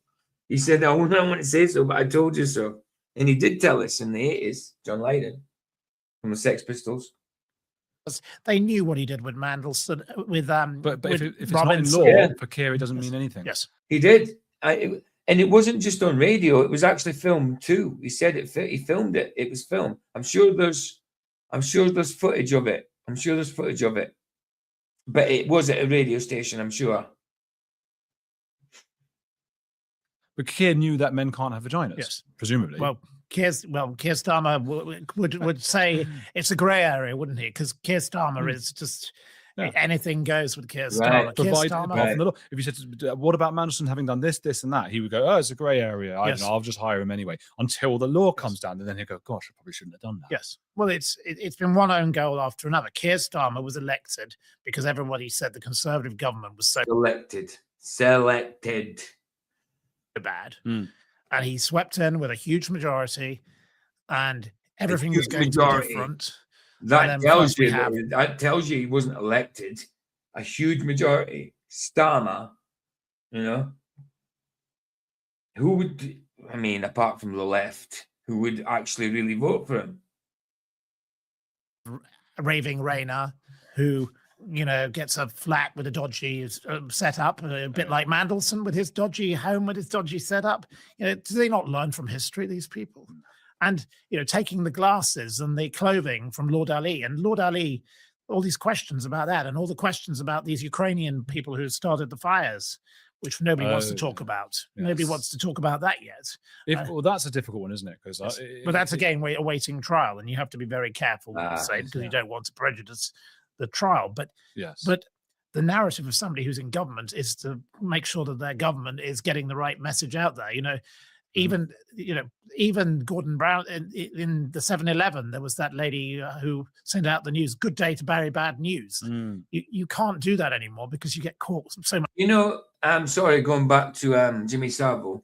He said, I don't want to say so, but I told you so. And he did tell us in the 80s, John Lydon from the Sex Pistols. They knew what he did with Mandelson, with But with if it's not in Robinson. law Yeah. for Keir, it doesn't mean anything. Yes, He did. And it wasn't just on radio, it was actually filmed too. He said he filmed it. It was filmed. I'm sure there's footage of it. But it was at a radio station, I'm sure. But Keir knew that men can't have vaginas. Yes. Presumably. Well, Keir Starmer would say it's a grey area, wouldn't he? Because Keir Starmer is just anything goes with Keir Starmer. Right. Keir Apart Starmer, from the law. If you said, what about Mandelson having done this, this, and that? He would go, oh, it's a grey area. I Yes. don't know, I'll just hire him anyway. Until the law comes down, and then he'll go, gosh, I probably shouldn't have done that. yes. Well, it's been one own goal after another. Keir Starmer was elected because everybody said the Conservative government was so Selected. bad, Mm. and he swept in with a huge majority, and everything was huge going to majority. be different. That then tells first we you have- that tells you he wasn't elected. A huge majority. Starmer, you know. Who would, I mean, apart from the left, who would actually really vote for him? Raving Rayner, who gets a flat with a dodgy setup, a bit like Mandelson with his dodgy home with his dodgy setup. Do they not learn from history, these people? And taking the glasses and the clothing from Lord Ali, and Lord Ali, all these questions about that, and all the questions about these Ukrainian people who started the fires, which nobody wants to talk about. Nobody yes. wants to talk about that yet. Well, that's a difficult one, isn't it? Because But that's again awaiting trial, and you have to be very careful what you say because you don't want to prejudice the trial. But yes. but the narrative of somebody who's in government is to make sure that their government is getting the right message out there. Even Gordon Brown in the 7-Eleven, there was that lady who sent out the news, "Good day to bury bad news." You can't do that anymore because you get caught so much. I'm sorry, going back to Jimmy Savile.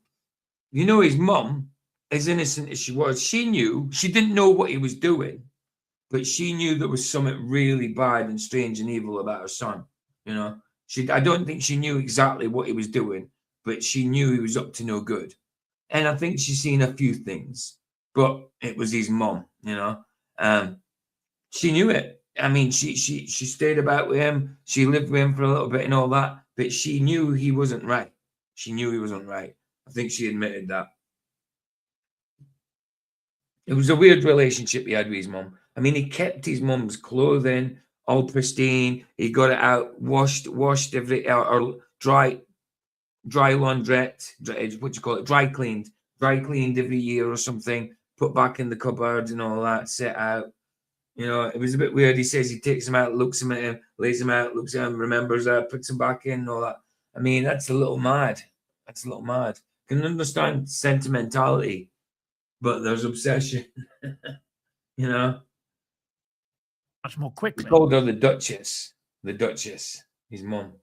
His mum, as innocent as she was, she didn't know what he was doing, but she knew there was something really bad and strange and evil about her son. I don't think she knew exactly what he was doing, but she knew he was up to no good. And I think she's seen a few things, but it was his mum, she knew it. I mean, she stayed about with him. She lived with him for a little bit and all that, but she knew he wasn't right. I think she admitted that. It was a weird relationship he had with his mum. I mean, he kept his mum's clothing all pristine. He got it out, washed every, or dry laundrette, dry cleaned every year or something, put back in the cupboard and all that, set out. It was a bit weird. He says he takes them out, looks them at him, lays them out, looks at him, remembers that, puts them back in and all that. I mean, that's a little mad. Can understand sentimentality, but there's obsession. much more quickly. He called her the Duchess, his mum.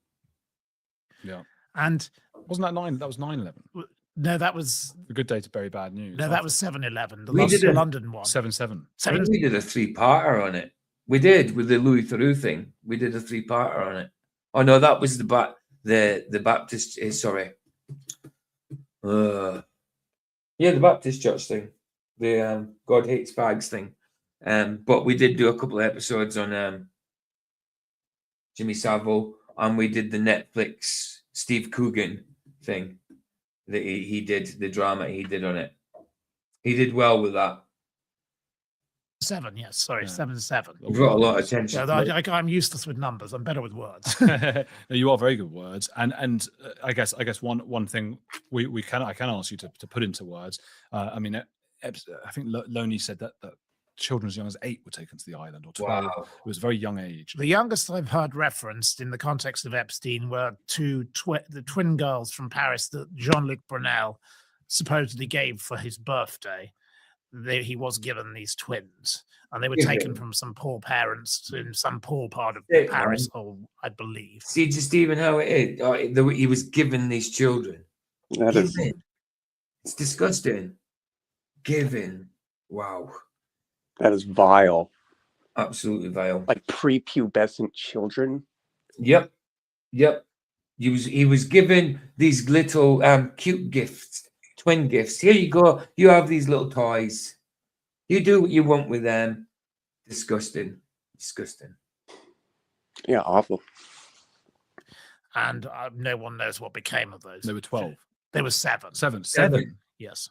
Yeah. And wasn't that 9? That was 9/11. No, that was A good day to bury bad news. no, that was 7/11. The We last did a- London one. 7/7. I think we did a 3-parter on it. We did with the Louis Theroux thing. We did a 3-parter on it. Oh no, that was the Baptist. Sorry. The Baptist church thing. The God hates fags thing. But we did do a couple of episodes on Jimmy Savile, and we did the Netflix Steve Coogan thing that he did, the drama he did on it. He did well with that. 7, yes. Sorry, Yeah. 7/7. He got a lot of attention. Yeah, I'm useless with numbers. I'm better with words. No, you are very good with words, and I guess one thing I can ask you to put into words. I mean, I think Loney said that children as young as 8 were taken to the island, or 12. Wow. It was a very young age. The youngest I've heard referenced in the context of Epstein were the twin girls from Paris that Jean-Luc Brunel supposedly gave for his birthday. He was given these twins, and they were taken from some poor parents in some poor part of Yeah, Paris, I believe. See just even how it is. He was given these children. That is Given. It's disgusting. Given. Wow. vile. Absolutely vile. Like prepubescent children. Yep. he was given these little cute gifts, twin gifts. Here you go. You have these little toys. You do what you want with them. Disgusting. Disgusting. Yeah, awful. And no one knows what became of those. There were 12. There were 7. Seven. Yes.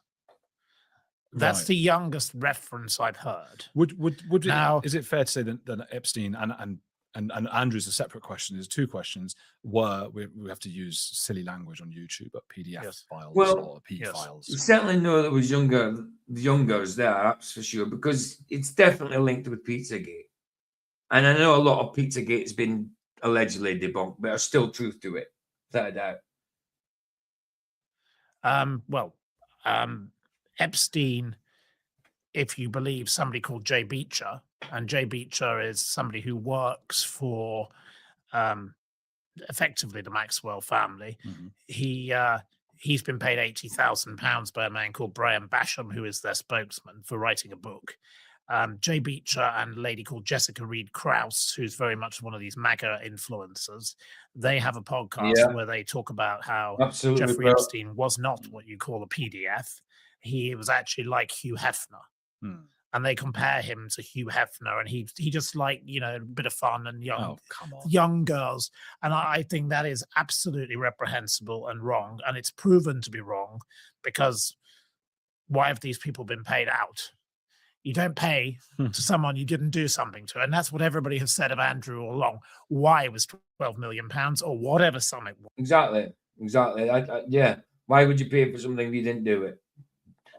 That's Right. the youngest reference I've heard. Would Now- is it fair to say that Epstein and Andrew's a separate question? There's 2 questions. We have to use silly language on YouTube, but PDF Yes. files Well, or P yes. You files. certainly know there was younger there, that's for sure, because it's definitely linked with Pizzagate. And I know a lot of Pizzagate has been allegedly debunked, but there's still truth to it, without a doubt. Epstein, if you believe somebody called Jay Beecher, and Jay Beecher is somebody who works for effectively the Maxwell family. Mhm. He's been paid £80,000 by a man called Brian Basham, who is their spokesman, for writing a book. Jay Beecher and a lady called Jessica Reed Krause, who's very much one of these MAGA influencers, they have a podcast Yeah. where they talk about how Absolutely, Jeffrey bro. Epstein was not what you call a PDF. He was actually like Hugh Hefner. Hmm. And they compare him to Hugh Hefner, and he just like, a bit of fun and Oh, come on. young girls. And I think that is absolutely reprehensible and wrong. And it's proven to be wrong, because why have these people been paid out? You don't pay to someone you didn't do something to. And that's what everybody has said of Andrew all along. Why it was £12 million or whatever sum it was. Exactly. Yeah. Why would you pay for something if you didn't do it?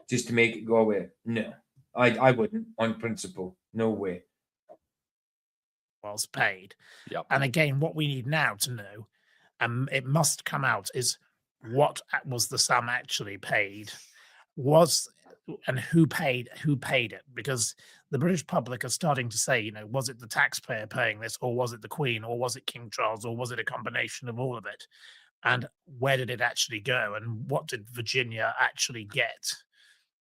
Just to make it go away? No. I wouldn't, on principle. No way. Was paid. Yep. And again, what we need now to know, and it must come out, is what was the sum actually paid, and who paid it, because the British public are starting to say, was it the taxpayer paying this, or was it the Queen, or was it King Charles, or was it a combination of all of it? And where did it actually go, and what did Virginia actually get?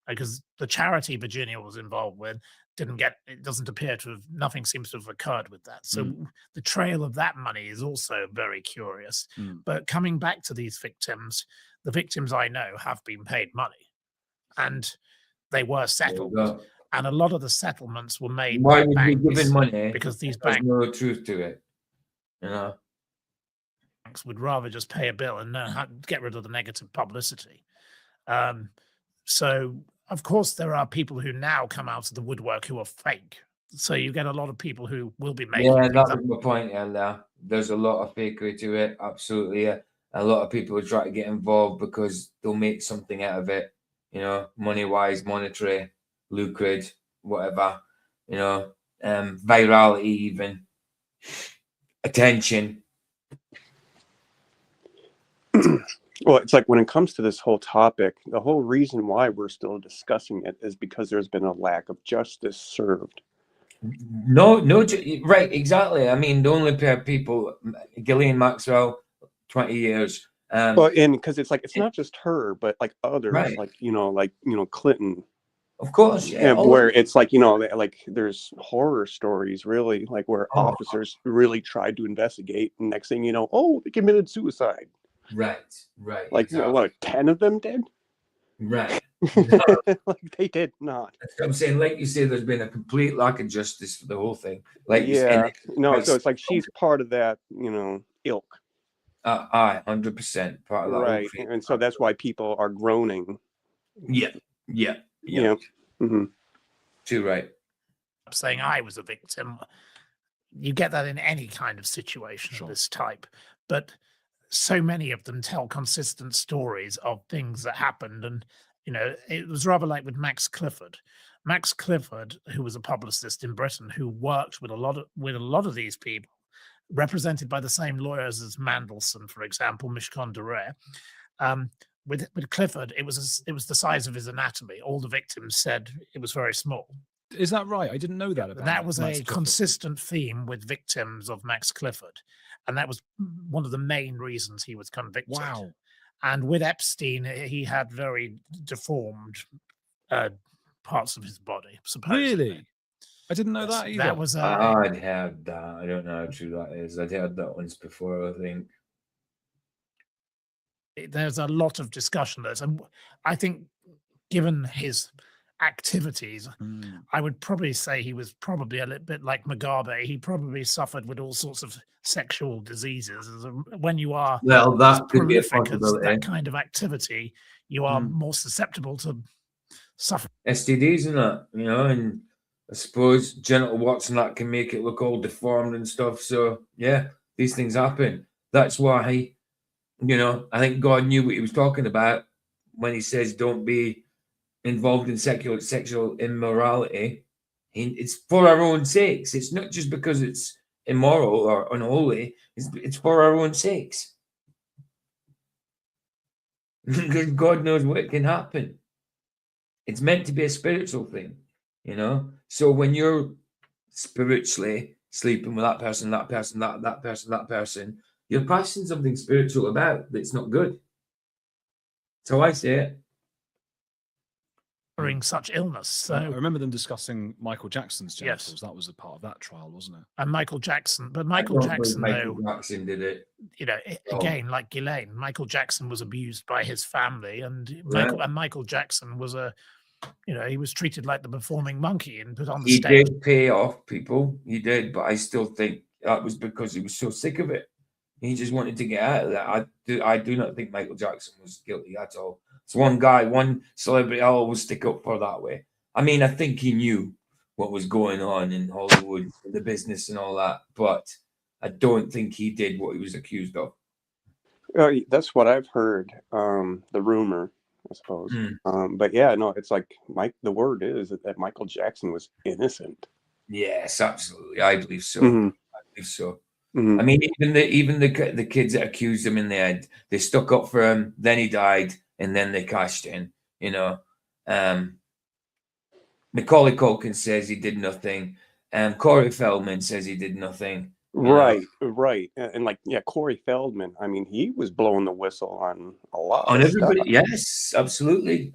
Because the charity Virginia was involved with doesn't appear to have, nothing seems to have occurred with that. So the trail of that money is also very curious. But coming back to these victims, the victims I know have been paid money, and they were settled. And a lot of the settlements were made Why by would you banks, give money? because these There's banks no truth to it. would rather just pay a bill and get rid of the negative publicity. So, of course, there are people who now come out of the woodwork who are fake. So you get a lot of people who will be making. Yeah, that was my point earlier. There's a lot of fakery to it. Absolutely. Yeah. A lot of people try to get involved because they'll make something out of it, money-wise, monetary, lucrative, whatever, virality, even attention. Well, it's like when it comes to this whole topic, the whole reason why we're still discussing it is because there's been a lack of justice served. No, right, exactly. I mean, the only pair of people, Ghislaine Maxwell, 20 years. Well, and because it's like, it's not just her, but like others, Right. like Clinton. Of course, yeah. And where it's like, like there's horror stories really, like where officers really tried to investigate, and next thing you know, they committed suicide. Right. Like, exactly. what, 10 of them did? Right. Like, they did not. That's what I'm saying, like you say, there's been a complete lack of justice for the whole thing. Like you Yeah. said, No, so it's like she's part of that, ilk. 100% part of that. Right. And so that's why people are groaning. Yeah. Mm-hmm. Too right. Saying I was a victim. You get that in any kind of situation of this type. But so many of them tell consistent stories of things that happened. And, it was rather like with Max Clifford. Max Clifford, who was a publicist in Britain, who worked with a lot of these people, represented by the same lawyers as Mandelson, for example, Mishcon Dure. With Clifford, it was the size of his anatomy. All the victims said it was very small. Is that right? I didn't know that about That was Max a Clifford. consistent theme with victims of Max Clifford. And that was one of the main reasons he was convicted. Wow. And with Epstein, he had very deformed parts of his body, supposedly. Really? I didn't know that either. That was I'd heard that. I don't know how true that is. I'd heard that once before, I think. there's a lot of discussion there. And I think, given his activities, I would probably say he was probably a little bit like Mugabe. He probably suffered with all sorts of sexual diseases. When you are Well, as that could be a prolific as possibility. that kind of activity, you are more susceptible to suffer. STDs and that, you know, and I suppose genital warts and that can make it look all deformed and stuff. So yeah, these things happen. That's why, you know, I think God knew what he was talking about when he says don't be involved in sexual immorality. It's for our own sakes. It's not just because it's immoral or unholy. It's for our own sakes. Because God knows what can happen. It's meant to be a spiritual thing, you know. So when you're spiritually sleeping with that person, that person, that person, that person, you're passing something spiritual about that's not good. That's how I see it. Suffering such illness. So I remember them discussing Michael Jackson's genitals. Yes. That was a part of that trial, wasn't it? and Michael Jackson, but I Michael don't believe Jackson, Michael though, Jackson did it. you know, Oh. again, like Ghislaine, Michael Jackson was abused by his family, and Michael Jackson was he was treated like the performing monkey and put on the He stage. did pay off people. He did, but I still think that was because he was so sick of it. He just wanted to get out of that. I do not think Michael Jackson was guilty at all. It's one guy, one celebrity I'll always stick up for that way. I mean, I think he knew what was going on in Hollywood, the business and all that, but I don't think he did what he was accused of. That's what I've heard. The rumor, I suppose. But yeah, no, it's like the word is that Michael Jackson was innocent. Yes, absolutely. I believe so. Mhm. I believe so. Mhm. I mean, even the kids that accused him in the end, they stuck up for him. Then he died, and then they cashed in. You know, Macaulay Culkin says he did nothing. Corey Feldman says he did nothing. you know. Right. And like, yeah, Corey Feldman, I mean, he was blowing the whistle on a lot On of everybody, stuff. yes, absolutely.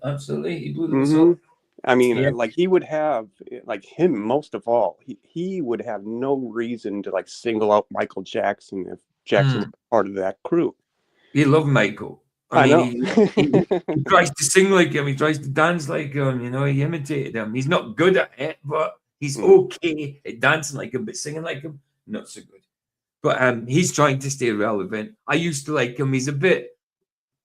He blew the Mhm. whistle. I mean, Yeah. like he would have, like him most of all, he would have no reason to like single out Michael Jackson if Jackson was part of that crew. He loved Michael. I know. He tries to sing like him. He tries to dance like him. You know, he imitated him. He's not good at it, but he's okay at dancing like him. But singing like him, not so good. But he's trying to stay relevant. I used to like him. He's a bit,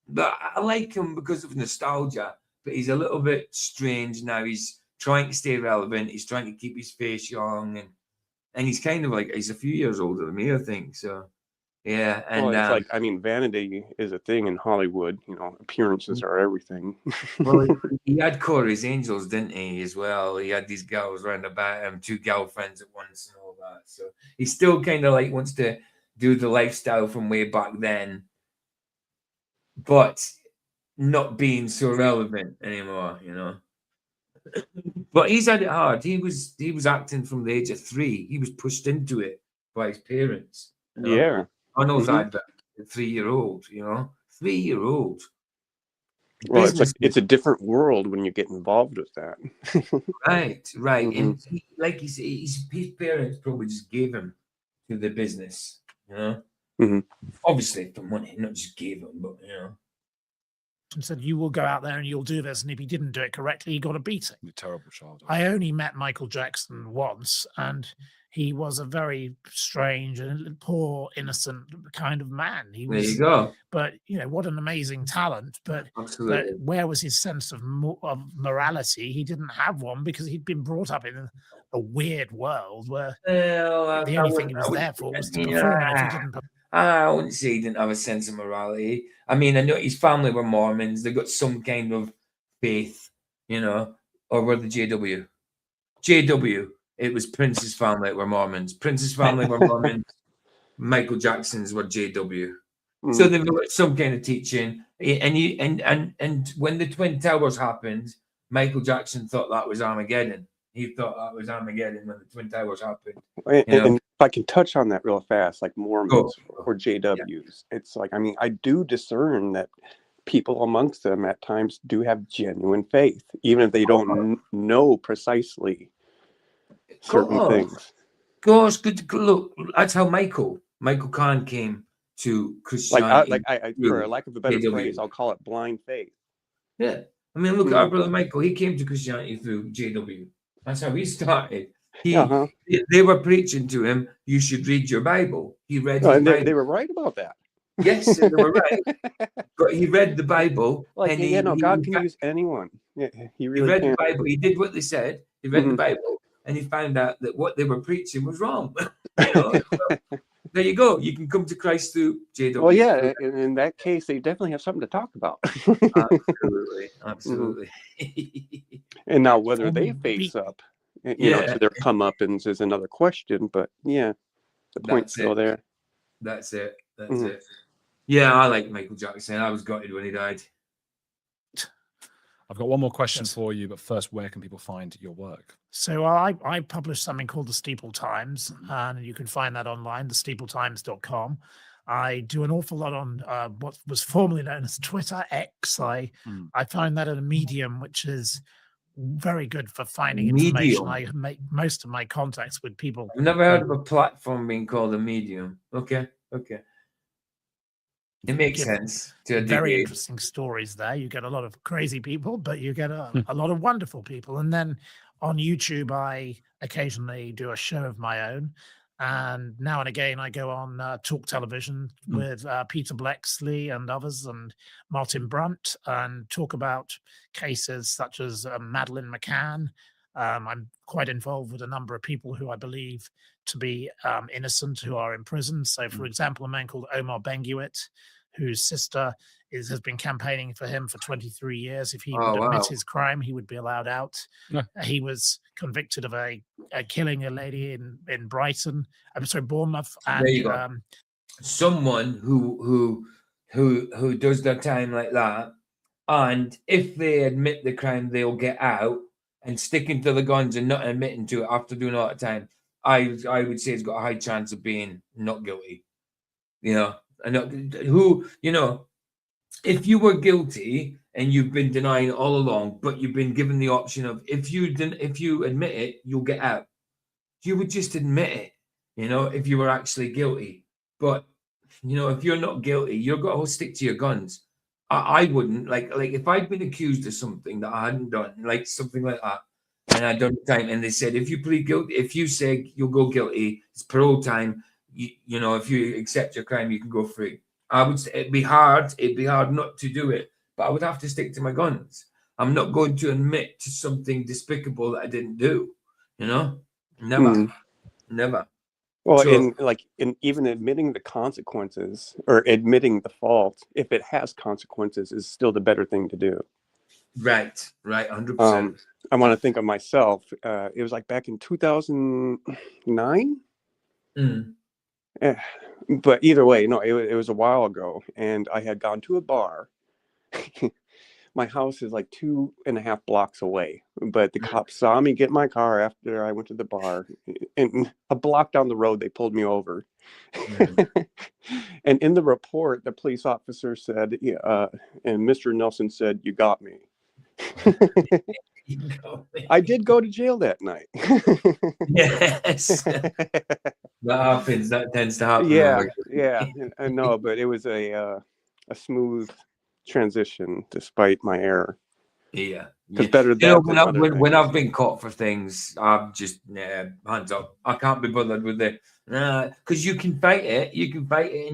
but I like him because of nostalgia. But he's a little bit strange now. He's trying to stay relevant. He's trying to keep his face young, and he's kind of like he's a few years older than me, I think. So. Yeah, and Well, it's like, I mean, vanity is a thing in Hollywood. You know, appearances are everything. well, he had Corey's Angels, didn't he, as well? He had these girls round about him, 2 girlfriends at once and all that. So he still kind of like wants to do the lifestyle from way back then, but not being so relevant anymore, you know. But he's had it hard. He was acting from the age of 3. He was pushed into it by his parents. You know? Yeah. Arnold's had a 3-year-old, you know, 3-year-old. Well, it's like it's a different world when you get involved with that. Right. Mhm. And he, like his parents probably just gave him to the business, you know. Mhm. Obviously for money, not just gave him, but you know. And said, "You will go out there and you'll do this." And if he didn't do it correctly, he got a beating. A terrible child. I only met Michael Jackson once, and he was a very strange and poor, innocent kind of man. He was, There you go. But what an amazing talent. But Absolutely. where was his sense of morality? He didn't have one because he'd been brought up in a weird world where the only thing he was there for was to perform. And if he didn't perform, I wouldn't say he didn't have a sense of morality. I mean, I know his family were Mormons. They got some kind of faith, you know, or were the JW? JW. It was Prince's family that were Mormons. Prince's family were Mormons. Michael Jackson's were JW. So they've got some kind of teaching. And when the Twin Towers happened, Michael Jackson thought that was Armageddon. He thought that was Armageddon when the Twin Towers happened. And if I can touch on that real fast, like Mormons or JWs, it's like, I mean, I do discern that people amongst them at times do have genuine faith, even if they don't know precisely certain things. Gosh, good look. That's how Michael Kahn came to Christianity. I for through lack of a better JW. phrase, I'll call it blind faith. Yeah. I mean, look at our brother Michael. He came to Christianity through JW. That's how he started. They were preaching to him, you should read your Bible. He read his Bible. They were right about that. Yes, and they were right. But he read the Bible. Like, and God can use anyone. Yeah, he really read can. the Bible. He did what they said. He read the Bible, and he found out that what they were preaching was wrong. So, there you go. You can come to Christ through JW. Well, yeah, in that case, they definitely have something to talk about. Absolutely. And now whether they face up, to their comeuppance is another question. But yeah, the point's still there. That's it. That's it. Yeah, I like Michael Jackson. I was gutted when he died. I've got one more question for you, but first, where can people find your work? So I publish something called the Steeple Times, and you can find that online, thesteepletimes.com. I do an awful lot on what was formerly known as Twitter, X. I find that a medium which is very good for finding information. I make most of my contacts with people. I've never heard of a platform being called a medium. Okay. It makes sense. Very interesting stories there. You get a lot of crazy people, but you get a lot of wonderful people. And then on YouTube, I occasionally do a show of my own. And now and again, I go on Talk Television with Peter Blexley and others and Martin Brunt and talk about cases such as Madeleine McCann. I'm quite involved with a number of people who I believe to be innocent who are in prison. So, for example, a man called Omar Benguit, whose sister has been campaigning for him for 23 years. If he would admit his crime, he would be allowed out. He was convicted of killing a lady in Brighton. I'm sorry, Bournemouth. And, there you go. Someone who does their time like that, and if they admit the crime, they'll get out, and sticking to the guns and not admitting to it after doing all the time, I would say it's got a high chance of being not guilty. If you were guilty and you've been denying it all along, but you've been given the option of if you admit it, you'll get out. You would just admit it, if you were actually guilty. But if you're not guilty, you've got to stick to your guns. I wouldn't like if I'd been accused of something that I hadn't done, like something like that, and I'd done time, and they said if you plead guilty, if you say you'll go guilty, it's parole time. If you accept your crime, you can go free. I would say it'd be hard not to do it, but I would have to stick to my guns. I'm not going to admit to something despicable that I didn't do. Never. Well, in even admitting the consequences or admitting the fault, if it has consequences, is still the better thing to do. Right, 100%. I want to think of myself. It was like back in 2009. But either way, no, it was a while ago, and I had gone to a bar. My house is like 2.5 blocks away, but the cops saw me get in my car after I went to the bar, and a block down the road, they pulled me over. And in the report, the police officer said, and Mr. Nelson said, "You got me." I did go to jail that night. Yes. That tends to happen. Yeah, I know, but it was a smooth transition despite my error. Yeah, because better that. When I've been caught for things, I've just hands up. I can't be bothered with it. Because you can fight it, and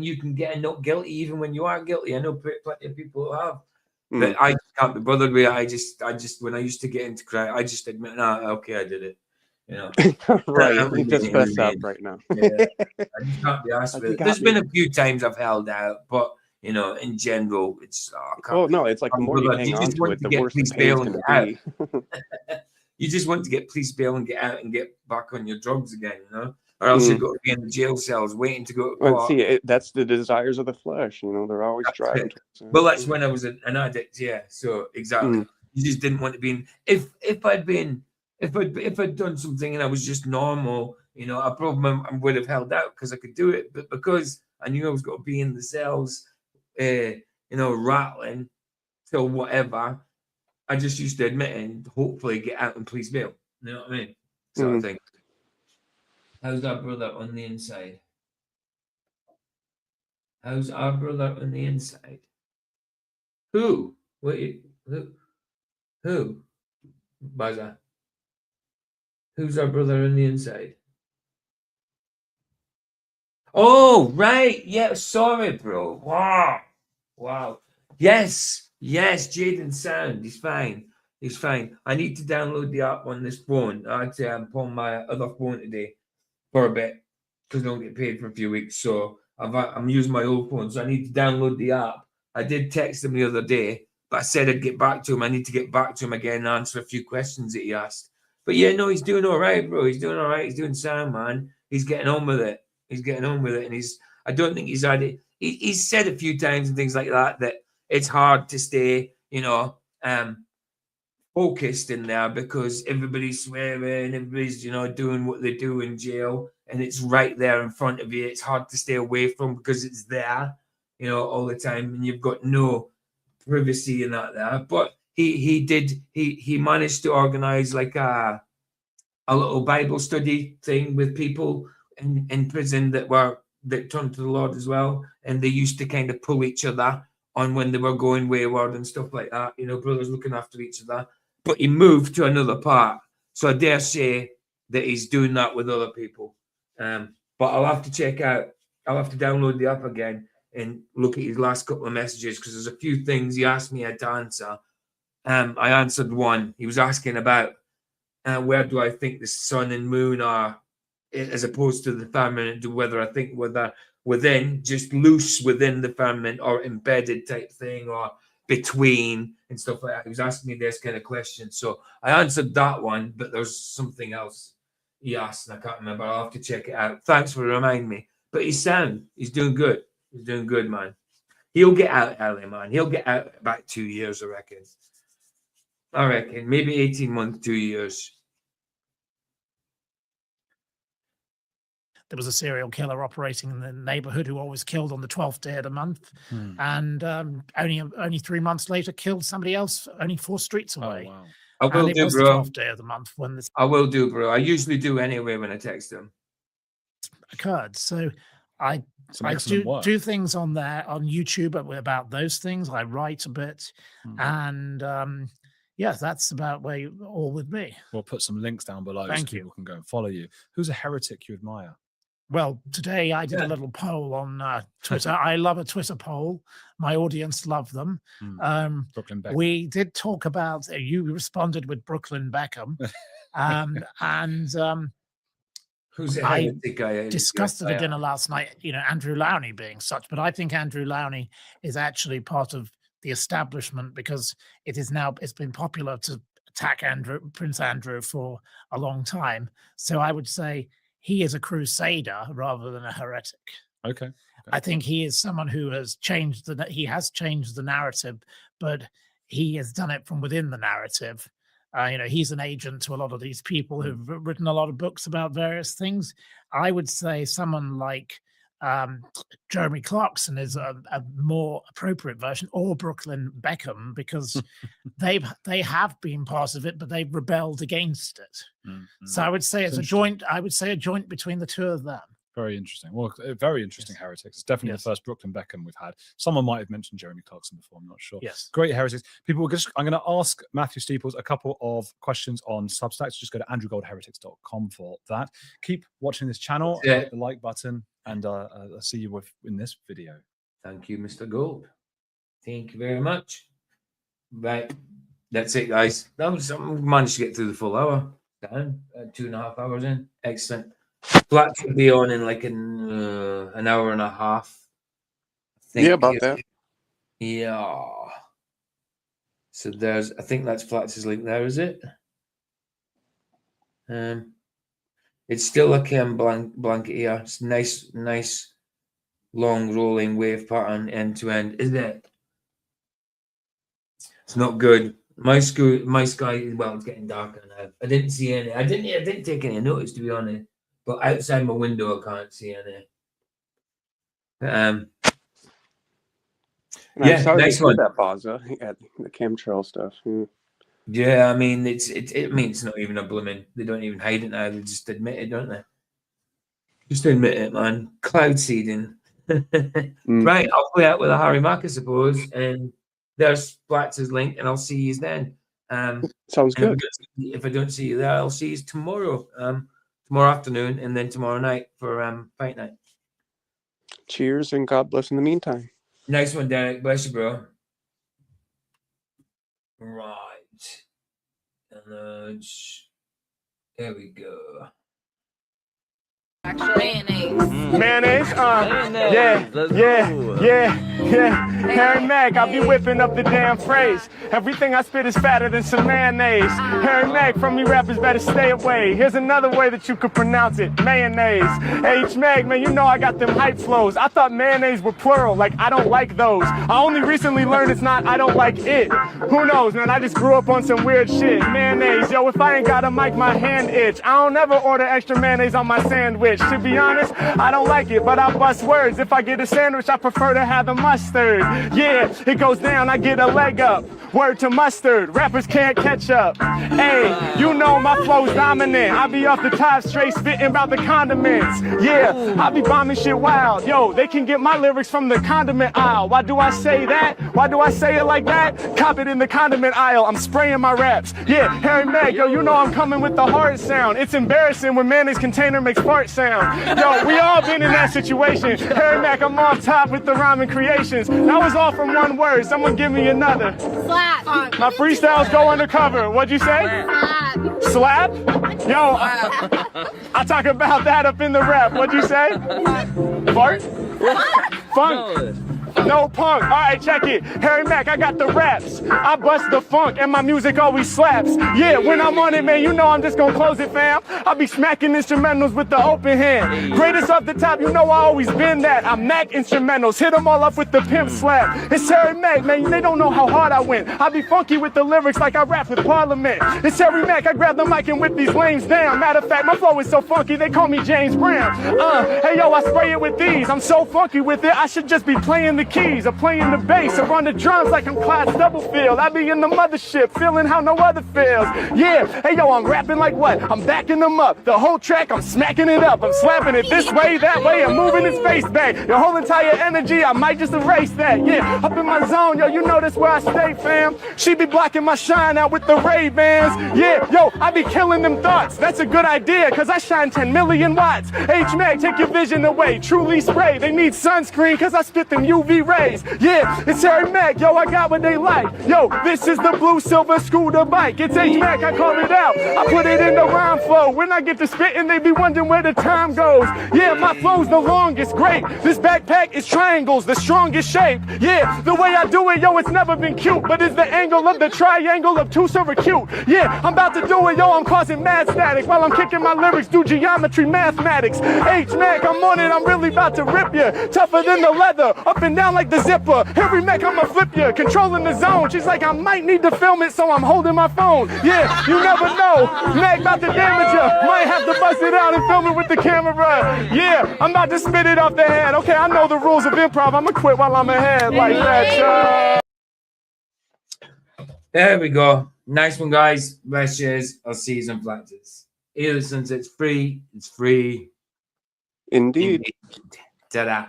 you can get not guilty even when you are guilty. I know plenty of people who have. But I can't be bothered with it. I just when I used to get into crime, I just admit, okay, I did it. Right. You just fess up right now. Yeah. I just can't be asked with it. There's been a few times I've held out, but in general, it's no, it's like the more you hang on to it, the worse the pain's going to be. You just want to get police bail and get out and get back on your drugs again, or else you've got to be in the jail cells waiting to go to court. Well, see, that's the desires of the flesh. They're always driving. Well, that's when I was an addict. Yeah, so exactly. You just didn't want to be in. If I'd done something and I was just normal, I probably would have held out because I could do it. But because I knew I was going to be in the cells, rattling till whatever, I just used to admit it and hopefully get out and police bail. You know what I mean? Sort of thing. How's that brother on the inside? How's our brother on the inside? Who? Wait, who? Buzzer. Who's our brother on the inside? Oh, right. Yeah, sorry, bro. Wow. Wow. Yes. Yes, Jaden Sound. He's fine. He's fine. I need to download the app on this phone. I had to put on my other phone today for a bit because I don't get paid for a few weeks. So I'm using my old phone. So I need to download the app. I did text him the other day, but I said I'd get back to him. I need to get back to him again and answer a few questions that he asked. But yeah, no, he's doing all right, bro. He's doing all right. He's doing sound, man. He's getting on with it. He's getting on with it. And I don't think he's had it. He's said a few times and things like that it's hard to stay, focused in there because everybody's swearing, everybody's, doing what they do in jail, and it's right there in front of you. It's hard to stay away from because it's there, all the time, and you've got no privacy in that there. But he managed to organize like a little Bible study thing with people in prison that turned to the Lord as well, and they used to kind of pull each other on when they were going wayward and stuff like that. Brothers looking after each other. But he moved to another part, so I dare say that he's doing that with other people. But I'll have to check out. I'll have to download the app again and look at his last couple of messages because there's a few things he asked me to answer. I answered one. He was asking about where do I think the sun and moon are, as opposed to the firmament, whether I think whether within, just loose within the firmament or embedded type thing or between and stuff like that. He was asking me this kind of question. So I answered that one, but there's something else he asked and I can't remember. I'll have to check it out. Thanks for reminding me. But he's sound. He's doing good. He's doing good, man. He'll get out early, man. He'll get out about 2 years, I reckon. Maybe 18 months, 2 years. There was a serial killer operating in the neighborhood who always killed on the 12th day of the month, and only 3 months later killed somebody else only 4 streets away. Oh, wow. I will and do, it was bro. the 12th day of the month when this I will do, bro. I usually do anyway when I text them. occurred. So I excellent work. do things on there on YouTube about those things. I write a bit, and yes, that's about where all with me. We'll put some links down below Thank so you. people can go and follow you. Who's a heretic you admire? Well, today I did a little poll on Twitter. I love a Twitter poll. My audience love them. Brooklyn Beckham. We did talk about, you responded with Brooklyn Beckham. Who's a I heretic guy? discussed at a dinner last night, Andrew Lowney being such, but I think Andrew Lowney is actually part of the establishment because it's been popular to attack Prince Andrew for a long time. So I would say he is a crusader rather than a heretic. Okay. I think he is someone who has changed the narrative, but he has done it from within the narrative. He's an agent to a lot of these people who've written a lot of books about various things. I would say someone like Jeremy Clarkson is a more appropriate version, or Brooklyn Beckham, because they have been part of it, but they've rebelled against it. So I would say it's a joint. I would say a joint between the two of them. Very interesting. Well, very interesting heretics. It's definitely the first Brooklyn Beckham we've had. Someone might have mentioned Jeremy Clarkson before. I'm not sure. Yes. Great heretics. People, I'm going to ask Matthew Steeples a couple of questions on Substack. Just go to andrewgoldheretics.com for that. Keep watching this channel. Hit the like button, and I'll see you in this video. Thank you, Mr. Gold. Thank you very much. Right. That's it, guys. I managed to get through the full hour. Down 2.5 hours in. Excellent. Flats will be on in like an hour and a half. Yeah, about that. Yeah. So I think that's Flats' link there, is it? It's still a cam blanket here. It's nice long rolling wave pattern end to end, isn't it? It's not good. My sky, well, it's getting darker now. I didn't see any. I didn't take any notice, to be honest. But outside my window, I can't see any. And yeah, I'm sorry next to one. that, Baza, at the chemtrail stuff. Yeah, I mean, it's not even a blooming. They don't even hide it now. They just admit it, don't they? Just admit it, man. Cloud seeding. Right, I'll play out with a Harry Mack, I suppose, and there's Flatz's link, and I'll see you then. Sounds good. If I don't see you there, I'll see you tomorrow, tomorrow afternoon, and then tomorrow night for fight night. Cheers and God bless in the meantime. Nice one, Derek. Bless you, bro. Right. And there we go. Mayonnaise, yeah. Harry Mack, I be whipping up the damn phrase. Everything I spit is fatter than some mayonnaise. Harry Mack, from you rappers better stay away. Here's another way that you could pronounce it, mayonnaise. H Mac, man, you know I got them hype flows. I thought mayonnaise were plural, like I don't like those. I only recently learned it's not I don't like it. Who knows, man, I just grew up on some weird shit. Mayonnaise, yo, if I ain't got a mic, my hand itch. I don't ever order extra mayonnaise on my sandwich. To be honest, I don't like it, but I bust words. If I get a sandwich, I prefer to have the mustard. Yeah, it goes down, I get a leg up. Word to mustard, rappers can't catch up. Hey, you know my flow's dominant. I be off the top straight spitting about the condiments. Yeah, I be bombing shit wild. Yo, they can get my lyrics from the condiment aisle. Why do I say that? Why do I say it like that? Cop it in the condiment aisle, I'm spraying my raps. Yeah, Harry Mack, yo, you know I'm coming with the hard sound. It's embarrassing when mayonnaise container makes fart sound. Yo, we all been in that situation. Harry Mack, I'm off top with the rhyming creations. That was all from one word. Someone give me another. Slap. My freestyles go undercover. What'd you say? Slap. Slap? Yo, I talk about that up in the rap. What'd you say? Fart? Funk. No punk. All right, check it. Harry Mack, I got the raps. I bust the funk and my music always slaps. Yeah, when I'm on it, man, you know I'm just gonna close it, fam. I be smacking instrumentals with the open hand. Greatest off the top, you know I always been that. I'm Mac instrumentals, hit them all up with the pimp slap. It's Harry Mack, man, they don't know how hard I went. I be funky with the lyrics like I rap with Parliament. It's Harry Mack, I grab the mic and whip these lames down. Matter of fact, my flow is so funky, they call me James Brown. Hey yo, I spray it with these. I'm so funky with it, I should just be playing the keys or playing the bass or on the drums like I'm Clyde Stubblefield. I be in the mothership, feeling how no other feels. Yeah, hey yo, I'm rapping like what? I'm backing them up. The whole track, I'm smacking it up. I'm slapping it this way, that way, I'm moving his face back. Your whole entire energy, I might just erase that. Yeah, up in my zone, yo, you know that's where I stay, fam. She be blocking my shine out with the Ray-Bans. Yeah, yo, I be killing them thoughts. That's a good idea, cause I shine 10 million watts. H-Mag, take your vision away. Truly spray, they need sunscreen, cause I spit them UV rays. Yeah, it's Harry Mack, yo, I got what they like. Yo, this is the blue silver scooter bike. It's H-Mack, I call it out. I put it in the rhyme flow. When I get to spitting, they be wondering where the time goes. Yeah, my flow's the longest, great. This backpack is triangles, the strongest shape. Yeah, the way I do it, yo, it's never been cute, but it's the angle of the triangle of two silver cute. Yeah, I'm about to do it, yo, I'm causing mad static while I'm kicking my lyrics, do geometry, mathematics. H-Mack, I'm on it, I'm really about to rip ya. Tougher than the leather, up and down like the zipper. Harry Mack, I'ma flip ya, controlling the zone. She's like, I might need to film it, so I'm holding my phone. Yeah, you never know. Mac about to damage ya. Might have to bust it out and film it with the camera. Yeah, I'm about to spit it off the head. Okay, I know the rules of improv. I'ma quit while I'm ahead like that. There we go. Nice one, guys. Best cheers. I'll see you on Flatters. Either since it's free, it's free. Indeed. Ta-da.